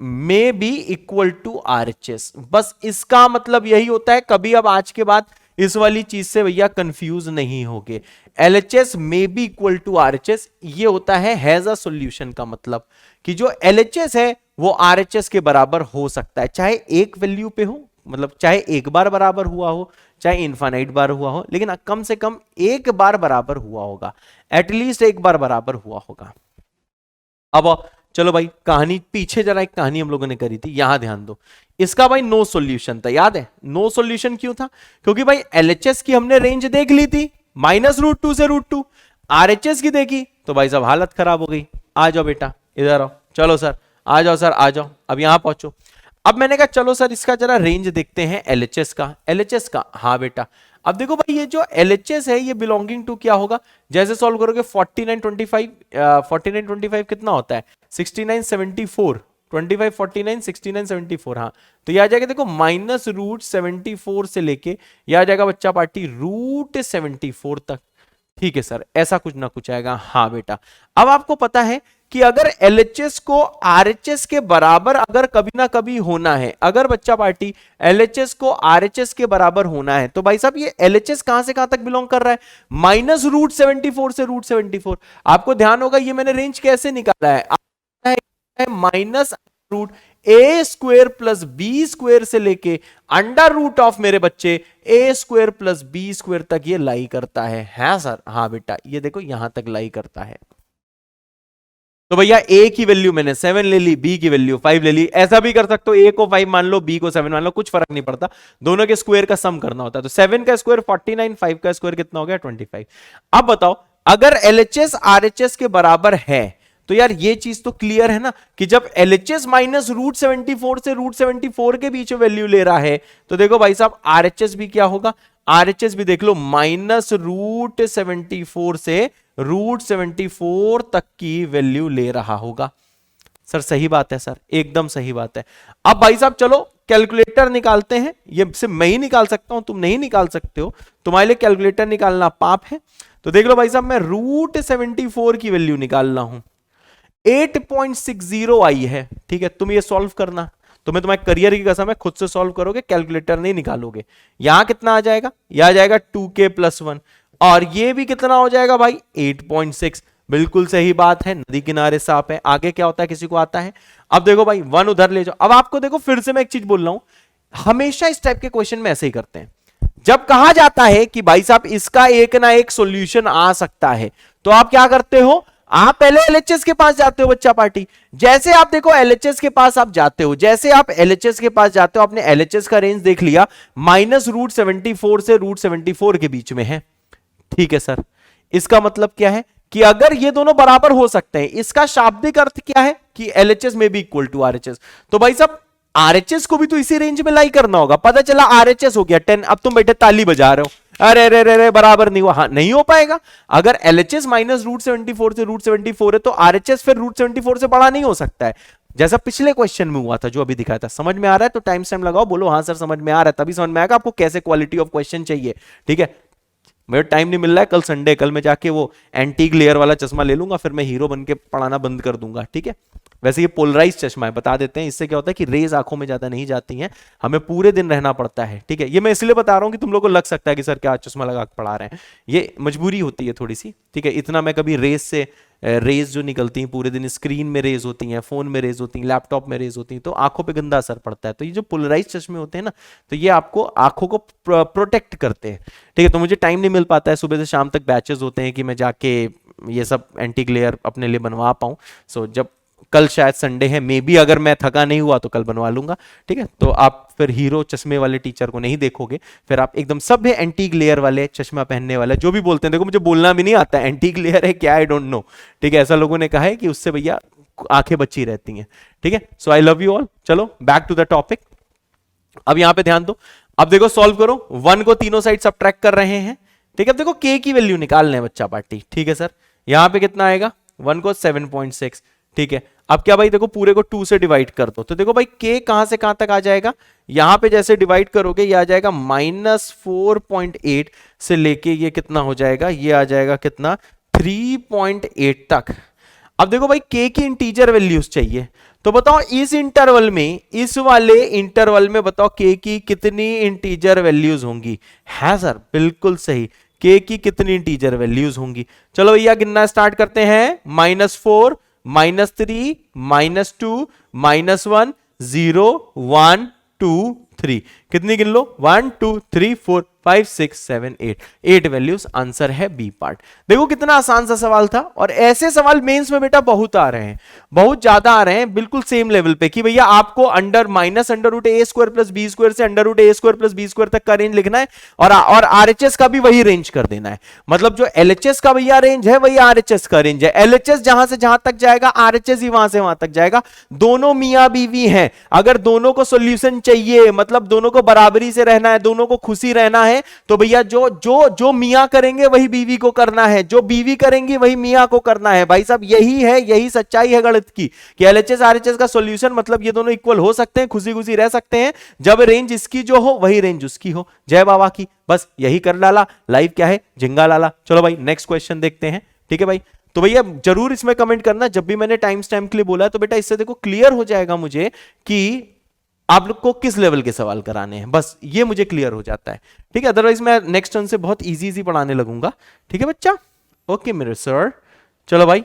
में बी इक्वल टू RHS, बस इसका मतलब यही होता है। कभी अब आज के बाद इस वाली चीज से भैया कंफ्यूज नहीं होगे। LHS में बी इक्वल टू RHS, ये होता है हैज अ सॉल्यूशन का मतलब कि जो LHS है वो RHS के बराबर हो सकता है, चाहे एक वैल्यू पे हो, मतलब चाहे एक बार बराबर हुआ हो, चाहे इनफाइनाइट बार हुआ हो, लेकिन कम से कम एक बार बराबर हुआ होगा, एटलीस्ट एक बार बराबर हुआ होगा। अब चलो भाई कहानी पीछे जरा, एक कहानी हम लोगों ने करी थी, यहां ध्यान दो। इसका भाई नो सॉल्यूशन था, याद है नो सॉल्यूशन क्यों था? क्योंकि भाई LHS की हमने रेंज देख ली थी -√2 से √2, RHS की देखी तो भाई साहब हालत खराब हो गई। आ जाओ बेटा इधर आओ, चलो सर आ जाओ, सर आ जाओ, अब यहां पहुंचो। अब मैंने कहा चलो सर इसका जरा रेंज देखते हैं LHS का। हाँ बेटा, अब देखो भाई ये जो LHS है ये बिलोंगिंग टू क्या होगा, जैसे सॉल्व करोगे 4925 कितना होता है 6974, 25 49 69 74, हाँ तो यह आ जाएगा देखो -√74 से लेके यह आ जाएगा बच्चा पार्टी √74 तक। ठीक है सर, ऐसा कुछ ना कुछ आएगा। हाँ बेटा, अब आपको पता है कि अगर LHS को RHS के बराबर अगर कभी ना कभी होना है, अगर बच्चा पार्टी LHS को RHS के बराबर होना है, तो भाई साहब ये LHS कहां से कहां तक बिलोंग कर रहा है, -√74 से √74। आपको ध्यान होगा ये मैंने रेंज कैसे निकाला है, -√A² प्लस B² से लेके √, मेरे बच्चे A² प्लस B² तक ये लाई करता है। हाँ सर, हाँ बेटा ये देखो यहां तक लाई करता है। तो भैया A की वैल्यू मैंने 7 ले ली, B की वैल्यू 5 ले ली, ऐसा भी कर सकते हो A को 5 मान लो B को 7 मान लो, कुछ फर्क नहीं पड़ता, दोनों के स्क्वायर का सम करना होता है। तो 7 का स्क्वायर 49, 5 का स्क्वायर कितना हो गया 25। अब बताओ अगर LHS RHS के बराबर है तो यार ये चीज तो क्लियर है ना कि जब LHS -√74 से √74 के बीच में वैल्यू ले रहा है तो देखो भाई साहब RHS भी क्या होगा, RHS भी देख लो -√74 से √74 तक की वैल्यू ले रहा होगा। सर सही बात है सर, एकदम सही बात है। अब भाई साहब चलो कैलकुलेटर निकालते हैं, ये सिर्फ मैं ही निकाल सकता हूं, तुम नहीं निकाल सकते हो, तुम्हारे लिए कैलकुलेटर निकालना पाप है। तो देख लो भाई साहब मैं √74 की वैल्यू निकाल रहा हूं, 8.60 आई है। ठीक है, तुम ये सॉल्व करना, तुम्हें तुम्हारे करियर की कसम है, खुद से सॉल्व करोगे, कैलकुलेटर नहीं निकालोगे। यहां कितना आ जाएगा, यह आ जाएगा 2k + 1, और ये भी कितना हो जाएगा भाई 8.6। बिल्कुल सही बात है, नदी किनारे सांप है। आगे क्या होता है, किसी को आता है? अब देखो भाई 1 उधर ले जाओ। अब आपको देखो फिर से मैं एक चीज बोल रहा हूं, हमेशा इस टाइप के क्वेश्चन में ऐसे ही करते हैं। जब कहा जाता है कि भाई साहब इसका एक ना एक सॉल्यूशन आ सकता है, तो आप क्या करते हो, आप पहले LHS के पास जाते हो बच्चा पार्टी। जैसे आप देखो LHS के पास आप जाते हो, जैसे आप LHS के पास जाते हो, आपने LHS का रेंज देख लिया -√74 से √74 के बीच में है। ठीक है सर, इसका मतलब क्या है कि अगर ये दोनों बराबर हो सकते हैं, इसका शाब्दिक अर्थ क्या है कि LHS में भी इक्वल टू RHS। तो भाई साहब RHS को भी तो इसी रेंज में लाई करना होगा। पता चला RHS हो गया 10, अब तुम बैठे ताली बजा रहे हो, अरे रे रे रे बराबर नहीं हुआ। हाँ नहीं हो पाएगा, अगर LHS -√74 से √74 है तो RHS फिर √74 से बड़ा नहीं हो सकता है, जैसा पिछले क्वेश्चन में हुआ था जो अभी दिखाया था। समझ में आ रहा है तो टाइम स्टैम्प लगाओ, बोलो हाँ सर समझ में आ रहा है, तभी समझ में आएगा आपको कैसे क्वालिटी ऑफ क्वेश्चन चाहिए। ठीक है, मेरा टाइम नहीं मिल रहा है, कल संडे, कल मैं जाके वो एंटीक लेयर वाला चश्मा ले लूंगा, फिर मैं हीरो बन के पढ़ाना बंद कर दूंगा। ठीक है, वैसे ये पोलराइज चश्मा है, बता देते हैं, इससे क्या होता है कि रेज आंखों में ज्यादा नहीं जाती हैं, हमें पूरे दिन रहना पड़ता है। ठीक है, ये मैं इसलिए बता रहा हूं कि तुम लोग को लग सकता है कि सर क्या चश्मा लगा के पढ़ा रहे हैं, ये मजबूरी होती है थोड़ी सी। ठीक है, इतना मैं कभी रेज से रेज जो निकलती हैं पूरे दिन, स्क्रीन में रेज होती हैं, फोन में रेज होती हैं, लैपटॉप में रेज होती हैं, तो आंखों पे गंदा असर पड़ता है। तो ये जो पोलराइज चश्मे होते हैं ना, तो ये आपको आंखों को प्रोटेक्ट करते हैं। ठीक है, तो मुझे टाइम नहीं मिल पाता है, सुबह से शाम तक बैचेस होते हैं कि मैं जाके ये सब एंटी ग्लेयर अपने लिए बनवा पाऊँ। सो जब कल शायद संडे है, मे बी अगर मैं थका नहीं हुआ तो कल बनवा लूंगा। ठीक है, तो आप फिर हीरो चश्मे वाले टीचर को नहीं देखोगे, फिर आप एकदम सब है एंटीक लेयर वाले चश्मा पहनने वाले जो भी बोलते हैं। देखो मुझे बोलना भी नहीं आता है एंटीक लेयर है क्या, आई डोंट नो। ठीक है, ऐसा लोगों ने कहा है कि उससे भैया आंखें बची रहती हैं। ठीक है, सो आई लव यू ऑल। चलो बैक टू द टॉपिक। अब यहां पे ध्यान दो, अब देखो सॉल्व करो, 1 को तीनों साइड सब्ट्रैक्ट कर रहे हैं। ठीक है, अब देखो k की वैल्यू निकालना है बच्चा पार्टी। ठीक है सर, यहां पे कितना आएगा, 1 को 7.6। ठीक है। अब क्या भाई देखो पूरे को 2 से डिवाइड कर दो, तो देखो भाई k कहां से कहां तक आ जाएगा, यहां पे जैसे डिवाइड करोगे ये आ जाएगा -4.8 से लेके ये कितना हो जाएगा, ये आ जाएगा कितना 3.8 तक। अब देखो भाई k की इंटीजर वैल्यूज चाहिए, तो बताओ इस इंटरवल में, इस वाले इंटरवल में बताओ k की कितनी इंटीजर वैल्यूज होंगी। है सर, बिल्कुल सही, k की कितनी इंटीजर वैल्यूज होंगी। चलो भैया गिनना स्टार्ट करते हैं, -4 -3 -2 -1 0 1 2 3, कितनी गिन लो 1 2 3 4 5 6 7 8, 8 वैल्यूज, आंसर है बी पार्ट। देखो कितना आसान सा सवाल था, और ऐसे सवाल मेंस में बेटा बहुत आ रहे हैं, बहुत ज्यादा आ रहे हैं, बिल्कुल सेम लेवल पे, कि भैया आपको अंडर -√a² + b² से √a² + b² तक का रेंज लिखना है, और RHS का भी वही रेंज कर देना है। मतलब जो LHS का भैया रेंज है वही RHS का रेंज है। LHS जहां से जहां तक जाएगा, RHS ही वहां से वहां तक जाएगा। दोनों मियां बीवी हैं, अगर दोनों को सोल्यूशन चाहिए, मतलब दोनों को बराबरी से रहना है, दोनों को खुशी रहना है, तो भैया जो जो जो मियां करेंगे वही बीवी को करना है, जो बीवी करेंगी वही मियां को करना है। भाई साहब यही है, यही सच्चाई है गणित की, कि LHS RHS का सॉल्यूशन मतलब ये दोनों इक्वल हो सकते हैं, खुशी खुशी रह सकते हैं, जब रेंज इसकी जो हो वही रेंज उसकी हो। जय बाबा की, बस यही कर डाला। लाइव क्या है, झिंगा लाला। चलो भाई नेक्स्ट क्वेश्चन देखते हैं, ठीक है भाई। तो भैया जरूर इसमें कमेंट करना, जब भी मैंने टाइम स्टैम्प के लिए बोला है, तो बेटा इससे देखो क्लियर हो जाएगा मुझे कि आप लोग को किस लेवल के सवाल कराने हैं, बस ये मुझे क्लियर हो जाता है, ठीक है। अदरवाइज मैं नेक्स्ट टर्न से बहुत इजी इजी पढ़ाने लगूंगा, ठीक है बच्चा। ओके मेरे सर, चलो भाई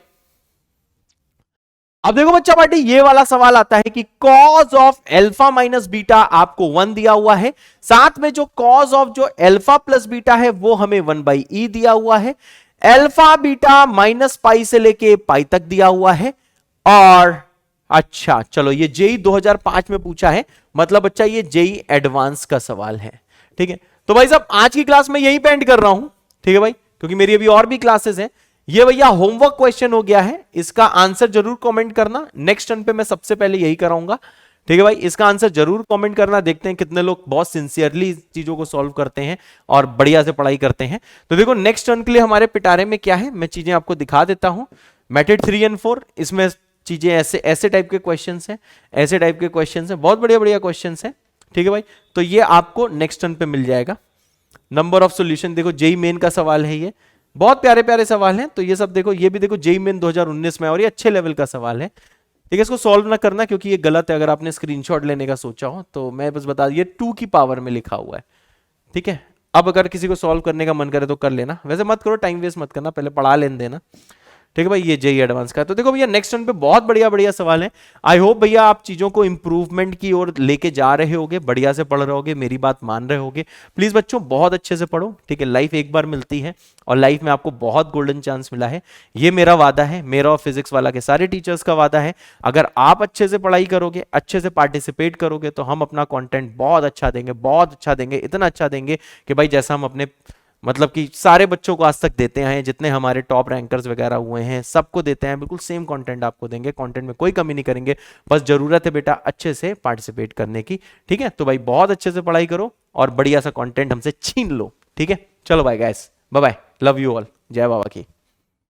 अब देखो बच्चा पार्टी, ये वाला सवाल आता है कि cause of alpha minus beta आपको 1 दिया हुआ है, साथ में जो कॉज ऑफ जो अल्फा प्लस बीटा है वो हमें 1/e दिया हुआ है, अल्फा बीटा -π से लेके π तक दिया हुआ है, और अच्छा चलो ये जेई 2005 में पूछा है, मतलब बच्चा ये जेई एडवांस का सवाल है, ठीक है। तो भाई साहब आज की क्लास में यही पे एंड कर रहा हूं, ठीक है भाई, क्योंकि मेरी अभी और भी क्लासेस हैं। ये भैया होमवर्क क्वेश्चन हो गया है, इसका आंसर जरूर कमेंट करना, नेक्स्ट टर्न पे मैं सबसे पहले यही कराऊंगा, ठीक है भाई। इसका आंसर जरूर कमेंट करना, देखते हैं कितने लोग बहुत सिंसियरली इस चीजों को सॉल्व करते हैं और बढ़िया से पढ़ाई करते हैं। तो देखो नेक्स्ट टर्न के लिए हमारे पिटारे में क्या है, मैं चीजें आपको दिखा देता हूं। मेथड 3 और 4, इसमें चीजें ऐसे ऐसे टाइप के क्वेश्चंस हैं, ऐसे टाइप के क्वेश्चंस हैं, बहुत बढ़िया बढ़िया क्वेश्चंस हैं, ठीक है भाई। तो ये आपको नेक्स्ट टर्न पे मिल जाएगा। नंबर ऑफ सॉल्यूशन देखो, जेई मेन का सवाल है, ये बहुत प्यारे प्यारे सवाल हैं। तो ये सब देखो, ये भी देखो जेई मेन 2019 में, और ये अच्छे लेवल का सवाल है, ठीक है। इसको सॉल्व ना करना क्योंकि ये गलत है, अगर आपने स्क्रीनशॉट लेने का सोचा हो तो मैं बस बता, ये 2 की पावर में लिखा हुआ है, ठीक है। अब अगर किसी को सॉल्व करने का मन करे तो कर लेना, वैसे मत करो, टाइम वेस्ट मत करना, पहले पढ़ा लेने देना, ठीक है भाई। ये जेई एडवांस का। तो देखो भैया नेक्स्ट टर्न पे बहुत बढ़िया बढ़िया सवाल है। आई होप भैया आप चीजों को इंप्रूवमेंट की ओर लेके जा रहे होगे, बढ़िया से पढ़ रहे होगे, मेरी बात मान रहे होगे। प्लीज बच्चों बहुत अच्छे से पढ़ो, ठीक है। लाइफ एक बार मिलती है, और लाइफ में आपको बहुत गोल्डन चांस मिला है, ये मेरा वादा है, मेरा और फिजिक्स वाला के सारे टीचर्स का वादा है। अगर आप अच्छे से पढ़ाई करोगे, अच्छे से पार्टिसिपेट करोगे, तो हम अपना कंटेंट बहुत अच्छा देंगे, बहुत अच्छा देंगे, इतना अच्छा देंगे कि भाई जैसा हम अपने मतलब कि सारे बच्चों को आज तक देते हैं, जितने हमारे टॉप रैंकर्स वगैरह हुए हैं सबको देते हैं, बिल्कुल सेम कंटेंट आपको देंगे, कंटेंट में कोई कमी नहीं करेंगे। बस जरूरत है बेटा अच्छे से पार्टिसिपेट करने की, ठीक है। तो भाई बहुत अच्छे से पढ़ाई करो और बढ़िया सा कंटेंट हमसे छीन लो, ठीक है। चलो भाई guys, bye bye, love you all, जय बाबा की।